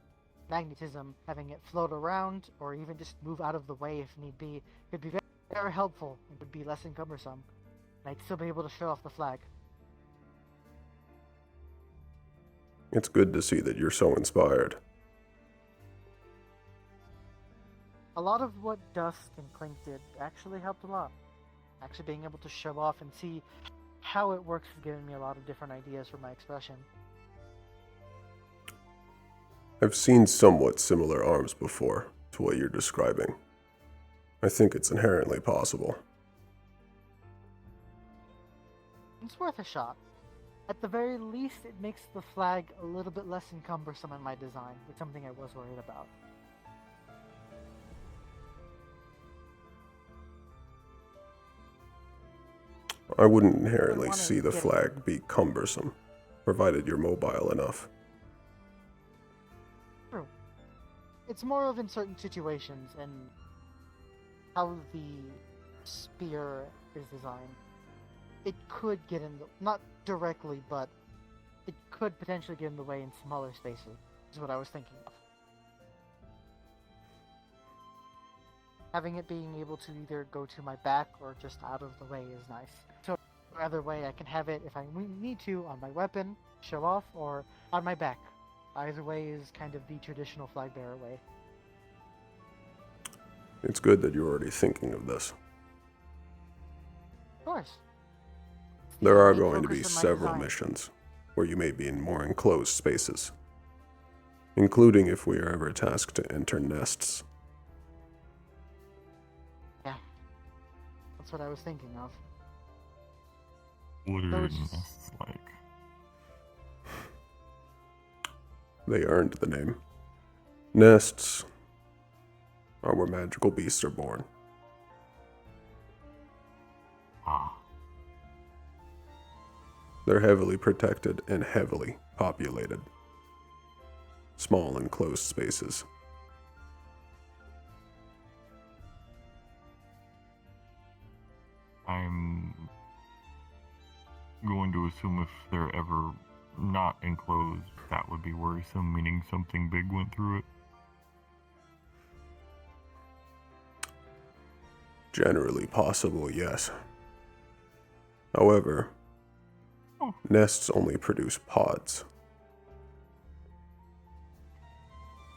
magnetism, having it float around or even just move out of the way if need be, could be very, very helpful and would be less cumbersome. And I'd still be able to show off the flag. It's good to see that you're so inspired. A lot of what Dusk and Clink did actually helped a lot. Actually being able to show off and see how it works has given me a lot of different ideas for my expression. I've seen somewhat similar arms before to what you're describing. I think it's inherently possible. It's worth a shot. At the very least, it makes the flag a little bit less cumbersome in my design, which is something I was worried about. I wouldn't inherently wanna see the get it. flag be cumbersome, provided you're mobile enough. True. It's more of in certain situations and how the spear is designed. It could get in the, not directly, but it could potentially get in the way in smaller spaces, is what I was thinking of. Having it being able to either go to my back or just out of the way is nice. So either way, I can have it if I need to on my weapon, show off, or on my back. Either way is kind of the traditional flag bearer way. It's good that you're already thinking of this. Of course. There are main going to be focus of my several design. missions where you may be in more enclosed spaces, including if we are ever tasked to enter nests. Yeah. That's what I was thinking of. What So are it's- nests like? They earned the name. Nests are where magical beasts are born. Ah. They're heavily protected and heavily populated. Small enclosed spaces. I'm going to assume if they're ever not enclosed, that would be worrisome, meaning something big went through it. Generally possible, yes. However, nests only produce pods.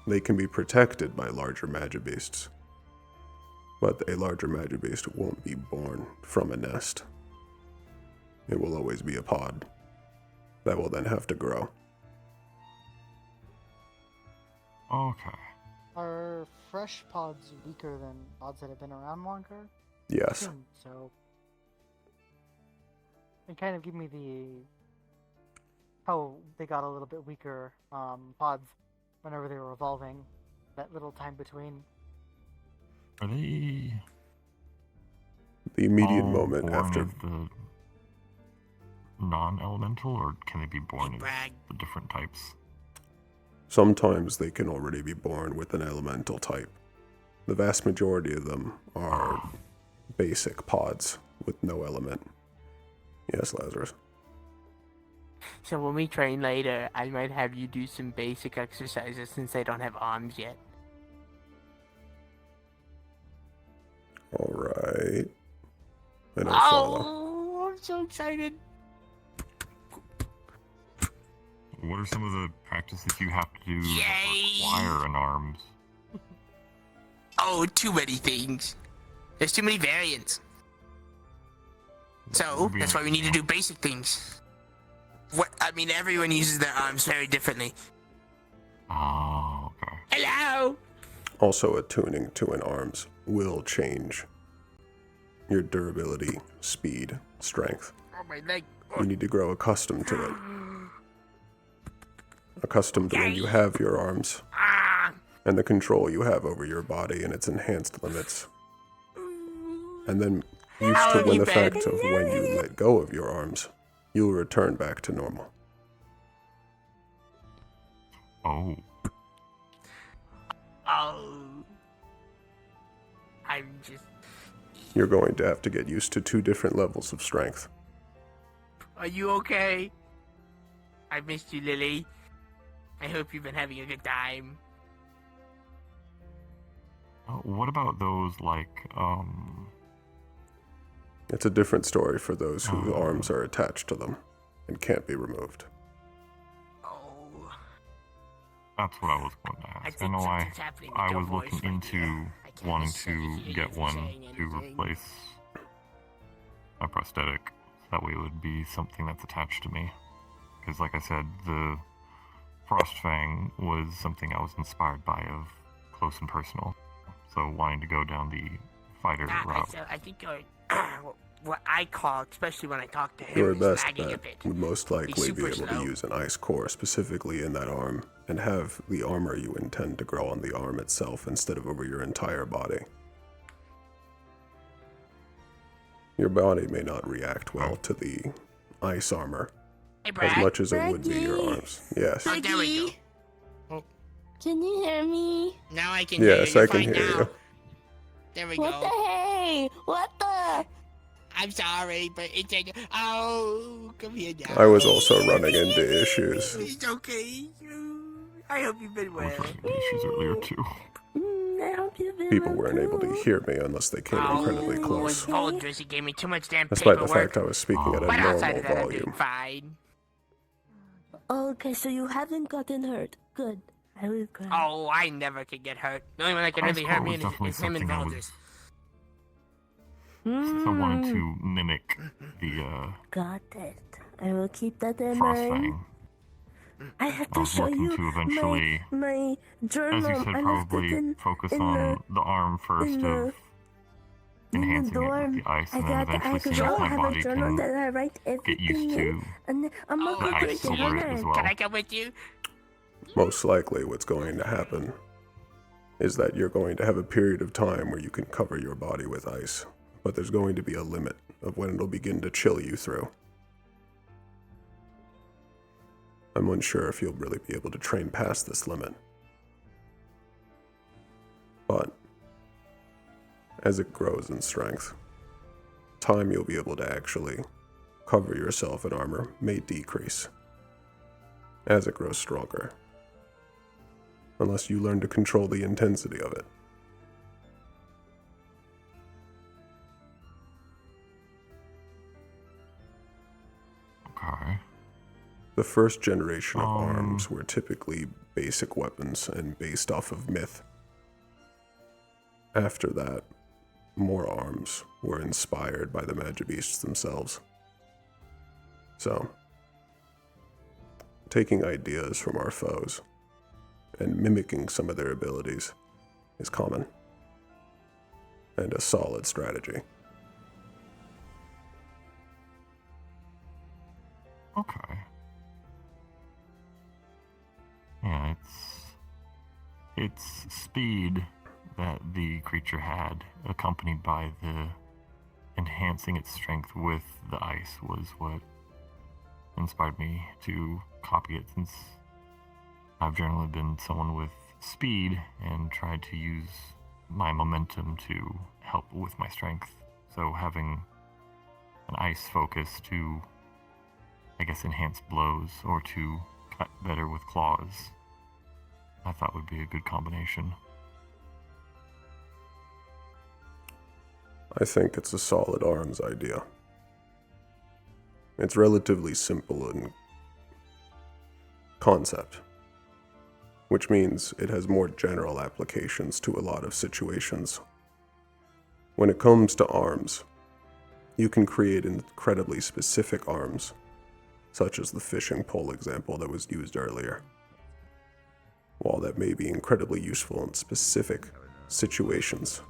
They can be protected by larger magibeasts, but a larger magibeast won't be born from a nest. It will always be a pod that will then have to grow. Okay. Are fresh pods weaker than pods that have been around longer? Yes. Assume so. And kind of give me the how they got a little bit weaker pods whenever they were evolving. That little time between. Are they The immediate all moment born after as the non-elemental, or can they be born as the different types? sometimes they can already be born with an elemental type. The vast majority of them are basic pods with no element. Yes, Lazarus. So when we train later, I might have you do some basic exercises since they don't have arms yet. Alright. I don't follow. Oh, I'm so excited. What are some of the practices you have to do that require an arms? Oh, too many things. There's too many variants. So, that's why we need to do basic things. Everyone uses their arms very differently. Oh, okay. Hello! Also, attuning to an arms will change your durability, speed, strength. Oh, my leg. You need to grow accustomed to it. Accustomed to when you have your arms and the control you have over your body and its enhanced limits. And then used to when the fact of when you let go of your arms, you'll return back to normal. Oh. Oh. I'm just... You're going to have to get used to 2 different levels of strength. Are you okay? I missed you, Lily. I hope you've been having a good time. What about those, It's a different story for those whose arms are attached to them and can't be removed. That's what I was going to ask. I know I was looking into wanting to get one to replace my prosthetic. That way it would be something that's attached to me. Because like I said, the Frostfang was something I was inspired by of close and personal. So wanting to go down the fighter route. I think what I call, especially when I talk to him, Your is best lagging a bet bit. would most likely be super able slow. to use an ice core specifically in that arm and have the armor you intend to grow on the arm itself instead of over your entire body. your body may not react well to the ice armor Hey, as Brad. much as it would be your arms. Yes. Oh, there we go. Can you hear me? Now I can hear you. Yes, You're I can fine hear now. you. There we What go. the hey? What the? I'm sorry, but it's like, oh, come here now. I was also running into issues. It's okay. I hope you've been well. Issues earlier too. I hope you've been People weren't able to hear me unless they came incredibly With close, Voltris, he gave me too much damn despite the paperwork. fact I was speaking at a But outside normal of that, I'm doing volume. fine. Okay, so you haven't gotten hurt. Good. I was glad. Oh, I never could get hurt. The only one that can really hurt me is him and Voltris. I wanted to mimic the Got it. I will keep that in Frost mind. Fang. I have I to was show looking you to eventually, my journal. as you said, I left probably it in, focus in on the arm first in of enhancing it with the ice, and then eventually seeing if my body can that I write get used to and I'm not the going ice to over it as well. Can I come with you? Most likely what's going to happen is that you're going to have a period of time where you can cover your body with ice, but there's going to be a limit of when it'll begin to chill you through. I'm unsure if you'll really be able to train past this limit. But as it grows in strength, time you'll be able to actually cover yourself in armor may decrease as it grows stronger, unless you learn to control the intensity of it. Okay. The first generation of arms were typically basic weapons and based off of myth. After that, more arms were inspired by the Magibeasts themselves. So, taking ideas from our foes and mimicking some of their abilities is common and a solid strategy. Okay. Yeah, it's speed that the creature had, accompanied by the enhancing its strength with the ice, was what inspired me to copy it, since I've generally been someone with speed and tried to use my momentum to help with my strength. So having an ice focus to, I guess, enhance blows or to cut better with claws, I thought would be a good combination. I think it's a solid arms idea. It's relatively simple in concept, which means it has more general applications to a lot of situations. When it comes to arms, you can create incredibly specific arms, such as the fishing pole example that was used earlier. While that may be incredibly useful in specific situations,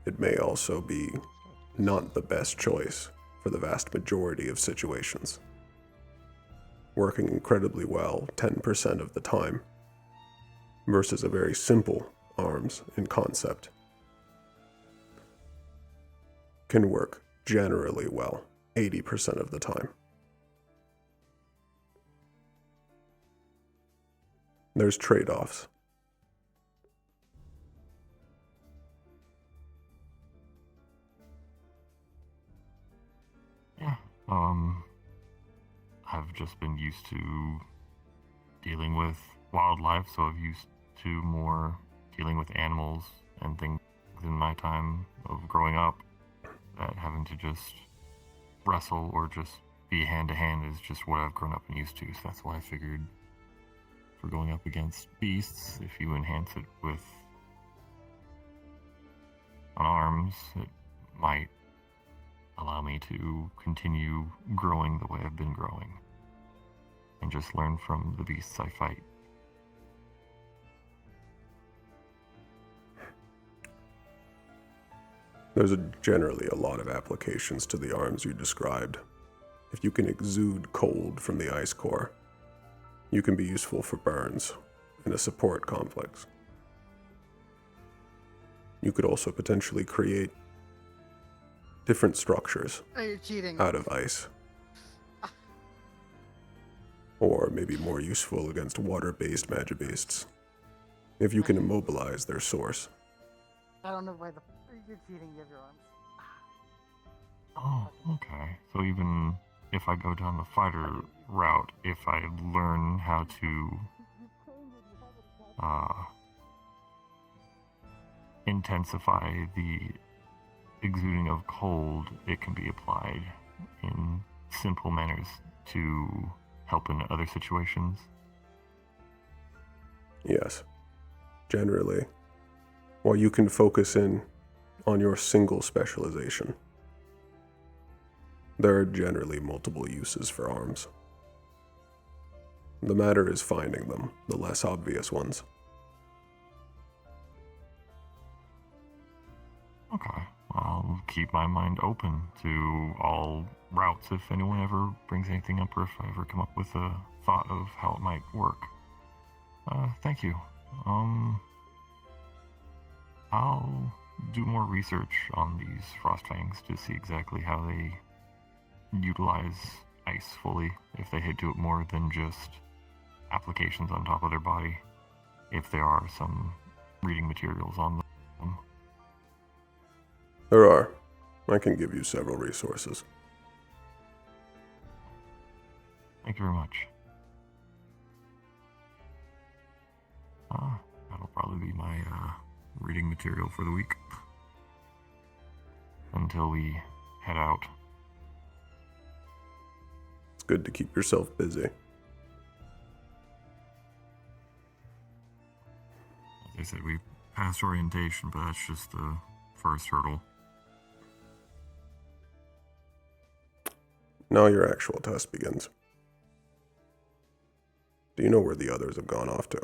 it may also be not the best choice for the vast majority of situations, working incredibly well 10% of the time, versus a very simple arms in concept can work generally well 80% of the time. There's trade-offs. Yeah, I've just been used to dealing with wildlife, so I've used to more dealing with animals and things in my time of growing up, that having to just wrestle or just be hand-to-hand is just what I've grown up and used to, so that's why I figured for going up against beasts, if you enhance it with an arms, it might allow me to continue growing the way I've been growing and just learn from the beasts I fight. There's generally a lot of applications to the arms you described. If you can exude cold from the ice core, you can be useful for burns in a support complex. You could also potentially create different structures Oh, you're cheating. out of ice. Or maybe more useful against water-based Magibeasts, if you can immobilize their source. I don't know why you're cheating. You have your arms. Oh, okay. So even if I go down the fighter route, if I learn how to intensify the exuding of cold, it can be applied in simple manners to help in other situations. Yes. Generally. While you can focus in on your single specialization, there are generally multiple uses for arms. The matter is finding them, the less obvious ones. Okay. I'll keep my mind open to all routes if anyone ever brings anything up, or if I ever come up with a thought of how it might work. Thank you. I'll do more research on these Frostfangs to see exactly how they utilize ice fully, if they do it more than just applications on top of their body, if there are some reading materials on them. There are. I can give you several resources. Thank you very much. That'll probably be my reading material for the week. Until we head out. It's good to keep yourself busy. As I said, we passed orientation, but that's just the first hurdle. Now your actual test begins. Do you know where the others have gone off to?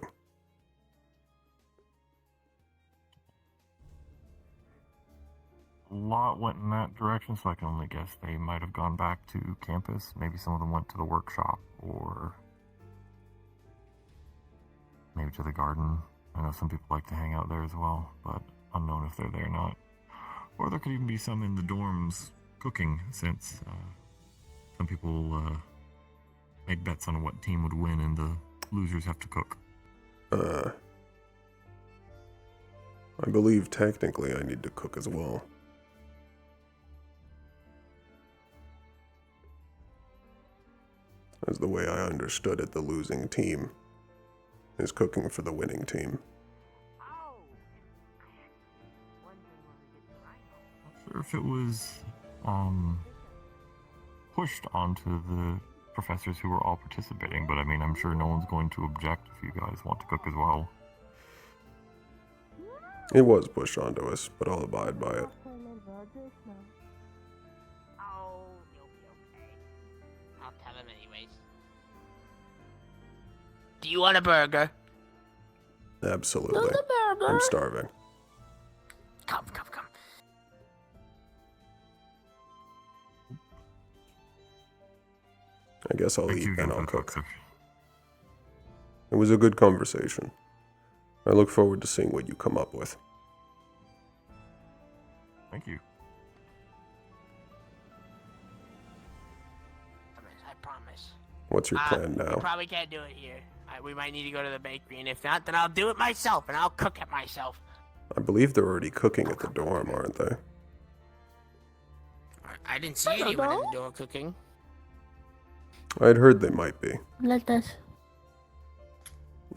A lot went in that direction, so I can only guess they might have gone back to campus. Maybe some of them went to the workshop, or maybe to the garden. I know some people like to hang out there as well, but unknown if they're there or not. Or there could even be some in the dorms cooking, since some people make bets on what team would win, and the losers have to cook. I believe technically I need to cook as well. As the way I understood it, the losing team is cooking for the winning team. Not sure if it was pushed onto the professors who were all participating, but I mean, I'm sure no one's going to object if you guys want to cook as well. It was pushed onto us, but I'll abide by it. Oh, you'll be okay. I'll tell him anyways. Do you want a burger? Absolutely. Not a burger. I'm starving. Come. I guess I'll eat and I'll cook. It was a good conversation. I look forward to seeing what you come up with. Thank you. I promise. What's your plan now? We probably can't do it here. We might need to go to the bakery, and if not, then I'll do it myself, and I'll cook it myself. I believe they're already cooking at the dorm, aren't they? I didn't see anyone in the door cooking. I'd heard they might be. Let us.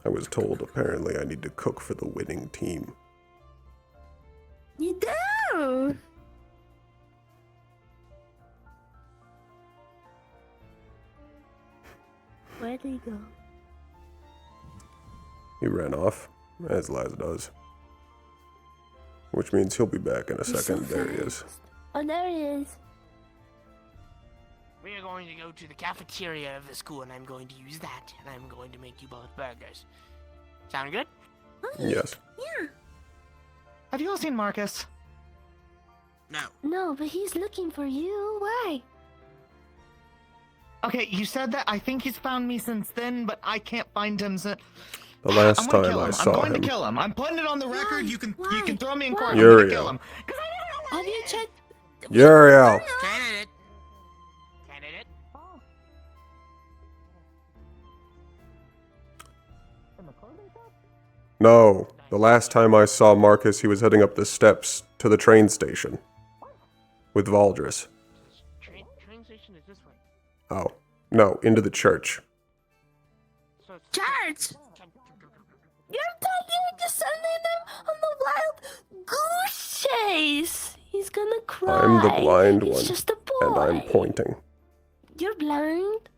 I was told apparently I need to cook for the winning team. You do! Where'd he go? He ran off, as Laz does. Which means he'll be back in a He's second. so There he is. Oh, there he is. We are going to go to the cafeteria of the school, and I'm going to use that, and I'm going to make you both burgers. Sound good? Yes. Yeah. Have you all seen Marcus? No. No, but he's looking for you. Why? Okay, you said that. I think he's found me since then, but I can't find him since. The last time I I'm saw going him. to kill him. I'm putting it on the record. You can throw me in court. I'm Uriel. gonna kill him. Have you checked? Uriel. Candidate. Candidate. No. The last time I saw Marcus, he was heading up the steps to the train station. With Valdris. Train station is this way. Oh. No, into the church. Church! You're talking to sending them on the wild goose chase! He's gonna cry. I'm the blind He's one. just a boy. And I'm pointing. You're blind?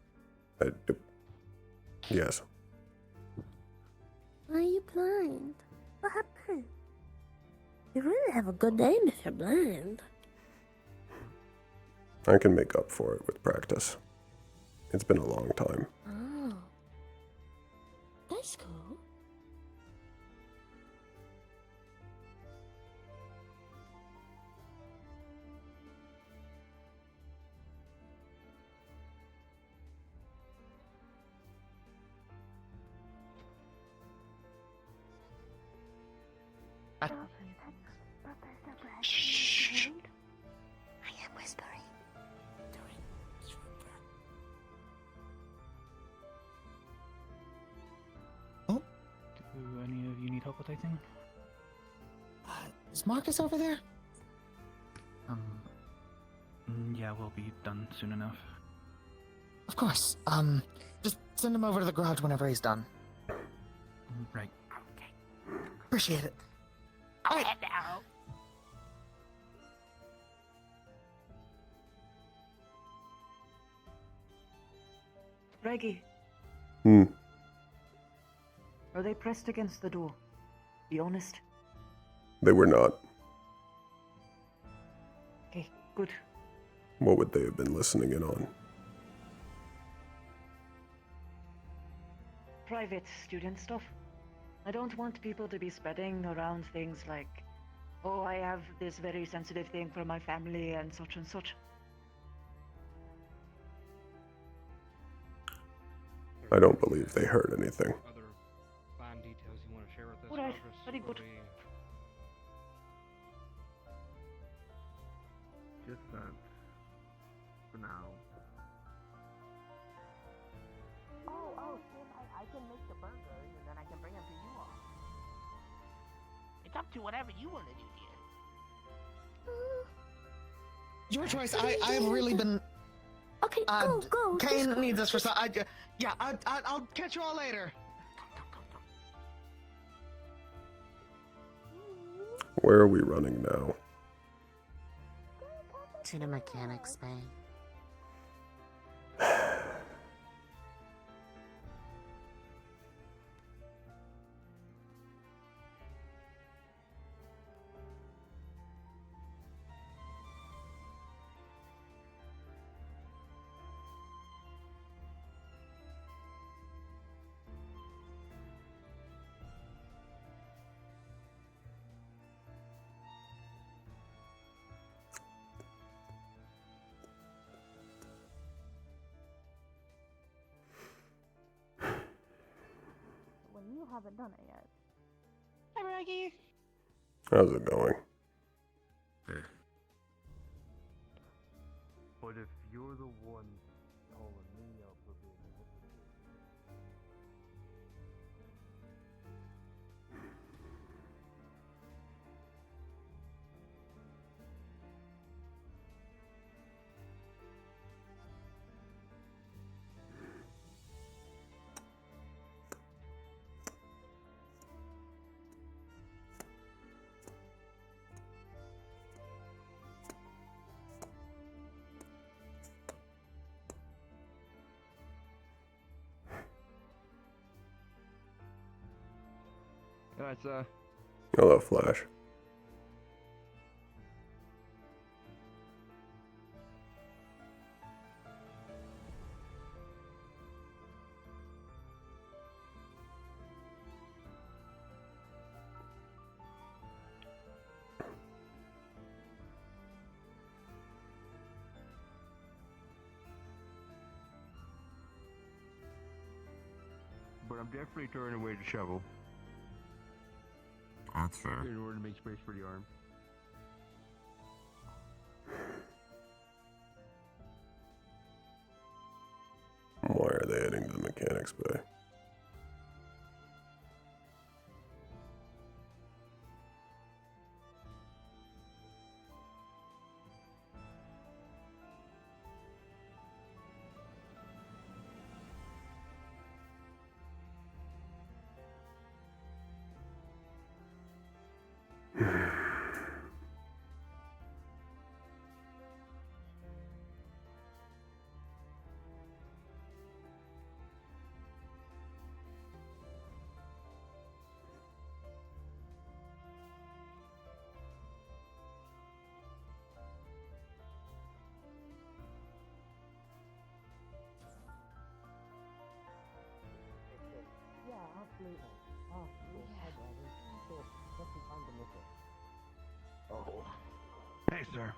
Yes. Why are you blind? What happened? You really have a good name if you're blind. I can make up for it with practice. It's been a long time. Oh. That's cool. Shh. I am whispering. Do any of you need help with anything? Is Marcus over there? Yeah, we'll be done soon enough. Of course. Just send him over to the garage whenever he's done. Right. Appreciate it. Alright now. Reggie, Hmm. are they pressed against the door? Be honest. They were not. Okay, good. What would they have been listening in on? Private student stuff. I don't want people to be spreading around things like, oh, I have this very sensitive thing for my family and such and such. I don't believe they heard anything. Other fine details you want to share with us? Alright, Valdris, very good. before we- Just that. For now. Oh, I can make the burgers and then I can bring them to you all. It's up to whatever you want to do here. Your choice. I've really been. Okay, go. Kane Just go. needs us for some. I'll catch you all later. Where are we running now? To the mechanics bay. When you haven't done it yet. Hi, Raggy. How's it going? But if you're the one calling me up for being a hypocrite, Alright, sir. Hello, Flash. but I'm definitely turning away the shovel That's fair. in order to make space for the arm. Why are they heading to the mechanics bay? Yeah, absolutely. Oh, cool. Hi, Bradley. Cool. Just in time to miss it. Oh. Hey, sir.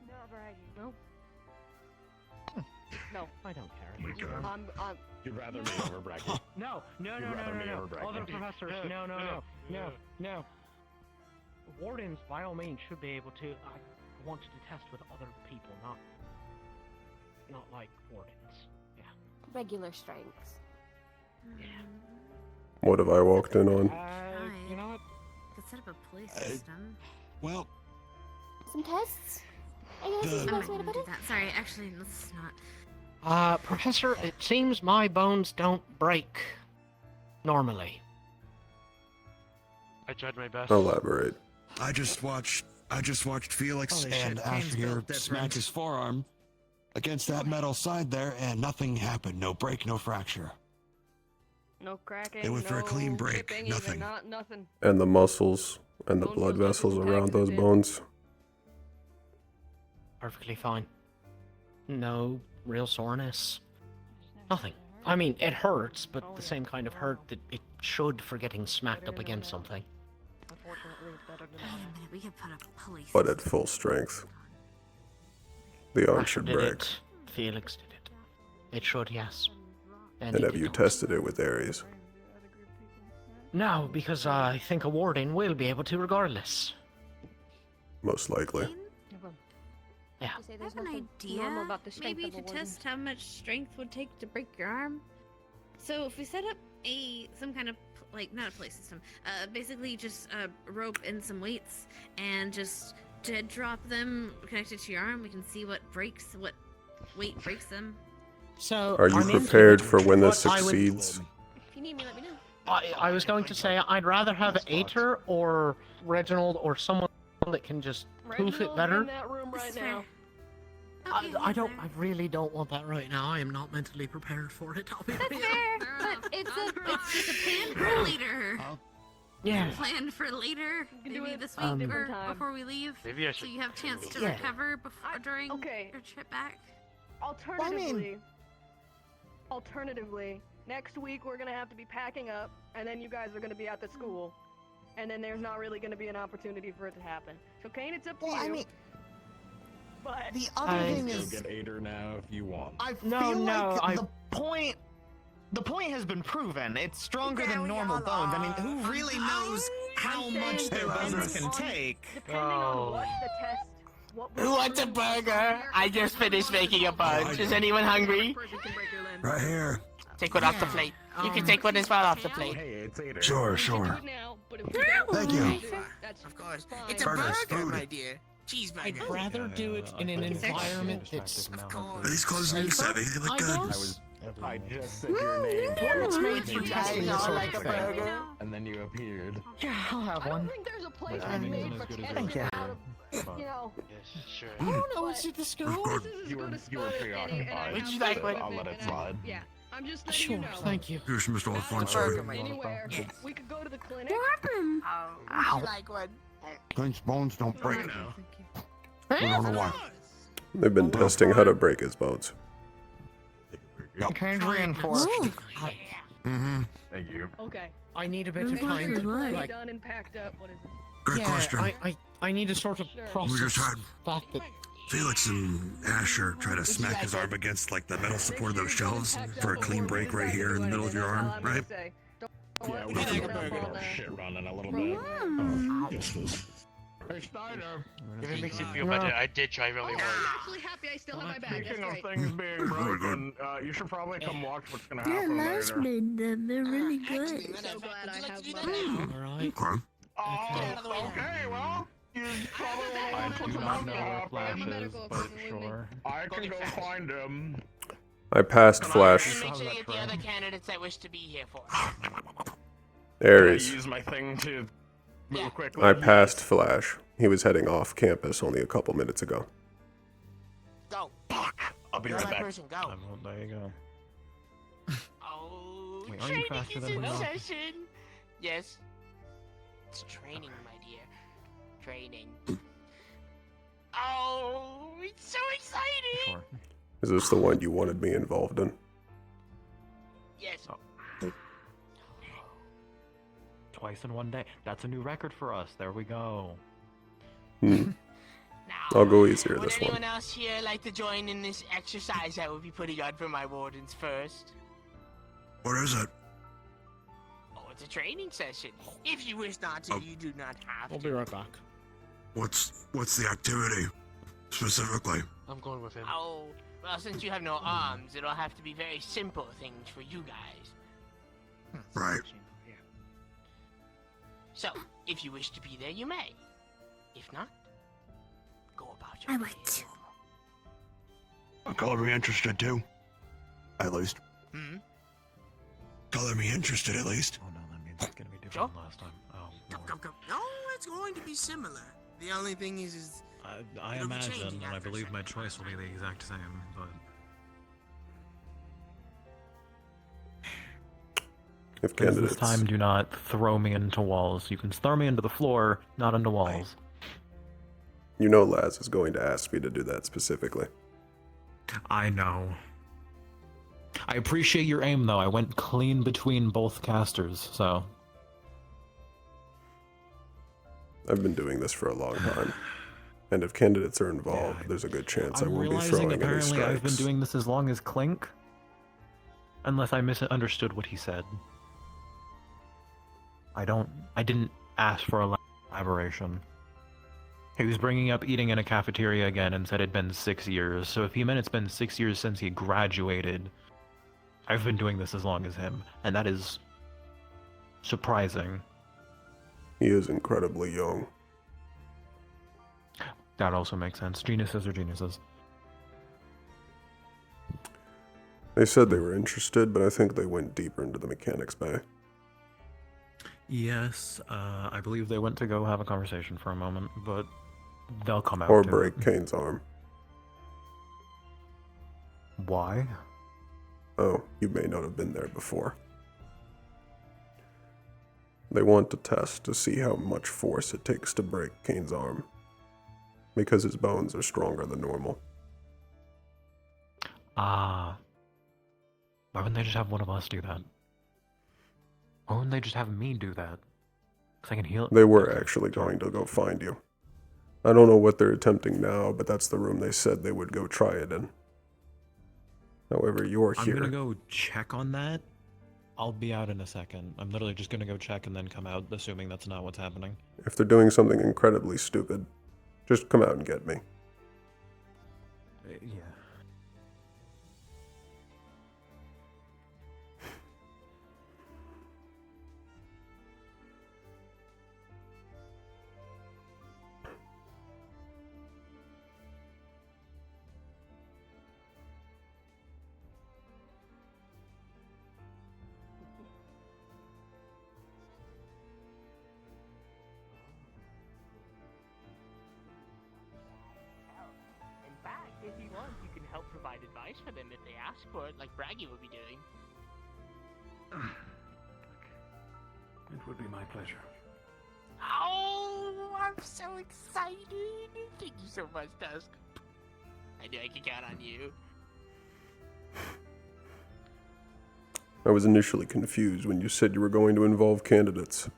No bragging. Nope. No, I don't care. Okay. I'm You'd rather me over bragging. No, no, You'd no, no, rather no, me no. over bragging. Other professors, no. Wardens, by all means, should be able to. I wanted to test with other people, not like wardens. Yeah. Regular strengths. What have I walked in on? You know what? Could set up a police system. Well, Some tests? I guess is the best way to put it. Sorry, actually, let's not. Professor, it seems my bones don't break normally. I tried my best. Elaborate. I just watched Felix Holy and shit, Ash Kane's here built different. smack his forearm against that metal side there, and nothing happened. No break, no fracture. no cracking. They went for a clean no break, chipping, even, nothing. nothing. And the muscles and the blood vessels around those bones. Perfectly fine. No real soreness. Nothing. I mean, it hurts, but the same kind of hurt that it should for getting smacked up against something. Unfortunately, it's better than Wait a minute, we could put a police. But at full strength. The arm Asher should did break. it. Felix did it. It should, yes. And it have did you not. tested it with Ares? No, because I think a warden will be able to regardless. Most likely. Yeah. I have an idea. Maybe to test how much strength would take to break your arm. So if we set up some kind of not a play system, basically just a rope and some weights, and just dead drop them connected to your arm, we can see what weight breaks them. So Are you I'm into prepared it, for when this but I would- succeeds? If you need me, let me know. I was going to say I'd rather have Ater or Reginald or someone that can just poof it better. in that room right now. I really don't want that right now. I am not mentally prepared for it. I'll be That's real. fair, but it's just a plan for later. Yeah. Plan for later, maybe this week or before we leave. Maybe I So should. you have a chance to Yeah. recover before during your trip back. Alternatively, next week we're gonna have to be packing up, and then you guys are gonna be at the school, and then there's not really gonna be an opportunity for it to happen. So Kane, it's up to you. But the other thing Go is, get Ader now if you want. I feel like the point has been proven. It's stronger than normal bones. I mean, who really knows how much their bones can take? depending on what the test, what Who wants a burger? I just finished making a bunch. Is anyone hungry? Right here. Take one off the plate. You can take one as well off the plate. Hey, it's Ader. Sure. Thank you. Of course. It's a Burgers, burger, food. my dear. Cheeseburger. I'd rather do it in an environment that's Are these clothes new, Savvy? They look good. I just said your name. It's made for You testing guys this all sort like of a thing. burger, and then you appeared. Yeah, I'll have I don't one. think there's a place My that's timing made isn't for as good as testing yours. out of, you know. Yes, sure. I don't know. Oh, is it the school? You were preoccupied. Would you like so one? I'll let it slide. Yeah, I'm just letting Sure, you know. thank you. Here's Mr. Alfonso. Burger, my dear. Anywhere. Yes. We could go to the clinic. Would you like one? Clint's bones don't break. No. We don't know why. They've been testing how to break his bones. Kane's reinforced. Mm-hmm. Thank you. Okay. I need a bit of time to like. Done and packed up. What is it? Good Yeah, question. I need to sort of Sure. process We just had the fact that Felix and Asher try to smack his arm against like the metal support of those shelves for a clean break right here in the middle of your arm, right? Yeah, we can get our shit running a little bit. Oh, yes, please. Hey, Steiner. If it makes you feel better, I did try really hard. I'm actually happy I still have my bag. Speaking That's of great. things being broken, you should probably come watch what's gonna happen Laz later. made them. They're really good. I'm so glad I have my bag. Alright. Okay. Oh, okay, well, you probably I want to do put not some know on where top. Flash is, but sure. I can go find him. I passed Flash. Make sure you get the other candidates that wish to be here for. Ares. Can I use my thing to move quickly? I passed Flash. He was heading off campus only a couple minutes ago. Go. Fuck. I'll be You're right that back. person, go. There you go. Oh, Wait, aren't you training faster is than in me now? session. Yes. It's training, my dear. Training. Oh, it's so exciting! Sure. Is this the one you wanted me involved in? Yes. Twice in one day. That's a new record for us. There we go. I'll go easier Would this anyone one. else here like to join in this exercise I will be putting on for my wardens first? What is it? Oh, it's a training session. If you wish not to, you do not have I'll to. be right back. What's the activity specifically? I'm going with him. Oh, well, since you have no arms, it'll have to be very simple things for you guys. Right. So, if you wish to be there, you may. If not, go about your I would. Color me interested too. At least. Hmm? Color me interested at least. Oh no, that means it's gonna be different than last time. Oh, Lord. No, it's going to be similar. The only thing is I it'll be imagine, changing and I after a believe my choice will be the exact same, but If please candidates. this time do not throw me into walls. You can throw me into the floor, not into walls. You know Laz is going to ask me to do that specifically. I know. I appreciate your aim, though. I went clean between both casters, so... I've been doing this for a long time. And if candidates are involved, there's a good chance I I'm will be realizing throwing any apparently strikes. I've been doing this as long as Clink. Unless I misunderstood what he said. I didn't ask for a elaboration. He was bringing up eating in a cafeteria again and said it'd been 6 years, so if he meant it's been 6 years since he graduated, I've been doing this as long as him, and that is surprising. He is incredibly young. That also makes sense. Geniuses are geniuses. They said they were interested, but I think they went deeper into the mechanics bay. Yes, I believe they went to go have a conversation for a moment, but they'll come out Or to break it. Kane's arm. Why? Oh, you may not have been there before. They want to test to see how much force it takes to break Kane's arm. Because his bones are stronger than normal. Ah. Why wouldn't they just have one of us do that? Why wouldn't they just have me do that? 'Cause I can heal. They were actually going to go find you. I don't know what they're attempting now, but that's the room they said they would go try it in. However, you're I'm here. gonna go check on that. I'll be out in a second. I'm literally just gonna go check and then come out, assuming that's not what's happening. If they're doing something incredibly stupid, just come out and get me. Yeah. In fact, if you want, you can help provide advice for them if they ask for it, like Braggy will be doing. It would be my pleasure. Oh, I'm so excited! Thank you so much, Tusk. I knew I could count on you. I was initially confused when you said you were going to involve candidates.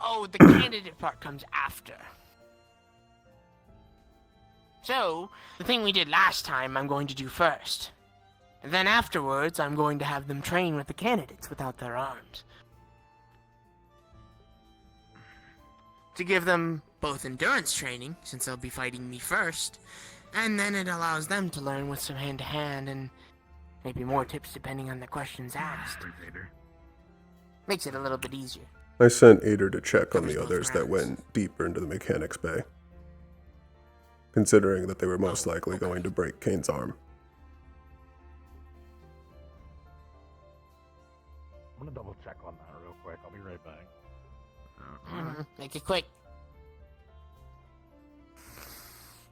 Oh, the candidate part comes after. So, the thing we did last time, I'm going to do first. And then afterwards, I'm going to have them train with the candidates without their arms. To give them both endurance training, since they'll be fighting me first, and then it allows them to learn with some hand-to-hand and maybe more tips depending on the questions asked. Makes it a little bit easier. I sent Ader to check on the others that went deeper into the mechanics bay, considering that they were most likely going to break Kane's arm. I'm gonna double check on that real quick. I'll be right back. Make it quick.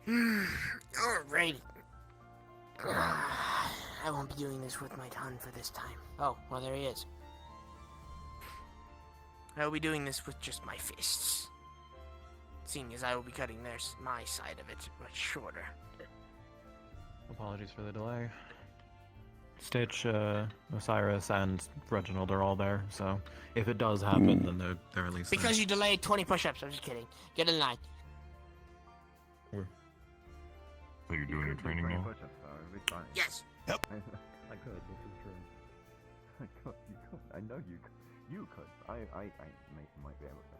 Alrighty. I won't be doing this with my tongue for this time. Oh, well, there he is. I'll be doing this with just my fists. Seeing as I will be cutting my side of it much shorter. Apologies for the delay. Stitch, Osiris, and Reginald are all there, so if it does happen, then they're at least Because you delayed 20 push-ups, I'm just kidding. Get in line. So you're doing your training now? Yes. I could, this is true. I could, you could. I know you could. You could. I might be able to.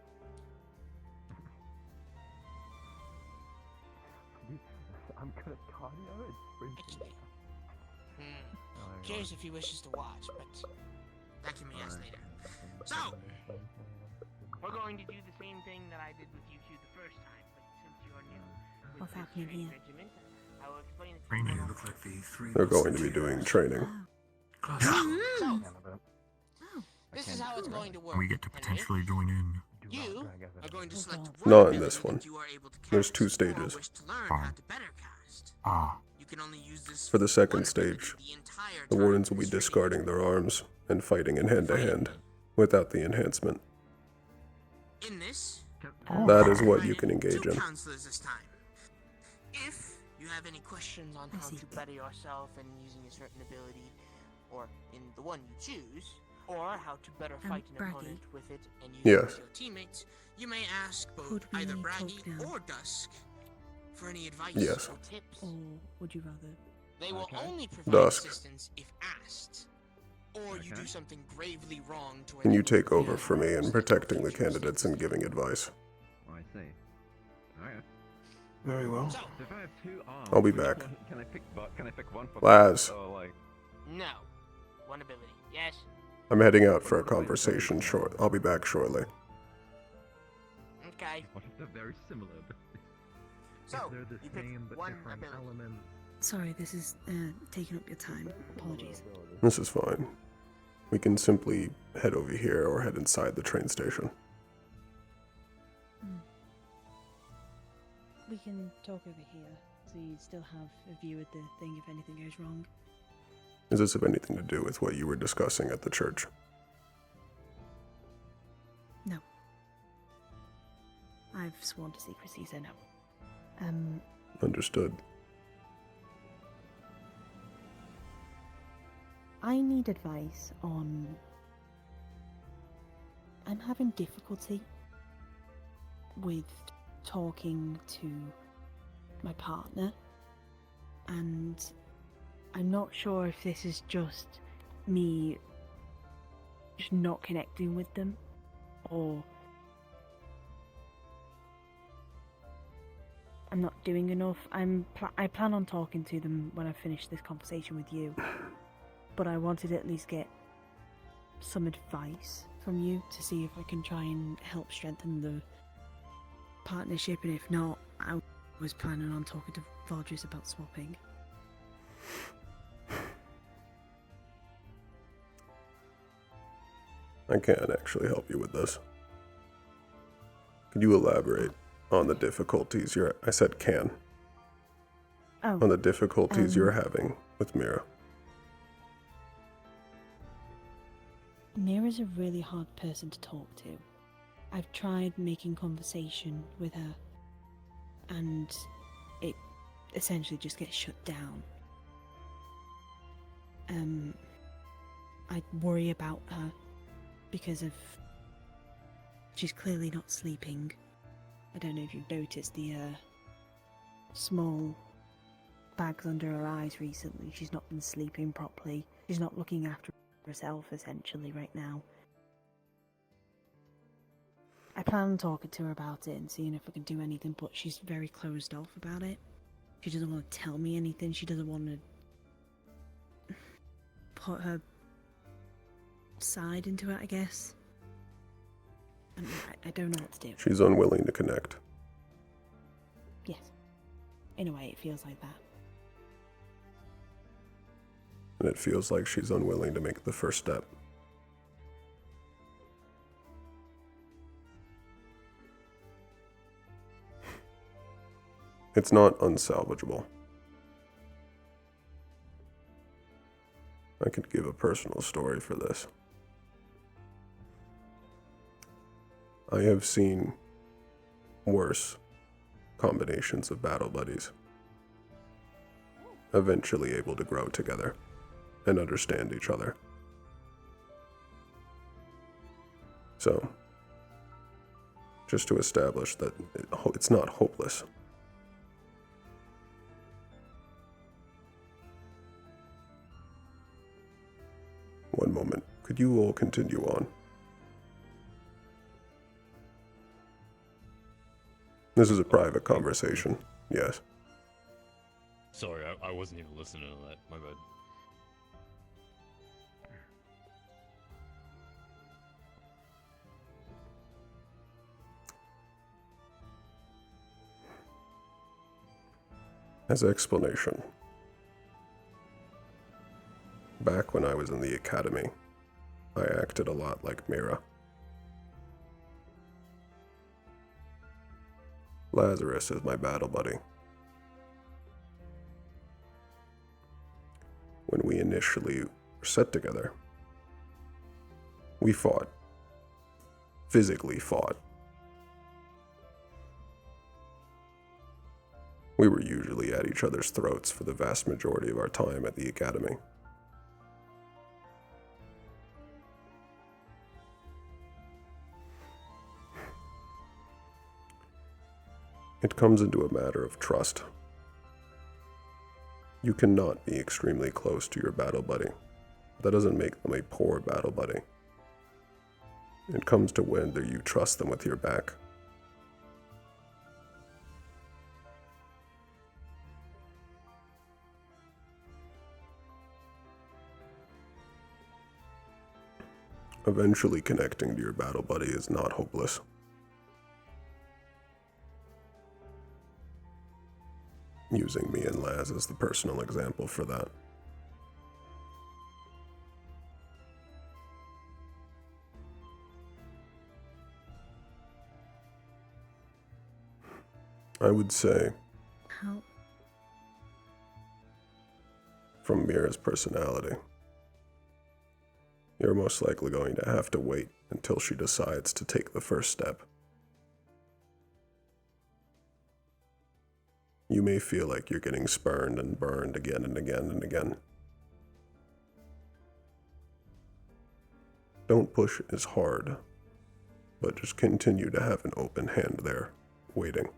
I'm good at cardio and sprinting. Cheers if he wishes to watch, but that can be asked later. So, we're going to do the same thing that I did with you two the first time, but since you're new, What's happening here? regiment, I will explain it to Training. you. Looks like the three. They're going to be doing training. So, this is how it's going to work. We get to potentially join in. You are going to select Not in this one. There's 2 stages. You can only use this For the second stage, the wardens will be discarding their arms and fighting in hand-to-hand, without the enhancement. in this. That is what you can engage Two in. counselors this time. If you have any questions on how to better yourself and using a certain ability, or in the one you choose, or how to better fight an Braggy. opponent with it and use Yes. it with your teammates, you may ask both either Braggy or Dusk for any advice Yes. or tips. Or would you rather? They will only provide Dusk. assistance if asked, or you do something gravely wrong to Can you take over for me in protecting the candidates and giving advice? I see. Alright. Very well. So if I have 2 arms, I'll be which back. one- Can I pick one for Laz. or like? No. One ability. Yes. I'm heading out for a conversation short. I'll be back shortly. Okay. What if they're very similar? So, They're the you pick same but one different ability. elements. Sorry, this is taking up your time. Apologies. This is fine. We can simply head over here or head inside the train station. We can talk over here, so you still have a view of the thing if anything goes wrong. Does this have anything to do with what you were discussing at the church? No. I've sworn to secrecy, so no. Understood. I need advice on... I'm having difficulty with talking to my partner, and I'm not sure if this is just me just not connecting with them, or I'm not doing enough. I plan on talking to them when I finish this conversation with you, but I wanted to at least get some advice from you to see if I can try and help strengthen the partnership, and if not, I was planning on talking to Valdris about swapping. I can't actually help you with this. Could you elaborate on the difficulties I said can. Oh, On the difficulties you're having with Mira. Mira's a really hard person to talk to. I've tried making conversation with her, and it essentially just gets shut down. I worry about her because of... she's clearly not sleeping. I don't know if you've noticed the small bags under her eyes recently. She's not been sleeping properly. She's not looking after herself, essentially, right now. I plan on talking to her about it and seeing if I can do anything, but she's very closed off about it. She doesn't want to tell me anything. She doesn't want to put her side into it, I guess. And I don't know what to do. She's unwilling to connect. Yes. In a way, it feels like that. And it feels like she's unwilling to make the first step. It's not unsalvageable. I could give a personal story for this. I have seen worse combinations of battle buddies eventually able to grow together and understand each other. So, just to establish that it's not hopeless. One moment. Could you all continue on? This is a private conversation. Yes. Sorry, I wasn't even listening to that. My bad. As explanation, back when I was in the academy, I acted a lot like Mira. Lazarus is my battle buddy. When we initially were set together, we fought. Physically fought. We were usually at each other's throats for the vast majority of our time at the academy. It comes into a matter of trust. You cannot be extremely close to your battle buddy. That doesn't make them a poor battle buddy. It comes to whether you trust them with your back. Eventually connecting to your battle buddy is not hopeless. Using me and Laz as the personal example for that. I would say, How? From Mira's personality, you're most likely going to have to wait until she decides to take the first step. You may feel like you're getting spurned and burned again and again and again. Don't push as hard, but just continue to have an open hand there, waiting.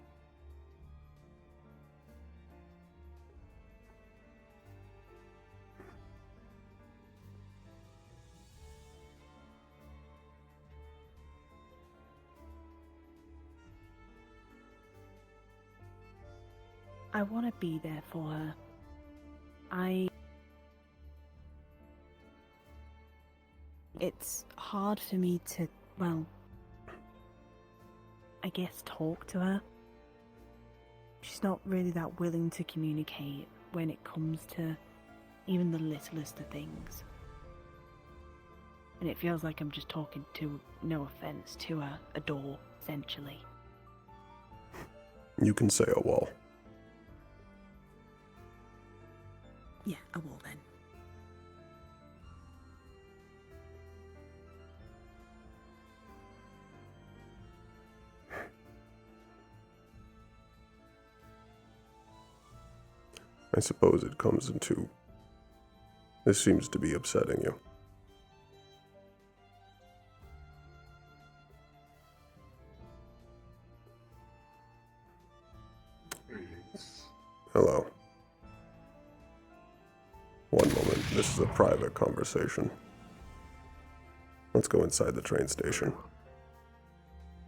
I want to be there for her. It's hard for me to, well, I guess talk to her. She's not really that willing to communicate when it comes to even the littlest of things. And it feels like I'm just talking to, no offense, to a door, essentially. You can say a wall. Yeah, I will then. I suppose it comes into... This seems to be upsetting you. Hello. One moment, this is a private conversation. Let's go inside the train station.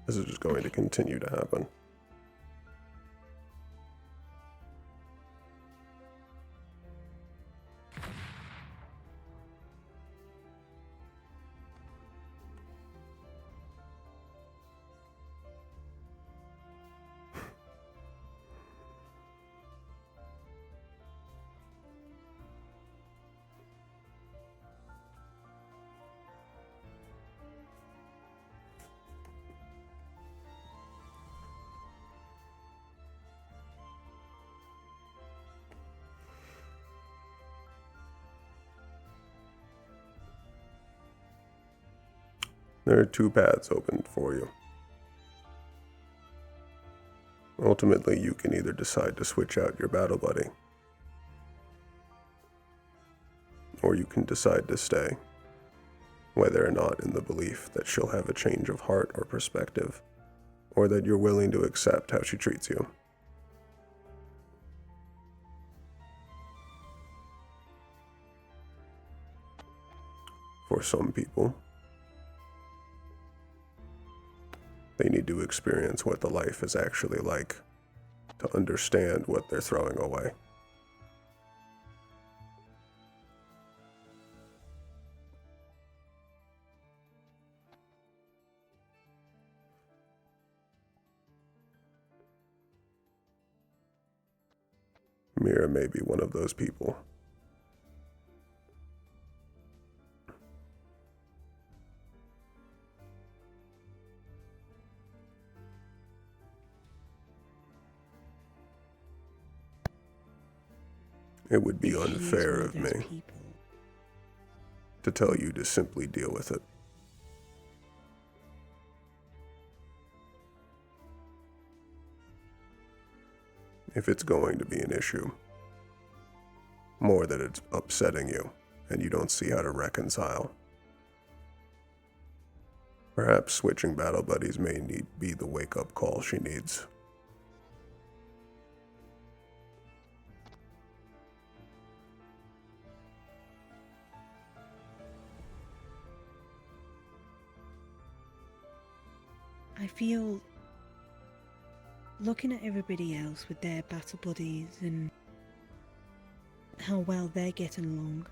This is just going to continue to happen. There are two paths open for you. Ultimately, you can either decide to switch out your battle buddy, or you can decide to stay, whether or not in the belief that she'll have a change of heart or perspective, or that you're willing to accept how she treats you. For some people, they need to experience what the life is actually like to understand what they're throwing away. Mira may be one of those people. It would be unfair of me to tell you to simply deal with it. If it's going to be an issue, more that it's upsetting you and you don't see how to reconcile, perhaps switching battle buddies may be the wake-up call she needs. I feel, looking at everybody else with their battle buddies and how well they're getting along,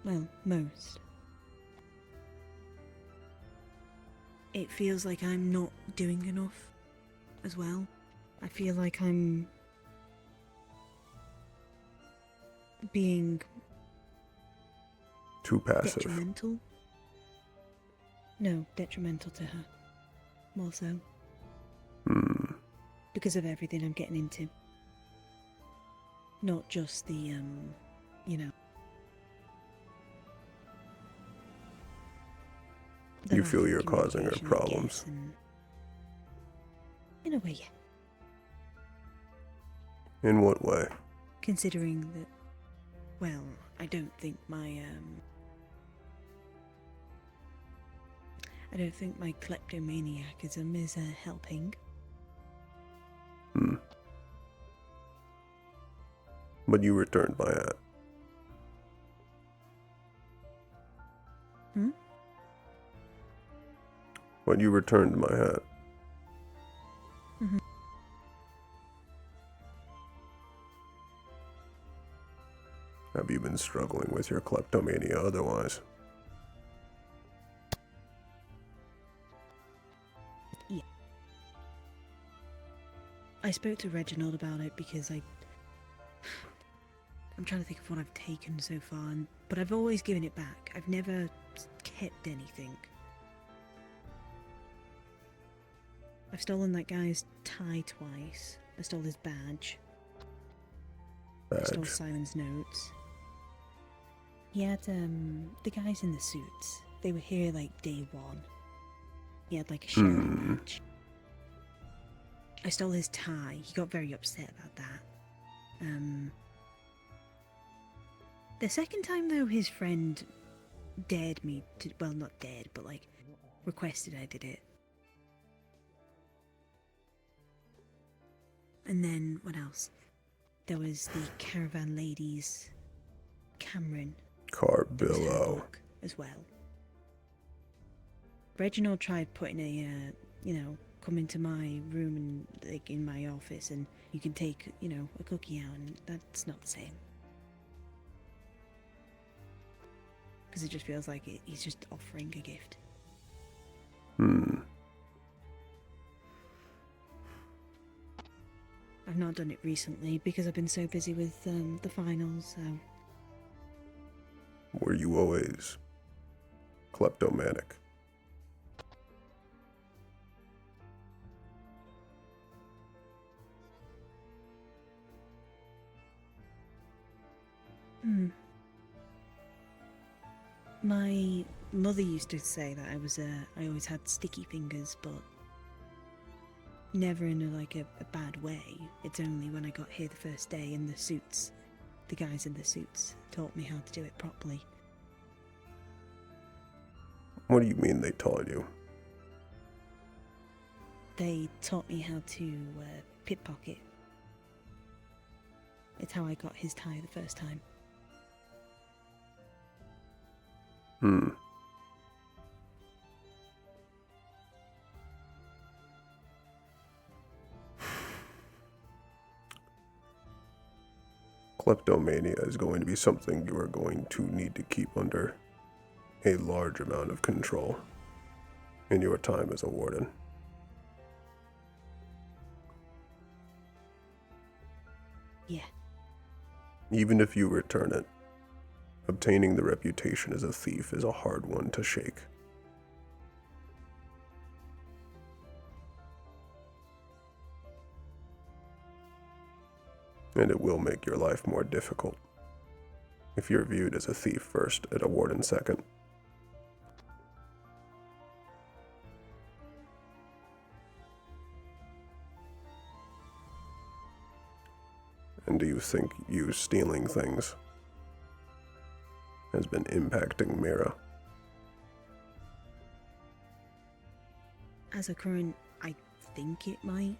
well, most, it feels like I'm not doing enough as well. I feel like I'm being too passive. Detrimental. No, detrimental to her. More so. Because of everything I'm getting into. Not just the, you know. You feel you're causing her problems. In a way, yeah. In what way? Considering that, well, I don't think my, I don't think my kleptomaniacism is helping. But you returned my hat. But you returned my hat. Have you been struggling with your kleptomania otherwise? Yeah. I spoke to Reginald about it because I'm trying to think of what I've taken so far, but I've always given it back. I've never kept anything. I've stolen that guy's tie twice. I stole his badge. I stole Simon's notes. He had, the guys in the suits. They were here, like, day one. He had, like, a sheriff badge. I stole his tie. He got very upset about that. The second time, though, his friend dared me to, well, not dared, but, like, requested I did it. And then, what else? There was the caravan ladies Cameron Carbillo. as well. Reginald tried putting a, come into my room and like in my office, and you can take, a cookie out, and that's not the same. Because it just feels like he's just offering a gift. I've not done it recently because I've been so busy with the finals, so... Were you always kleptomanic? My mother used to say that I always had sticky fingers, but never in a bad way. It's only when I got here the first day in the suits, the guys in the suits taught me how to do it properly. What do you mean they taught you? They taught me how to pickpocket. It's how I got his tie the first time. Kleptomania is going to be something you are going to need to keep under a large amount of control in your time as a warden. Yeah. Even if you return it, obtaining the reputation as a thief is a hard one to shake. And it will make your life more difficult if you're viewed as a thief first and a warden second. And do you think you stealing things has been impacting Mira? As a current, I think it might.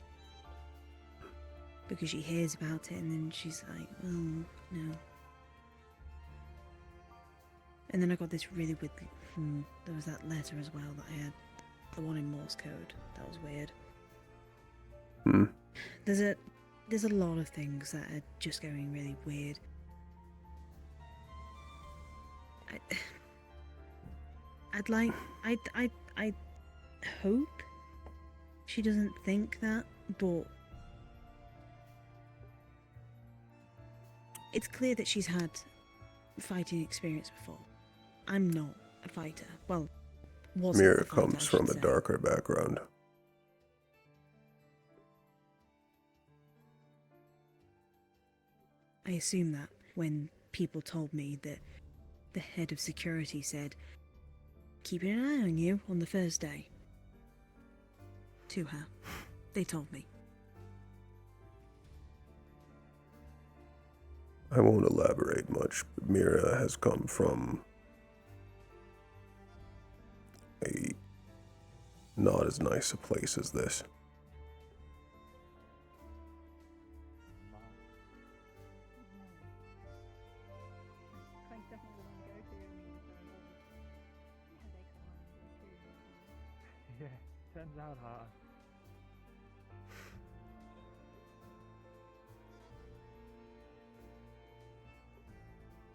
Because she hears about it and then she's like, oh, no. And then I got this really weird, there was that letter as well that I had, the one in Morse code. That was weird. There's a lot of things that are just going really weird. I hope she doesn't think that, but it's clear that she's had fighting experience before. I'm not a fighter. Well, wasn't Mira a fighter, comes I from a should say. darker background. I assume that when people told me that the head of security said, keeping an eye on you on the first day. To her. They told me. I won't elaborate much, but Mira has come from a not as nice a place as this. Yeah, turns out hard.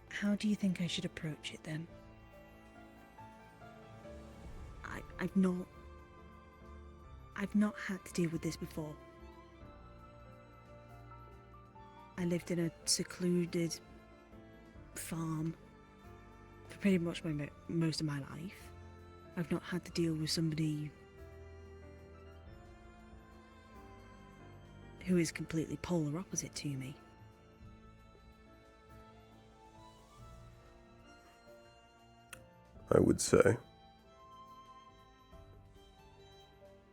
How do you think I should approach it then? I've not had to deal with this before. I lived in a secluded farm for pretty much most of my life. I've not had to deal with somebody who is completely polar opposite to me. I would say.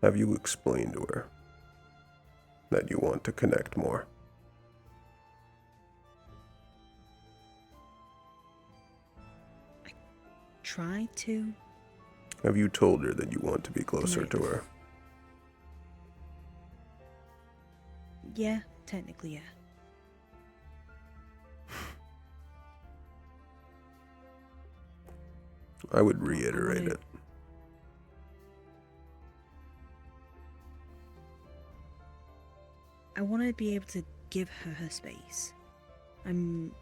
Have you explained to her that you want to connect more? Try to. Have you told her that you want to be closer to her? Yeah, technically, yeah. I would reiterate it. I want to be able to give her space. I'm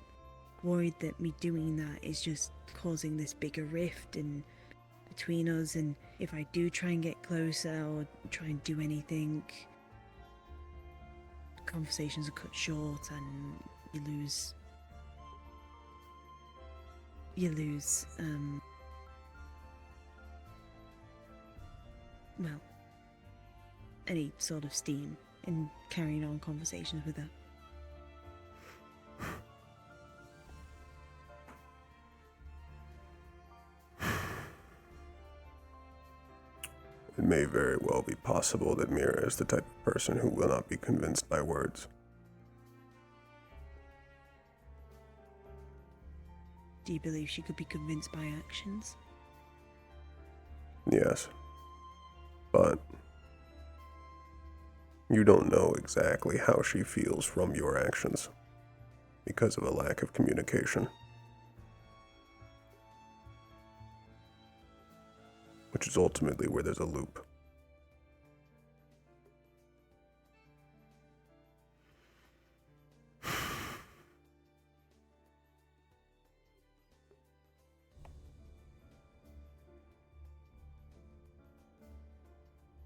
worried that me doing that is just causing this bigger rift between us, and if I do try and get closer or try and do anything, conversations are cut short and you lose well, any sort of steam in carrying on conversations with her. It may very well be possible that Mira is the type of person who will not be convinced by words. Do you believe she could be convinced by actions? Yes. But you don't know exactly how she feels from your actions because of a lack of communication. Which is ultimately where there's a loop.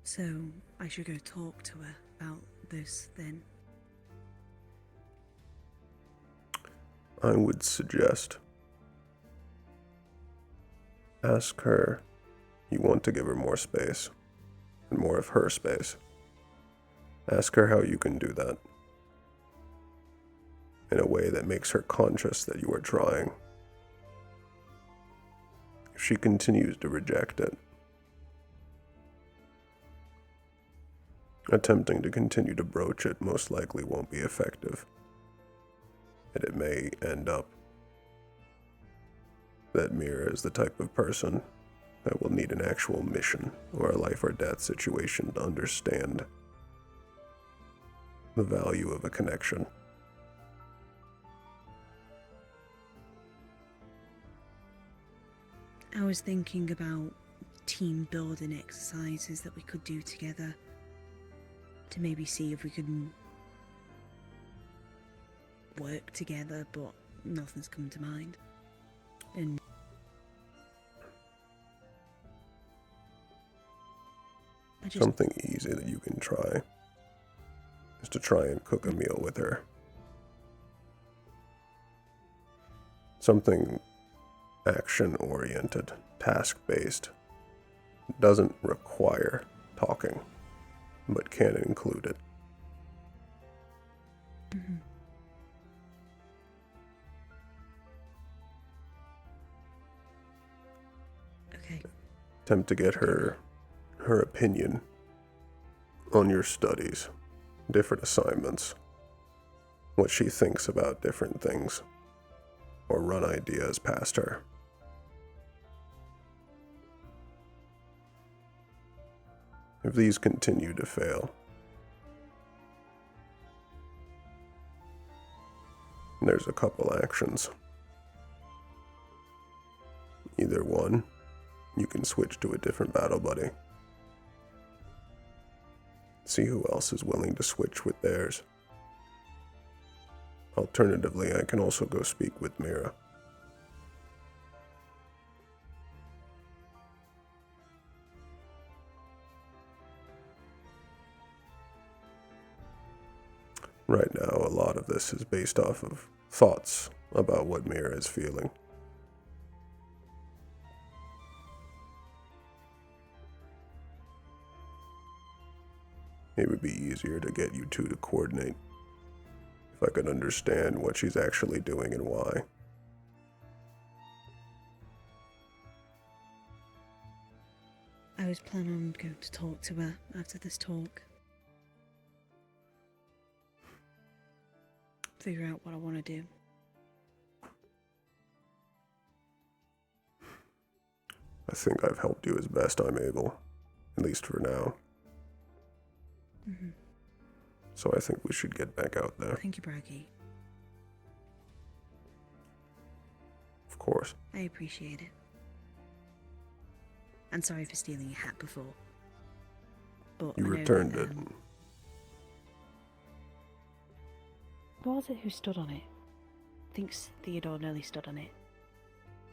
So, I should go talk to her about this then. I would suggest ask her you want to give her more space and more of her space. Ask her how you can do that in a way that makes her conscious that you are trying. If she continues to reject it, attempting to continue to broach it most likely won't be effective, and it may end up that Mira is the type of person that will need an actual mission or a life or death situation to understand the value of a connection. I was thinking about team building exercises that we could do together to maybe see if we could work together, but nothing's come to mind. And something easy that you can try is to try and cook a meal with her. Something action-oriented, task-based, doesn't require talking, but can include it. Mm-hmm. Okay. Attempt to get her opinion on your studies, different assignments, what she thinks about different things, or run ideas past her. If these continue to fail, there's a couple actions. Either one, you can switch to a different battle buddy. See who else is willing to switch with theirs. Alternatively, I can also go speak with Mira. Right now, a lot of this is based off of thoughts about what Mira is feeling. It would be easier to get you two to coordinate if I could understand what she's actually doing and why. I was planning on going to talk to her after this talk. Figure out what I want to do. I think I've helped you as best I'm able, at least for now. Mm-hmm. So I think we should get back out there. Thank you, Braggy. Of course. I appreciate it. and sorry for stealing your hat before. But You I know returned that, it. Who was it who stood on it? Thinks Theodore nearly stood on it.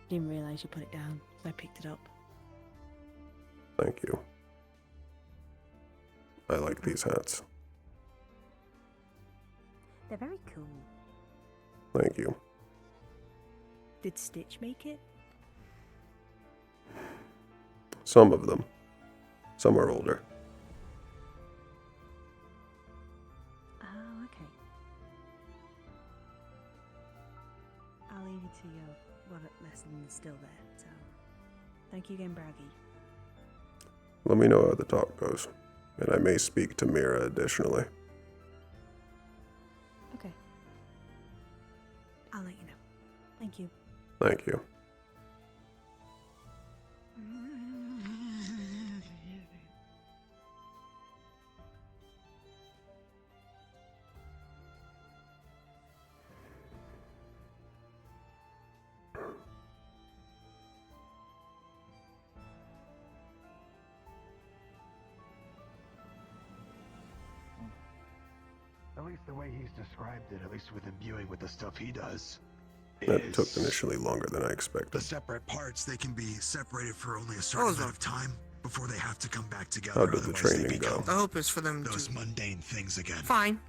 Didn't realise you put it down, so I picked it up. Thank you. I like these hats. They're very cool. Thank you. Did Stitch make it? Some of them. Some are older. Oh, okay. I'll leave it to your what lesson is still there, so thank you again, Braggy. Let me know how the talk goes, and I may speak to Mira additionally. Okay. I'll let you know. Thank you. Thank you. At least the way he's described it, at least with imbuing with the stuff he does. That took initially longer than I expected. The separate parts, they can be separated for only a certain amount of time before they have to come back together. How did the otherwise training they go? become The hope is for them those to... mundane things again. Fine.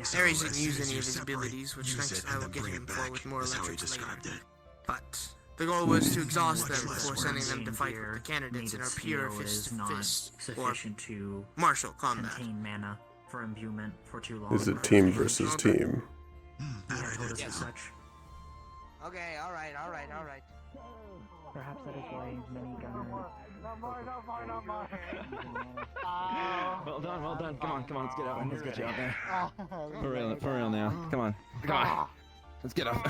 So Ares as didn't soon use as any you of his separate, abilities, which use next it I and will then get bring him it for back, with more is how he electrics later. described it. But the goal was to exhaust them Much less before sending them to fight with the candidates in our pure fist-to-fist or martial combat. Mana for imbuement for too long. Is it team versus team? Yes. Okay, alright. Perhaps that is why many gunners. Well done. Come on, let's get out. Let's get you out there. For real now. Come on. Let's get up.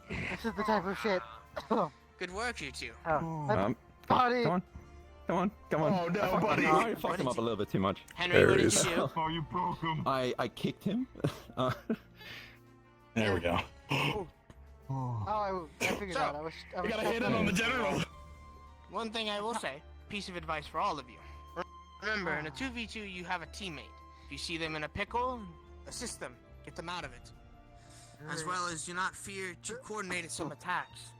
This is the type of shit. Good work, you two. Buddy. Come on. Oh no, buddy. I fucked him up a little bit too much. Henry, what did you do? Oh, you broke him. I kicked him. There we go. Oh, I figured out. I was You gotta hit him on the general. One thing I will say, piece of advice for all of you. Remember, in a 2v2, you have a teammate. If you see them in a pickle, assist them. Get them out of it. As well as do not fear too coordinated some attacks.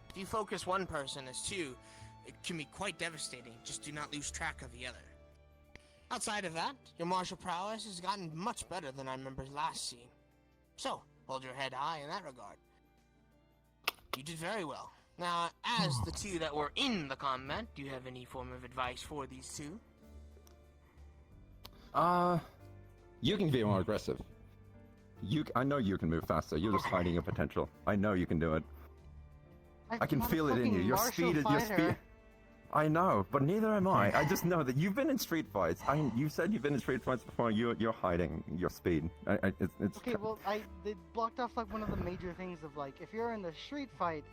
If you focus one person as two, it can be quite devastating. Just do not lose track of the other. Outside of that, your martial prowess has gotten much better than I remember last seeing. So, hold your head high in that regard. You did very well. Now, as the two that were in the combat, do you have any form of advice for these two? You can be more aggressive. I know you can move faster. You're just hiding your potential. I know you can do it. I can feel it in you. Your speed. I know, but neither am I. I just know that you've been in street fights. You said you've been in street fights before. You're hiding your speed. It's Okay, well, they blocked off like one of the major things of like, if you're in the street fight,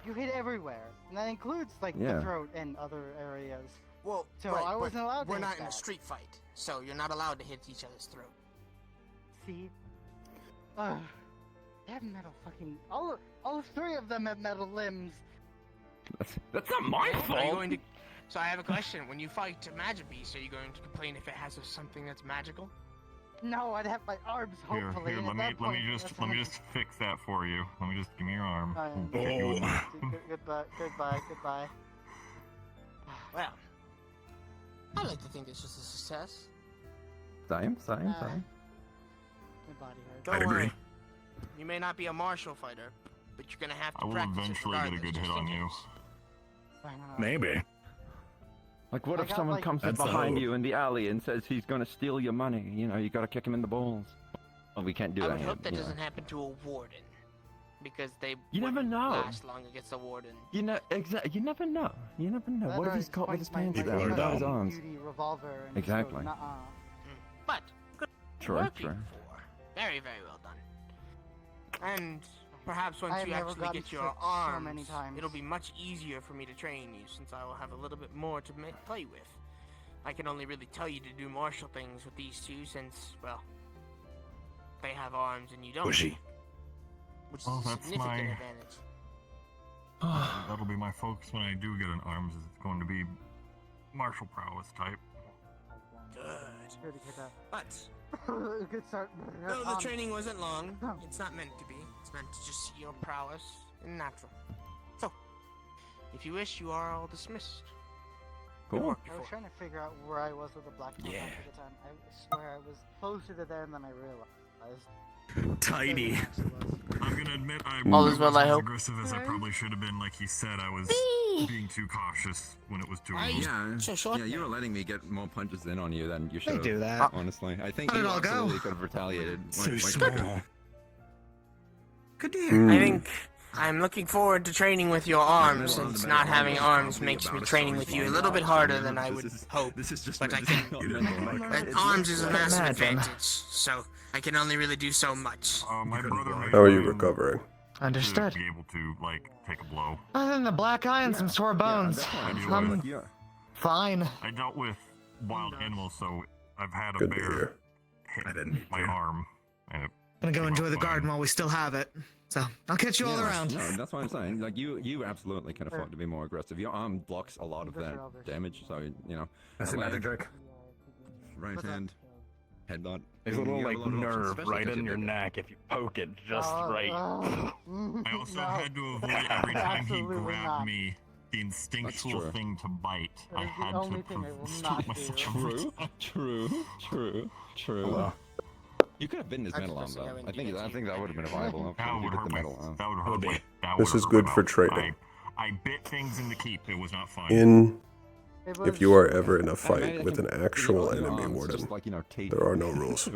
you hit everywhere, and that includes like the throat and other areas. Well, so right, I wasn't allowed to. We're hit not in a that. street fight, so you're not allowed to hit each other's throat. See, they have metal fucking all three of them have metal limbs. That's not my Are you fault. going to... So I have a question. When you fight a magic beast, are you going to complain if it has something that's magical? No, I'd have my arms hopefully. Here, and let at that me just fix that for you. Let me just give me your arm. Goodbye. Well, I like to think this was a success. Same. My body hurts. Don't worry. You may not be a martial fighter, but you're gonna have to I will practice eventually get a good hit on you. Maybe. Like, what I if got, someone like- comes in That's the behind hope. you in the alley and says he's gonna steal your money? You know, you gotta kick him in the balls. Well, we can't do I that. would hope that you know. doesn't happen to a warden, because they You never wouldn't know. last long against a warden. You know, exactly. You never know. What if he's caught with his pants my down without his Call of arms? Duty revolver and Exactly. Just go, nuh-uh. But good True. work, you four. Very, very well done. And perhaps I once have you never actually gotten get your sick so arms, many times. it'll be much easier for me to train you, since I will have a little bit more to play with. I can only really tell you to do martial things with these two, since, well, they have arms and you don't. Bushy. Which is Oh, a that's significant my- advantage. That'll be my focus when I do get an arms. It's going to be martial prowess type. Good. But Good start. though the training wasn't long, it's not meant to be. It's meant to just see your prowess and natural. So, if you wish, you are all dismissed. Cool. I was trying to figure out where I was with the black at the time. I swear I was closer to there than I realized. Tiny. I'm gonna admit I All was is well, I as hope. aggressive as I probably should have been. Like he said, I was being too cautious when it was doing. Yeah, you were letting me get more punches in on you than you should have. do that. Honestly, I think How did you it all go? absolutely could have retaliated. So small. Good deal. I think I'm looking forward to training with your arms, since not having arms makes me training with you a little bit harder than I would hope. But I can. Arms is a massive advantage, so I can only really do so much. My brother made How are you recovering? Understood. to be able to like take a blow. Other than the black eye and some sore bones, I'm fine. I dealt with wild animals, so I've had a Good to bear hear. hit my arm, and it Gonna go enjoy the garden while we still have it. So I'll catch you all around. No, that's what I'm saying. Like you absolutely can afford to be more aggressive. Your arm blocks a lot of that damage, so you know. That's a magic trick. Right hand, headbutt. There's a little like nerve right in your neck if you poke it just right. I also had to avoid every time he grabbed me. The instinctual thing to bite. I had to stop myself. True. You could have bitten his metal arm though. I think that would have been a viable option. That would hurt the metal arm. That would hurt. Like, that This would is hurt good my for mouth. trading. I bit things in the keep. It was not fun. If you are ever in a fight with an actual enemy warden, there are no rules.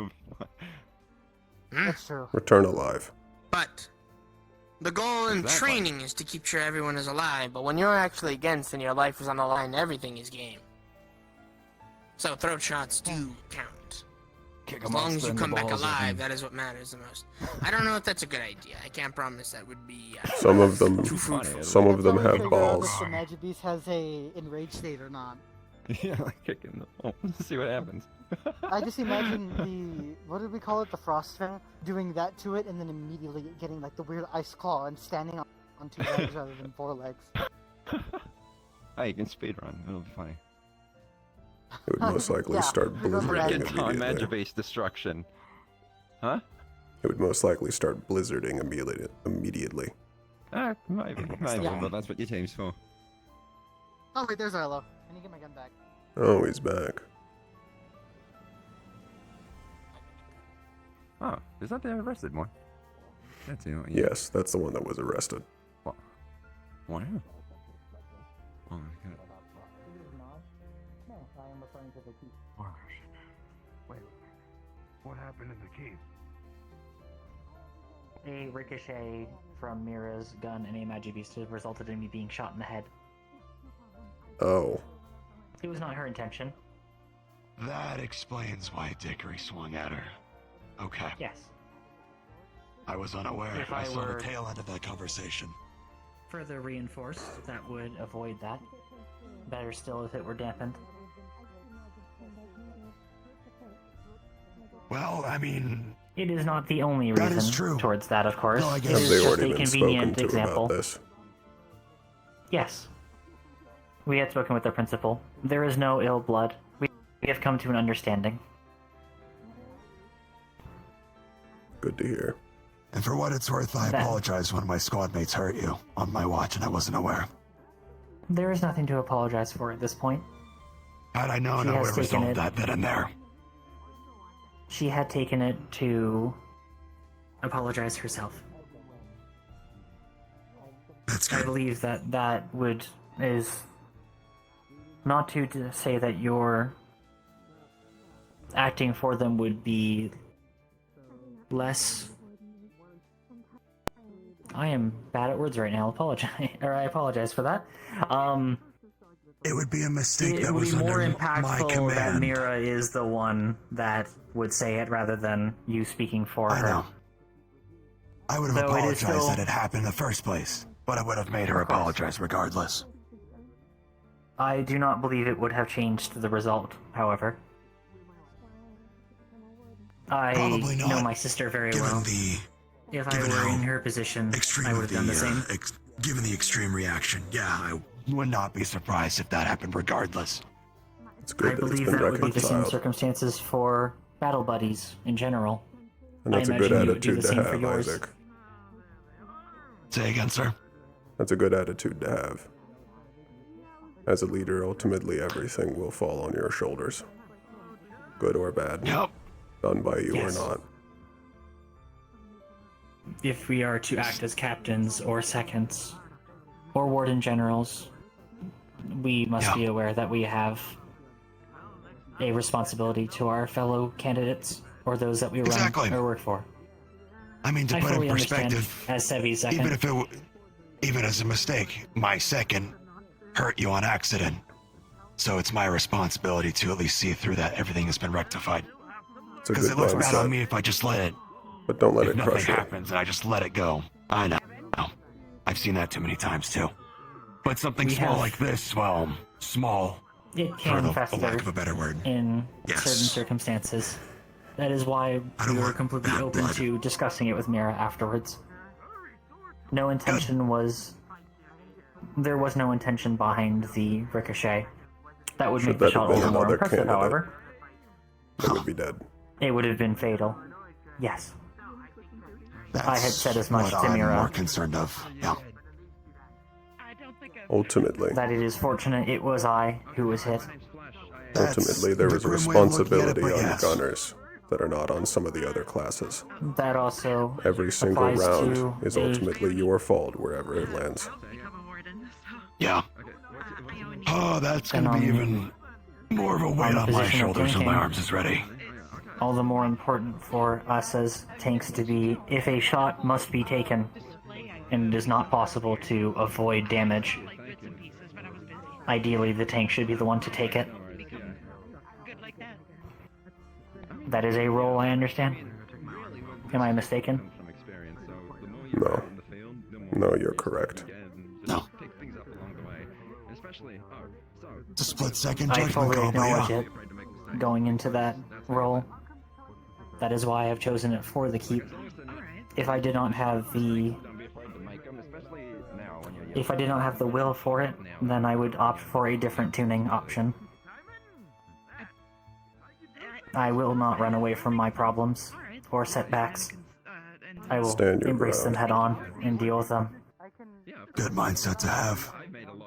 That's true. Return alive. But the goal in training is to keep sure everyone is alive, but when you're actually against and your life is on the line, everything is game. So throat shots do count. As long as you come back alive, that is what matters the most. I don't know if that's a good idea. I can't promise that would be Some of them, too fruitful. some of them have Figure out balls. if the Magic Beast has a enraged state or not. Yeah, like kicking the hole. See what happens. I just imagine the, what did we call it, the frost fan, doing that to it and then immediately getting like the weird ice claw and standing on two legs rather than four legs. Hey, you can speedrun. It'll be funny. It would most likely start blizzarding Time immediately. Magic-based destruction. Huh? It would most likely start blizzarding immediately. Maybe, but that's what your team's for. Oh wait, there's Arlo. I need to get my gun back. Oh, he's back. Oh, is that the arrested one? That's the one. Yes, that's the one that was arrested. Wow. Oh my god. Wait, what happened in the keep? A ricochet from Mira's gun and a Magibeast resulted in me being shot in the head. Oh. It was not her intention. That explains why Dickory swung at her. Okay. Yes. I was unaware. If I I saw were- the tail end of that conversation. Further reinforced, that would avoid that. Better still if it were dampened. Well, I mean, It is not the only That reason is true. towards that, of course. No, I It guess- Have is they just already a been spoken convenient to example. about this? Yes. We had spoken with the principal. There is no ill blood. We have come to an understanding. Good to hear. And for what it's worth, I apologize when my squad mates hurt you on my watch and I wasn't aware. There is nothing to apologize for at this point. Had I known, She I has would have taken resolved it- that then and there. She had taken it to apologize herself. That's I believe that is not to say that your acting for them would be less. I am bad at words right now. I apologize for that. It would be a mistake It that would was be more under my impactful that command. Mira is the one that would say it rather than you speaking for I her. know. I would have Though it is apologized still- that it happened in the first place, but I would have made her Of course. apologize regardless. I do not believe it would have changed the result, however. I Probably not, know my sister very given well. the If I Given were how in her position, extreme I would of have done the same. given the extreme reaction, yeah, I would not be surprised if that happened regardless. It's I good that it's believe been that would be the same reconciled. circumstances for battle buddies in general. And that's I a good imagine you would do attitude the to same for have, yours. Isaac. Say again, sir? That's a good attitude to have. As a leader, ultimately everything will fall on your shoulders. Good or bad. Yep. Done by you Yes. or not. If we are to act as captains or seconds or warden generals, we must be aware that we have a responsibility to our fellow candidates or those that we run Exactly. or work for. I mean, to I put fully in understand perspective, as Sevi's second. even as a mistake, my second hurt you on accident. So it's my responsibility to at least see through that everything has been rectified. It's a Because good it looks bad on mindset. me if I just let it. But don't let if it nothing crush you. happens and I just let it go. I know. I've seen that too many times too. But something We small have- like this, well, small. It for can the fester lack of a better word. in Yes. certain circumstances. That is why we were completely open to discussing it with Mira afterwards. No intention was... There was no intention behind the ricochet. That would Should make the that have shot been a little more another impressive, candidate? however. They would be dead. It would have been fatal. Yes. That's I had said as much what to I'm Mira. more concerned of. Yeah. Ultimately, That it is fortunate it was I who was hit. ultimately, there is a responsibility on gunners that are not on some of the other classes. That also Every single applies round to is a- ultimately your fault wherever it lands. Yeah. Oh, that's And gonna be on- even more of a weight the on my position of shoulders when my tanking. arms is ready. All the more important for us as tanks to be, if a shot must be taken, and it is not possible to avoid damage, ideally the tank should be the one to take it. That is a role I understand. Am I mistaken? No. No, you're correct. No. It's a split second I judgment fully call, but acknowledge yeah. it. Going into that role, that is why I've chosen it for the keep. If I did not have the will for it, then I would opt for a different tuning option. I will not run away from my problems or setbacks. I will Stand your embrace them ground. head on and deal with them. Good mindset to have.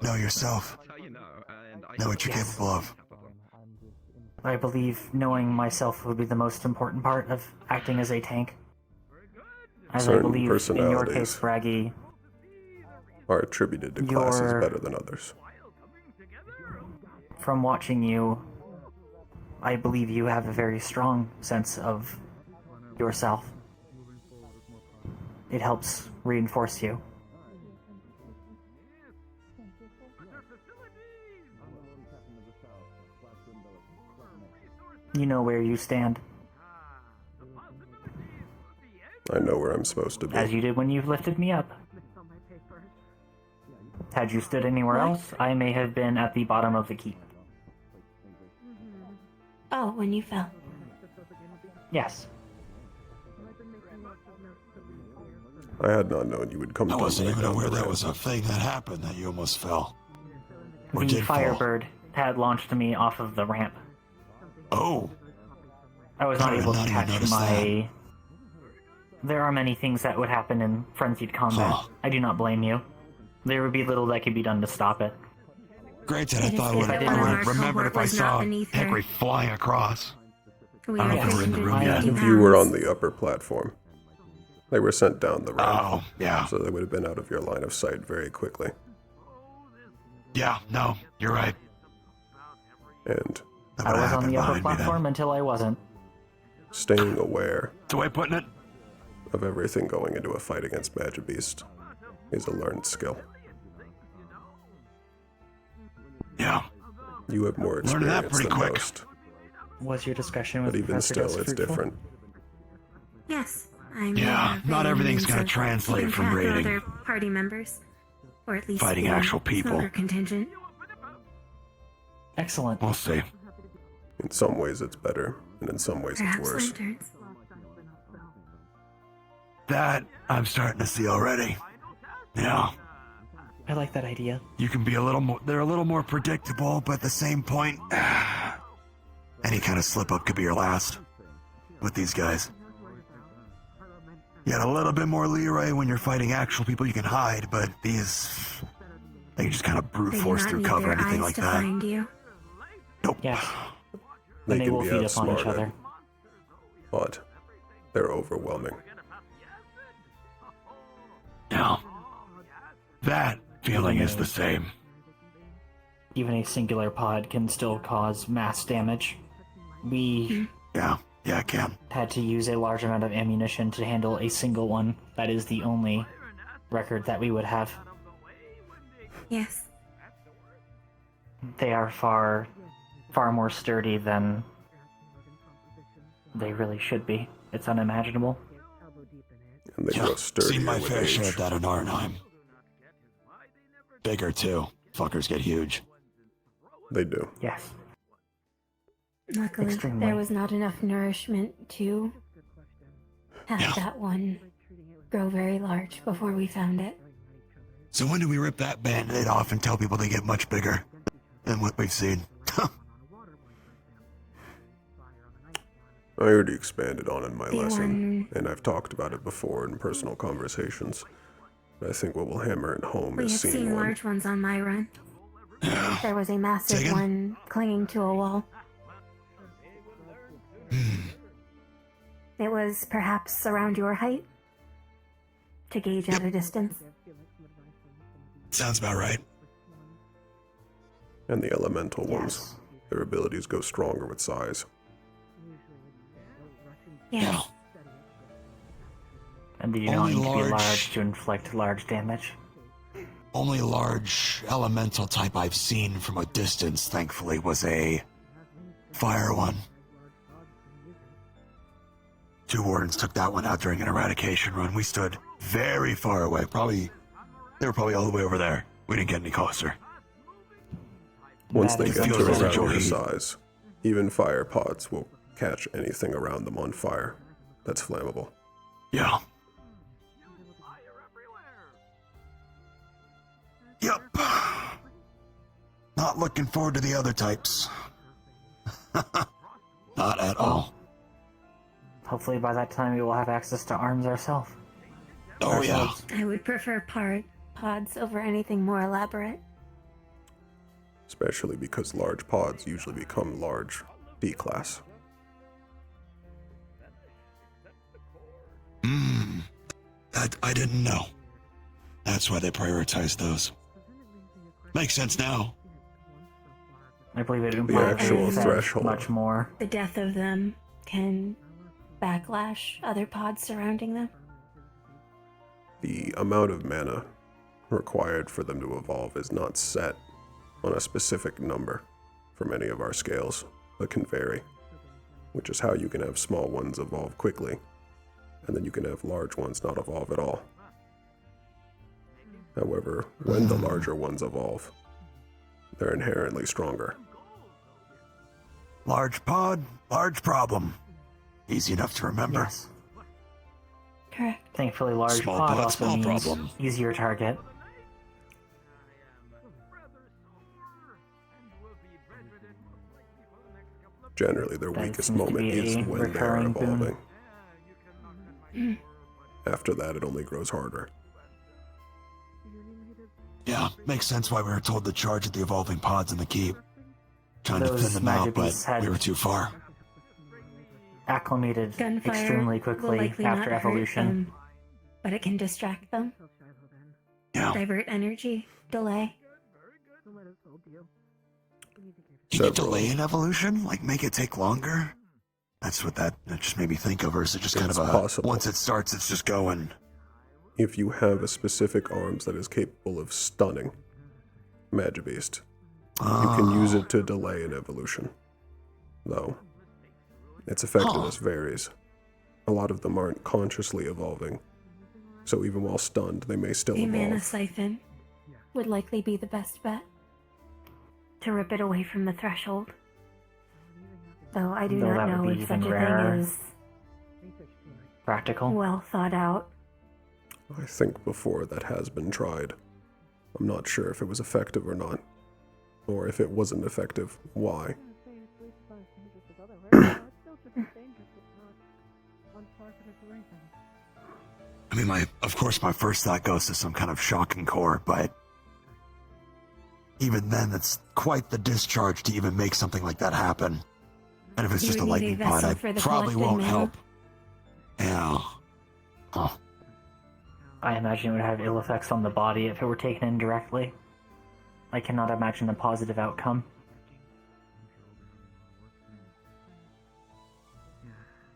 Know yourself. Know what you're capable of. I believe knowing myself would be the most important part of acting as a tank. As I Certain believe in your case, personalities Braggy, are attributed to classes Your- better than others. from watching you, I believe you have a very strong sense of yourself. It helps reinforce you. You know where you stand, I know where I'm supposed to be. as you did when you lifted me up. Had you stood anywhere else, I may have been at the bottom of the keep. Oh, when you fell. Yes. I had not known you would come I down wasn't right even down aware the that ramp. was a thing that happened, that you almost fell. Or The did fall. Firebird had launched me off of the ramp. Oh. I was I not did able to not even catch notice my... There are many things that would happen in frenzied combat. Huh. I do not blame you. There would be little that could be done to stop it. Granted, I It is thought I if would I have didn't have- remembered if I was not saw beneath her. Hickory flying across. We I don't are know if they were in the room yet. If you were on the upper platform, they were sent down the ramp. Oh, yeah. So they would have been out of your line of sight very quickly. Yeah, no, you're right. And I was on the upper platform until I wasn't. staying aware That's the way of putting it. of everything going into a fight against Magibeast is a learned skill. Yeah. You have more Learned that experience pretty than quick. most, Was your discussion with but even Professor still, Dust it's fruitful? different. Yes, I'm. Yeah, not everything's gonna translate from raiding. Other party members, or at least Fighting the actual people. smaller contingent. Excellent. We'll see. In some ways, it's better, and in some ways, it's Perhaps worse. lanterns. That I'm starting to see already. Yeah. I like that idea. You can be a little more, they're a little more predictable, but at the same point, any kind of slip up could be your last with these guys. You got a little bit more leeway when you're fighting actual people you can hide, but these, they can just kind of brute force through cover, anything like that. Find you. Nope. Yes. They And they can will be feed upon each outsmarted, other. but they're overwhelming. Yeah. That feeling is the same. Even a singular pod can still cause mass damage. We Yeah, it can. had to use a large amount of ammunition to handle a single one. That is the only record that we would have. Yes. They are far more sturdy than they really should be. It's unimaginable. And they grow sturdier Seen my with fair age. share of that in Arnheim. Bigger too. Fuckers get huge. They do. Yes. Luckily, Extremely. there was not enough nourishment to have that one grow very large before we found it. So when do we rip that band-aid off and tell people they get much bigger than what we've seen? I already expanded on in my The lesson, and I've talked about it before in personal conversations. I think what will hammer it home We is have scene seen 1. large ones on my run. There was a massive Say again? one clinging to a wall. It was perhaps around your height to gauge at a distance. Sounds about right. And the elemental ones, their abilities go stronger with size. Yes. And do you Only not need to be large- large to inflict large damage? Only large elemental type I've seen from a distance, thankfully, was a fire one. 2 wardens took that one out during an eradication run. We stood very far away. They were probably all the way over there. We didn't get any closer. Once That they is get to feels around residual their heat. size, even fire pods will catch anything around them on fire that's flammable. Yeah. Yep. Not looking forward to the other types. Not at all. Hopefully by that time we will have access to arms ourselves. Oh, yeah. I would prefer pods over anything more elaborate. Especially because large pods usually become large D-class. That I didn't know. That's why they prioritized those. Makes sense now. I believe it The implies actual threshold. much more. The death of them can backlash other pods surrounding them. The amount of mana required for them to evolve is not set on a specific number from any of our scales, but can vary, which is how you can have small ones evolve quickly, and then you can have large ones not evolve at all. However, when the larger ones evolve, they're inherently stronger. Large pod, large problem. Easy enough to remember. Yes. Correct. Thankfully, large Small pod pod, also small means problem. easier target. Generally, their That weakest seems to moment be is a when they are recurring boon. evolving. After that, it only grows harder. Yeah, makes sense why we were told to charge at the evolving pods in the keep. Trying to Those thin them out, magic but beasts had- we were too far. Acclimated Gunfire extremely will quickly likely after not hurt evolution. them, but it can distract them. Yeah. Divert energy, delay. Can you delay an evolution? Like make it take longer? That's what that just made me think of, or is it just kind It's of a possible. once it starts it's just going? If you have a specific arms that is capable of stunning Magibeast, you can use it to delay an evolution. Though, its effectiveness varies. A lot of them aren't consciously evolving, so even while stunned, they may still A mana evolve. siphon would likely be the best bet to rip it away from the threshold. Though I do Though not that would know be if such a even rarer. thing is Practical. well thought out I think before that has been tried. I'm not sure if it was effective or not. Or if it wasn't effective, why? I mean, of course my first thought goes to some kind of shocking core, but even then, it's quite the discharge to even make something like that happen. And if it's just a lightning pod, I probably won't help. Yeah. Huh. I imagine it would have ill effects on the body if it were taken in directly. I cannot imagine a positive outcome.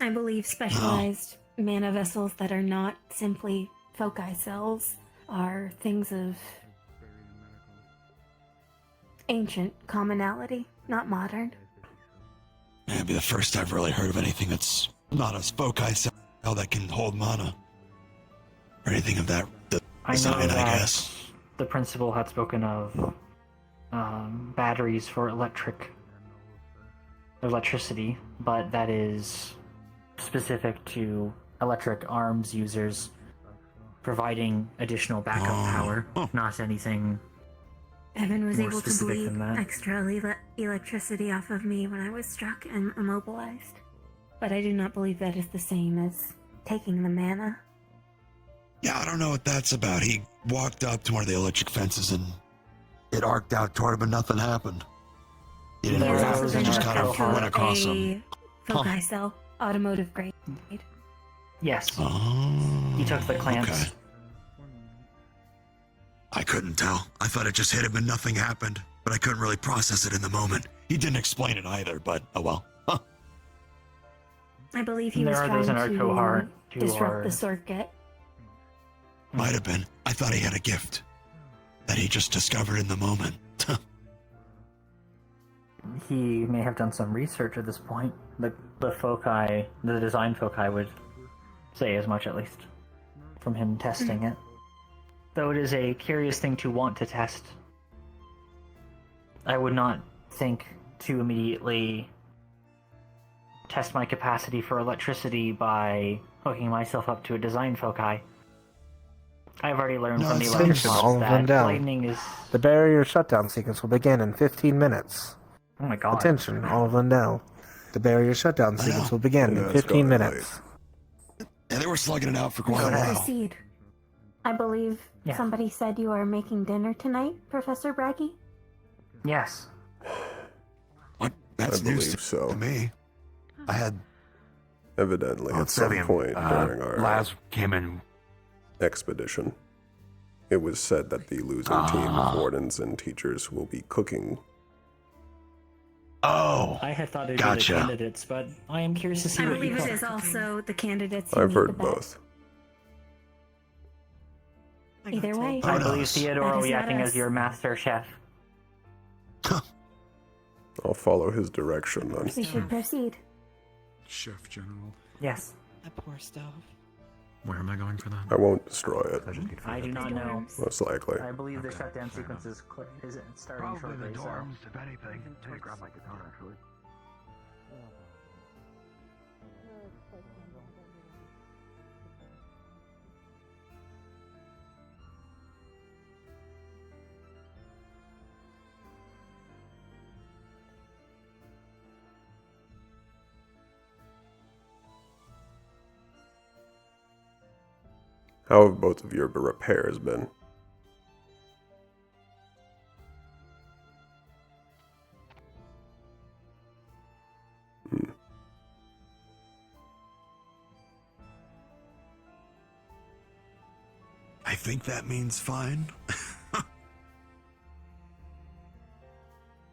I believe specialized mana vessels that are not simply foci cells are things of ancient commonality, not modern. It'd be the first I've really heard of anything that's not a foci cell that can hold mana. Or anything of that design, I guess. The principal had spoken of batteries for electricity, but that is specific to electric arms users providing additional backup power, not anything Evan was more able to specific bleed than that. extra electricity off of me when I was struck and immobilized. But I do not believe that is the same as taking the mana. Yeah, I don't know what that's about. He walked up to one of the electric fences and it arced out toward him and nothing happened. He didn't know what happened. He just kind of went across him. Foci cell, automotive grade. Yes. Oh, He took the clamps. okay. I couldn't tell. I thought it just hit him and nothing happened, but I couldn't really process it in the moment. He didn't explain it either, but oh well. Huh. I believe he There was are trying those in our to cohort who disrupt are- the circuit. Might have been. I thought he had a gift that he just discovered in the moment. He may have done some research at this point. The foci, the design foci would say as much, at least, from him testing it. Though it is a curious thing to want to test. I would not think to immediately test my capacity for electricity by hooking myself up to a design foci. I've already learned from the electric all of them that down. lightning is... The barrier shutdown sequence will begin in 15 minutes. Oh my god. Attention, all of Lindell. The barrier shutdown sequence will begin in 15 minutes. Yeah, they were slugging it out for quite a while. Proceed. I believe somebody said you are making dinner tonight, Professor Braggy? Yes. That's I believe news so. to me. I had Evidently, at some Sevium, point during our Laz came in. expedition, it was said that the losing team of wardens and teachers will be cooking. Oh, I had thought it'd gotcha. be the candidates, but I am curious to see I what you believe it cook. is also the candidates who I've need heard the best. both. Either way, I believe Theodore that will is be not acting us. as your master chef. I'll follow his direction then. We should proceed. Chef General. Yes. That poor stuff. Where am I going for that? I won't destroy it. I do not know. Most likely. I believe the shutdown sequence is starting shortly, the so... dorms, if anything. I'm gonna grab my guitar, actually. How have both of your repairs been? I think that means fine.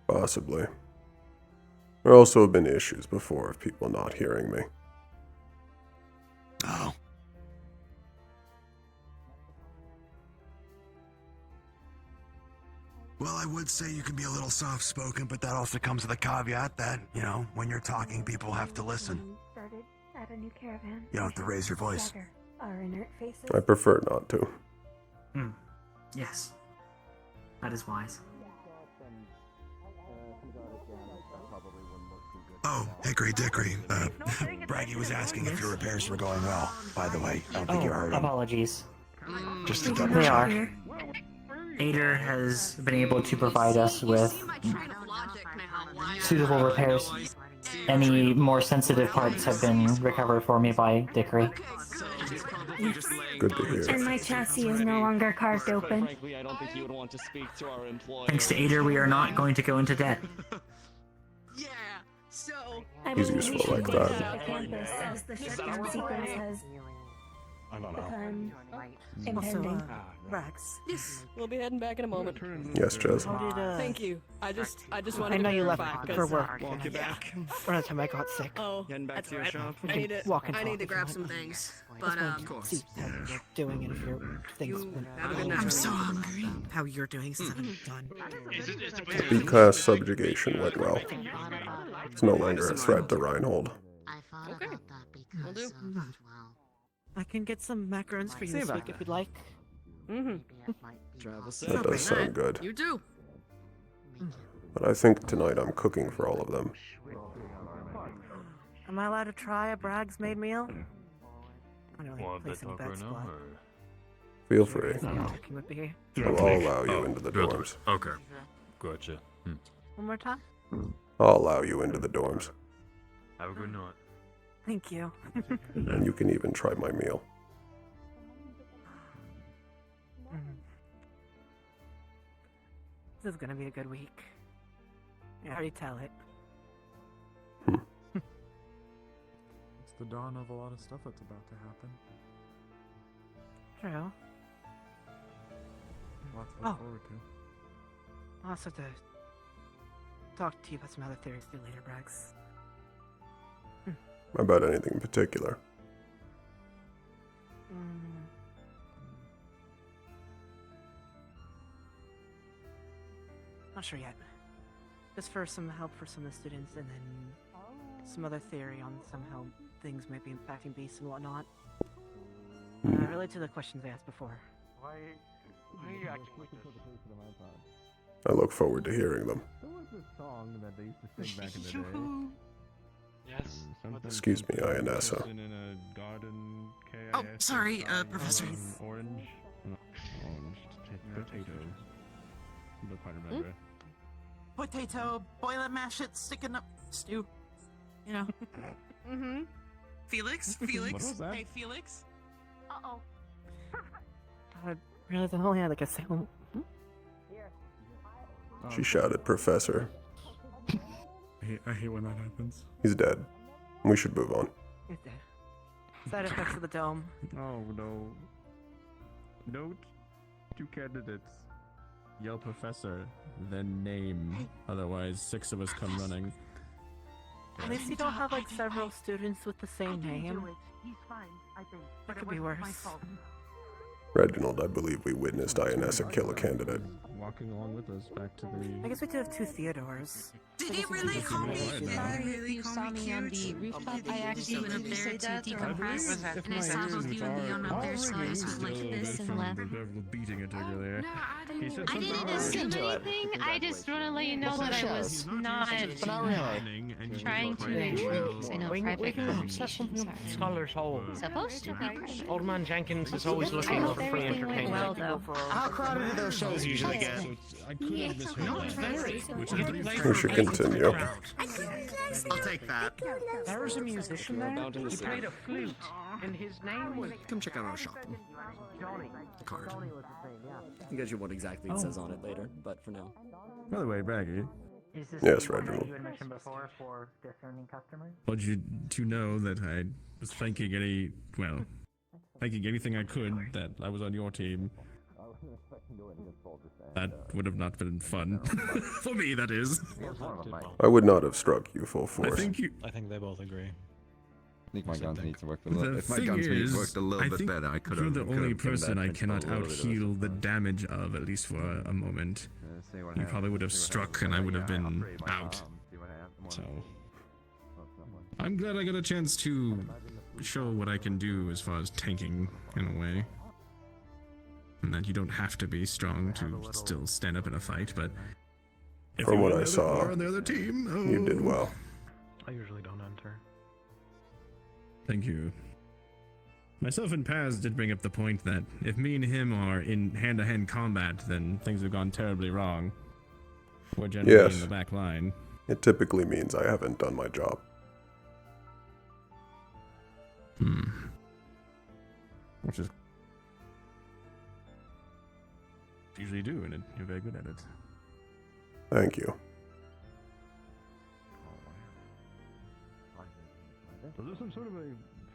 Possibly. There also have been issues before of people not hearing me. Oh. Well, I would say you can be a little soft-spoken, but that also comes with a caveat that, you know, when you're talking, people have to listen. Started at a new caravan. You don't have to raise your voice. Together, our inert faces. I prefer not to. Yes. That is wise. Oh, Hickory Dickory. Braggy was asking if your repairs were going well, by the way. I don't think you heard him. Apologies. Just We to do double They not are. hear. Ader has been able to provide us with suitable repairs. Any more sensitive parts have been recovered for me by Dickory. Good to hear. And my chassis is no longer carved open. Frankly, I don't think you would want to speak to our employer. Thanks to Ader, we are not going to go into debt. I He's believe we useful should like close that. out the campus as the shutdown sequence has I don't become Also, impending. Rex. Yes, we'll be heading back in a moment. Yes, Jez. How did, Thank you. I just wanted I to know you left verify, for 'cause- work. Walk you back. Around the time I got sick. Oh, Heading back that's to your right. shop. I need to Walk and I talk need to if grab you some want. things. Just But wanted to see how you're doing and if your things been. have a good night. I'm so hungry. How you're doing since I'm done. B-class subjugation went well. It's no longer a threat to Reinhold. Okay. Will do. I can get some macarons for you See this about week if you'd like. Travel safe. That does sound good. You too. But I think tonight I'm cooking for all of them. Am I allowed to try a Bragg's made meal? I don't Well, really place any bets, but Feel free. Cooking would be. I'll allow you into the dorms. Okay. Gotcha. One more time? I'll allow you into the dorms. Have a good night. Thank you. And you can even try my meal. This is gonna be a good week. I already tell it. It's the dawn of a lot of stuff that's about to happen. True. Lots to look forward to. I'll also have to talk to you about some other theories too later, Brax. About anything in particular. Not sure yet. Just for some help for some of the students, and then some other theory on somehow things might be impacting beasts and whatnot. Related to the questions I asked before. Why are you acting like this? I look forward to hearing them. What was this song that they used to sing back in the day? Yes. Excuse me, Ionessa. Oh, sorry, Professor. Orange. No, orange. Potato. I don't quite remember. Potato, boil it, mash it, stick it up, stew. You know. Mm-hmm. Felix? What was that? Hey, Felix? Uh-oh. I realized I only had like a single. She shouted, Professor. I hate when that happens. He's dead. We should move on. He's dead. Side effects of the dome. Oh no. Note to candidates. Yell professor, then name. Otherwise, 6 of us come running. At least you don't have like several students with the same name. He's fine, I think. That could be worse. Reginald, I believe we witnessed Ionessa kill a candidate. Walking along with us back to the. I guess we do have 2 Theodores. Did he really call me? Sorry, you saw me on the rooftop. I actually went up there to decompress, and I saw both you and Leon up there, so I just went like this and left. Beating it earlier. I didn't assume anything. I just want to let you know that I was not trying to intrude in a private conversation. Sorry. Scholar's Hole. Supposed to be private. Old man Jenkins is always I looking hope for free everything went entertainment. well, though. How crowded do those shows usually get? I could have misheard Not that. very. We should continue. I'll take that. There was a musician there. He played a flute, and his name was. Come check out our shop. The card. I'll get you what exactly it says on it later, but for now. By the way, Braggy. Is this Yes, the one that Reginald. you had mentioned before for discerning customers? Wanted you to know that I was thanking thanking anything I could that I was on your team. That would have not been fun. For me, that is. I would not have struck you full force. I think they both agree. I think my guns need to work a little. The If my thing guns is, worked a little I bit think better, I could you're have. the only person I cannot out-heal the damage of, at least for a moment. You probably would have struck and I would have been out. So, I'm glad I got a chance to show what I can do as far as tanking, in a way. And that you don't have to be strong to still stand up in a fight, but... if From you what were I the other- saw, or on the other team, you did well. I usually don't enter. Thank you. Myself and Paz did bring up the point that if me and him are in hand-to-hand combat, then things have gone terribly wrong. We're generally Yes. in the back line. It typically means I haven't done my job. Which is usually do, and you're very good at it. Thank you. Was there some sort of a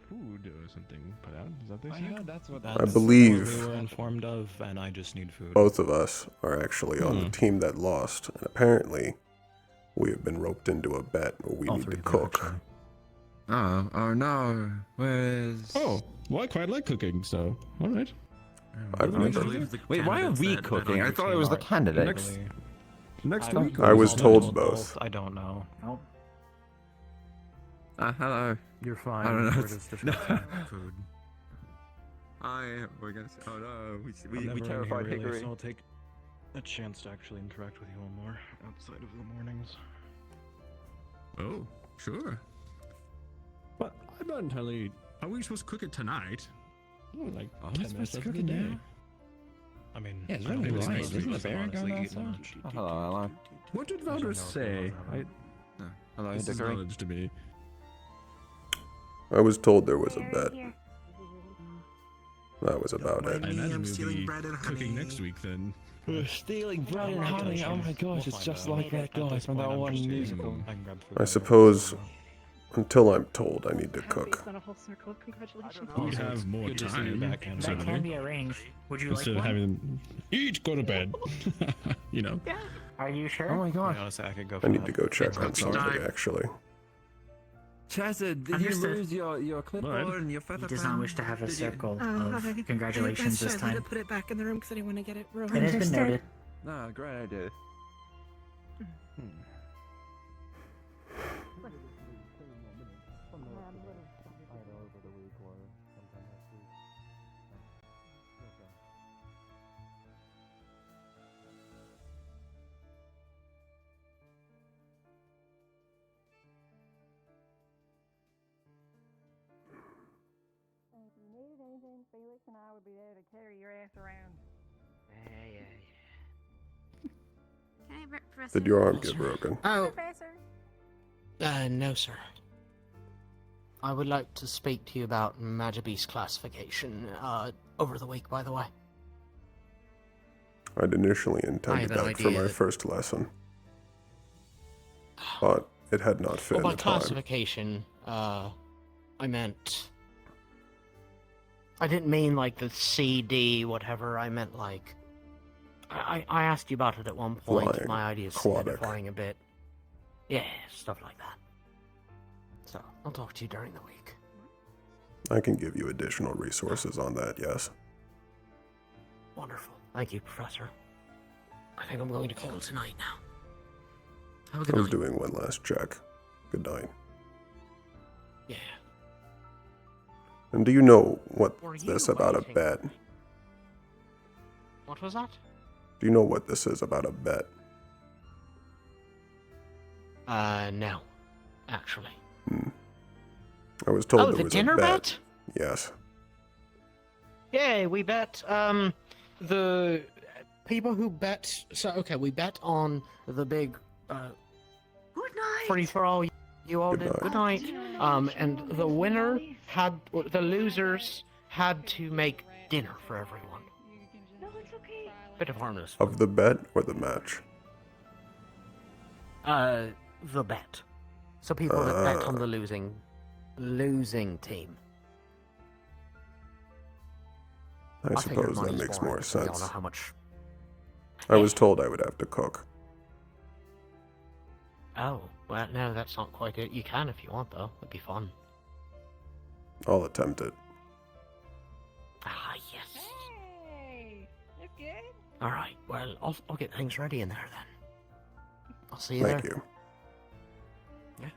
food or something put out? Is that this? Yeah, that's what I believe we were informed of, and I just need food. both of us are actually on the team that lost, and apparently we have been roped into a bet where we need to cook. Oh no. Where's... Oh, well, I quite like cooking, so alright. I've never... Wait, why are we cooking? I thought it was the candidates. Next I week. I was told both. I don't know. Nope. Hello. You're fine. I don't know. We're just discussing food. We're gonna... Oh no, I'm we never in terrified here, really, Hickory. so I'll take a chance to actually interact with you all more outside of the mornings. Oh, sure. But I'm not entirely. Are we supposed to cook it tonight? Oh, like 10 minutes of the day. I mean, Yeah, it's I don't really think light. most Isn't of the us bear have going honestly eaten outside? much. Hello. What did voters say? Hello, This is Hickory. knowledge to me. I was told there was a bet. That was about I it. imagine we'll be cooking next week then. Stealing bread and honey. Oh my gosh, it's just like that guy from that one musical. I suppose until I'm told I need to cook. Done a whole circle. Congratulations. We have more Good to see you time. back, Henry. That can be arranged. Would you like Instead of one? having them eat, go to bed. You know. Are you sure? Oh my gosh. Honestly, I could go I for need that. to go check on something, actually. Chazza, did you Understood. lose your clipboard and your He feather does pen? not wish to have a Did you- circle Oh, of okay. congratulations That's this fine. I had time. to put it back in the room because I didn't want to get it ruined. It has been Understood. noted. No, great idea. If you needed anything, Felix and I would be there to carry your ass around. Can I, Professor? Did your arm get broken? Oh, Professor? no, sir. I would like to speak to you about Magibeast classification, over the week, by the way. I'd initially intended an that for idea my that- first lesson, but it had not fit Well, in by the time. classification, I meant... I didn't mean like the CD, whatever, I meant like... I asked you about it at one point, Flying, my idea is aquatic. flying a bit. Yeah, stuff like that. So, I'll talk to you during the week. I can give you additional resources on that, yes. Wonderful. Thank you, Professor. I think I'm going to call tonight now. Have a I good was night. doing one last check. Good night. Yeah. And do you know what's Were this you about a waiting? bet? What was that? Do you know what this is about a bet? No. Actually. I was told Oh, there the was dinner a bet. bet? Yes. Yeah, we bet, the people who bet, so, okay, we bet on the big, Good night. free-for-all you all did. Good night. And the winner had, or the losers had to make dinner for everyone. No, it's okay. Bit of harmless. Of the bet or the match? The bet. So people that bet on the losing team. I figured suppose that money's makes boring, more so we all sense. know how much. I was told I would have to cook. Oh, well, no, that's not quite it. You can if you want, though. It'd be fun. I'll attempt it. Ah, yes. Hey, that's good. All right. Well, I'll get things ready in there then. I'll see you Thank there. you. Yeah.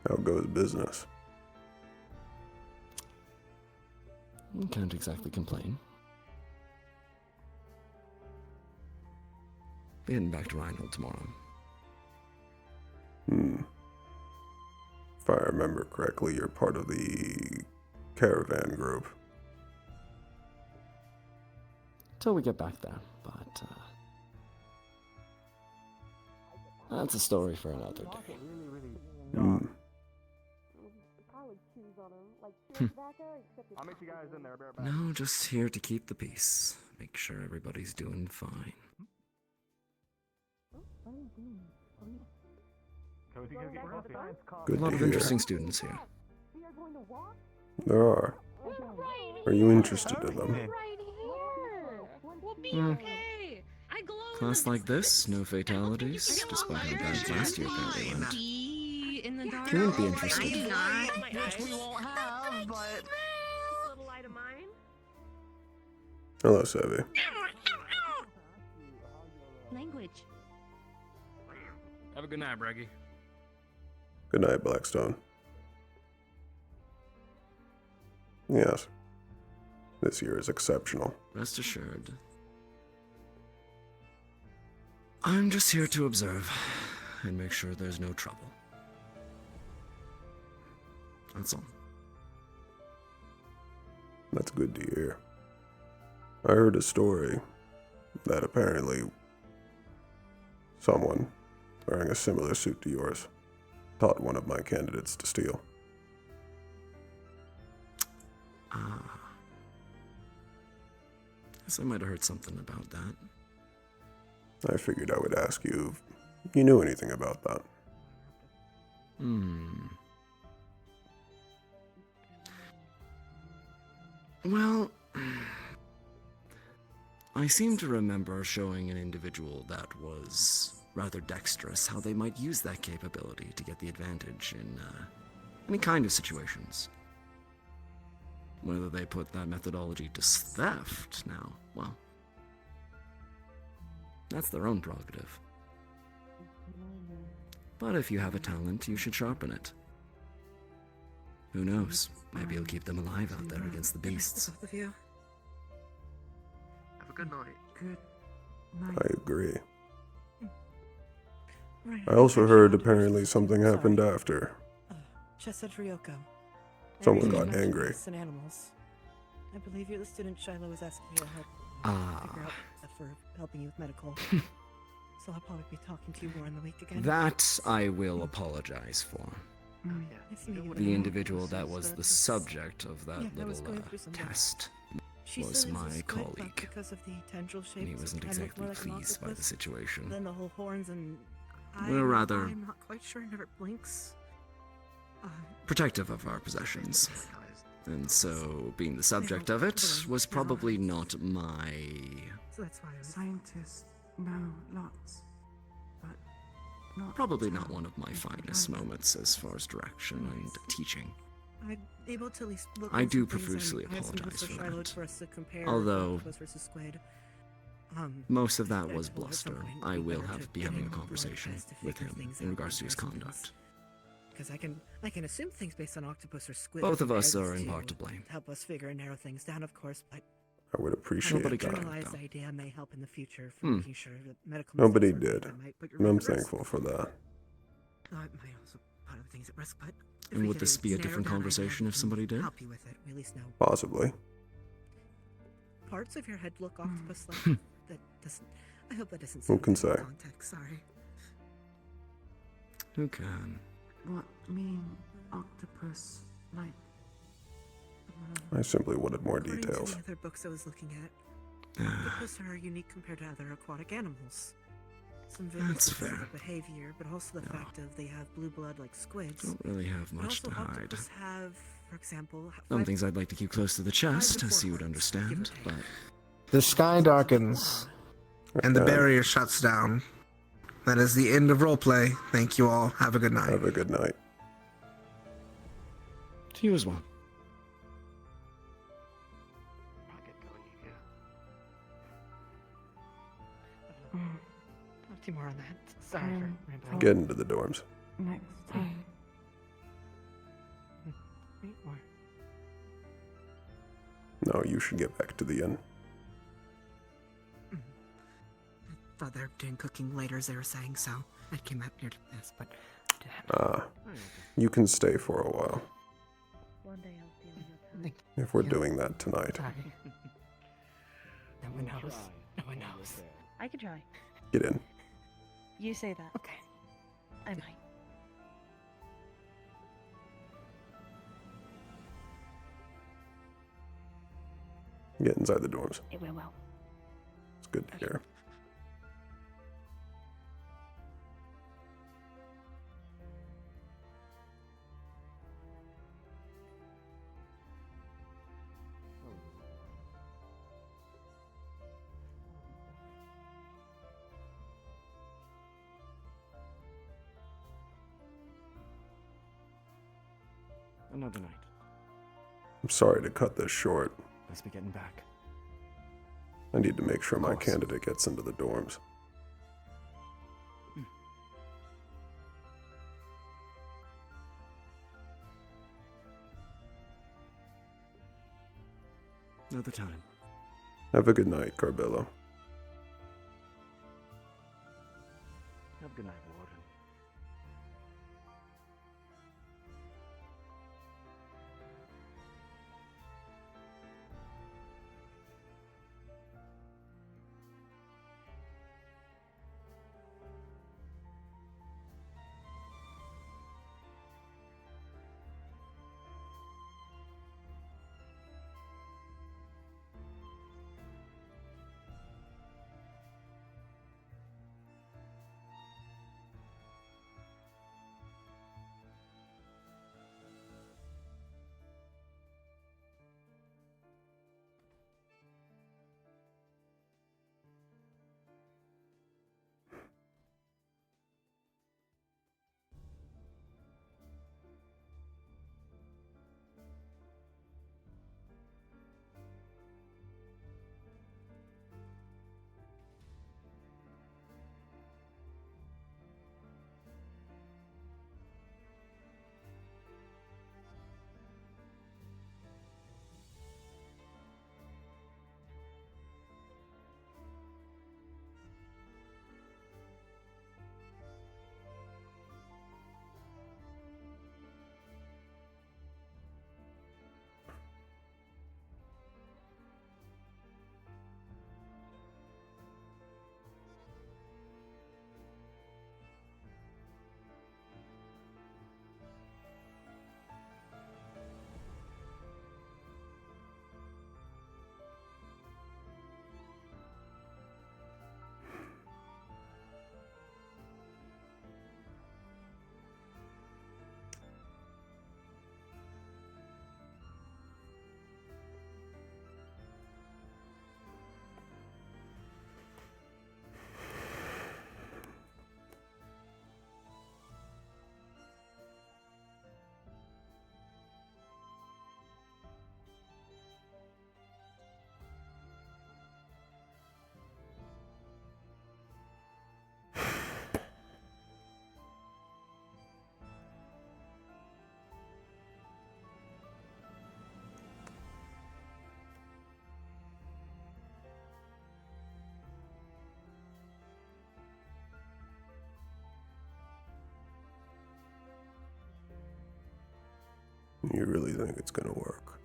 How goes business? Can't exactly complain. Be heading back to Reinhold tomorrow. If I remember correctly, you're part of the caravan group. Till we get back there, but that's a story for another day. I'll meet you guys in there. No, just here to keep the peace. Make sure everybody's doing fine. Good a lot to of hear. interesting students here. There are. Are you interested in them? We'll be Hmm. okay. I glow Class like this, no fatalities, despite how bad last year apparently went. in the dark. You wouldn't be interested. I do not. Which we won't have, but... Little light of mine. Hello, Sevi. Language. Have a good night, Breggy. Good night, Blackstone. Yes. This year is exceptional. Rest assured. I'm just here to observe and make sure there's no trouble. That's all. That's good to hear. I heard a story that apparently someone wearing a similar suit to yours taught one of my candidates to steal. Guess I might have heard something about that. I figured I would ask you if you knew anything about that. Well, I seem to remember showing an individual that was rather dexterous how they might use that capability to get the advantage in any kind of situations. Whether they put that methodology to theft now, well, that's their own prerogative. But if you have a talent, you should sharpen it. Who knows? Maybe you'll keep them alive out there against the beasts. Both of you. Have a good night. Good I agree. Right. I also heard apparently something happened after. Just said Ryoko. Someone Everything got about angry. beasts and animals. I believe you're the student Shiloh was asking me to help figure out for helping you with medical. So I'll probably be talking to you more in the week again. That I will apologize for. Nice to meet you. The individual that was the subject of that I was little going through some test She was said it my a squid, but colleague. because of the tendril shape, And he wasn't exactly pleased by the situation. Then the whole horns and We're rather I'm not quite sure. It never blinks. protective of our possessions. And so, being the subject of it was probably not my... So that's why Scientists know lots, but not Probably not one of my finest moments as far as direction and teaching. I'm able to at least look I into do things, and profusely I have some apologize notes for Shiloh that. for us to compare Although, octopus versus squid. most of that was well, at some bluster. point, I we will better be to having a get a conversation test to with figure him things in out regards to his comparisons. conduct. Because I can assume things based on octopus or squid. Both of us compared are in to part to blame. Help us figure and narrow things down, of course, but I would appreciate Nobody that. could. generalized idea may help in the future for Hmm. making sure that medical Nobody mistakes aren't did. made that might put your And I'm life at risk. thankful for that. It might also put other things at risk, but if And we would get this be a narrowed different down idea, conversation we if can somebody did? help you with it. We at least know Possibly. parts of your head look Hmm. octopus-like. That doesn't. I hope that doesn't. Who can sound out of say? Context. Sorry. Who can? what mean octopus like? I simply wanted more According details. to the other books I was looking at, octopus are unique compared to other aquatic animals. Some very That's specific fair. behavior, but also the fact of they have blue blood like squids. Don't really have But much also to hide. octopus have, for example, Some things I'd like to keep close to the chest, as you would understand, but The sky darkens, and the barrier shuts down. That is the end of roleplay. Thank you all. Have a good night. Have a good night. to you as well. Not too more on that. Sorry for rambling. Get into the dorms. Next time. me, or? No, you should get back to the inn. I thought they were doing cooking later, as they were saying, so I came out here to this, but... You can stay for a while. One day I'll steal your time. If we're doing that tonight. No one knows. No one knows. I could try. Get in. You say that. Okay. I might. Get inside the dorms. It will well. It's good to hear. Another night. I'm sorry to cut this short. Must be getting back. I need to make sure my candidate gets into the dorms. Another time. Have a good night, Carbello. Have a good night, Warden. You really think it's gonna work?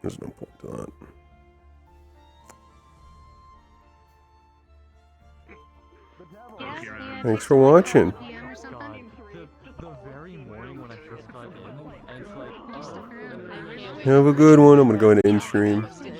There's no point to that. Thanks for watching. The very morning when I first got in, and it's like, Have a good one. I'm gonna go into in stream.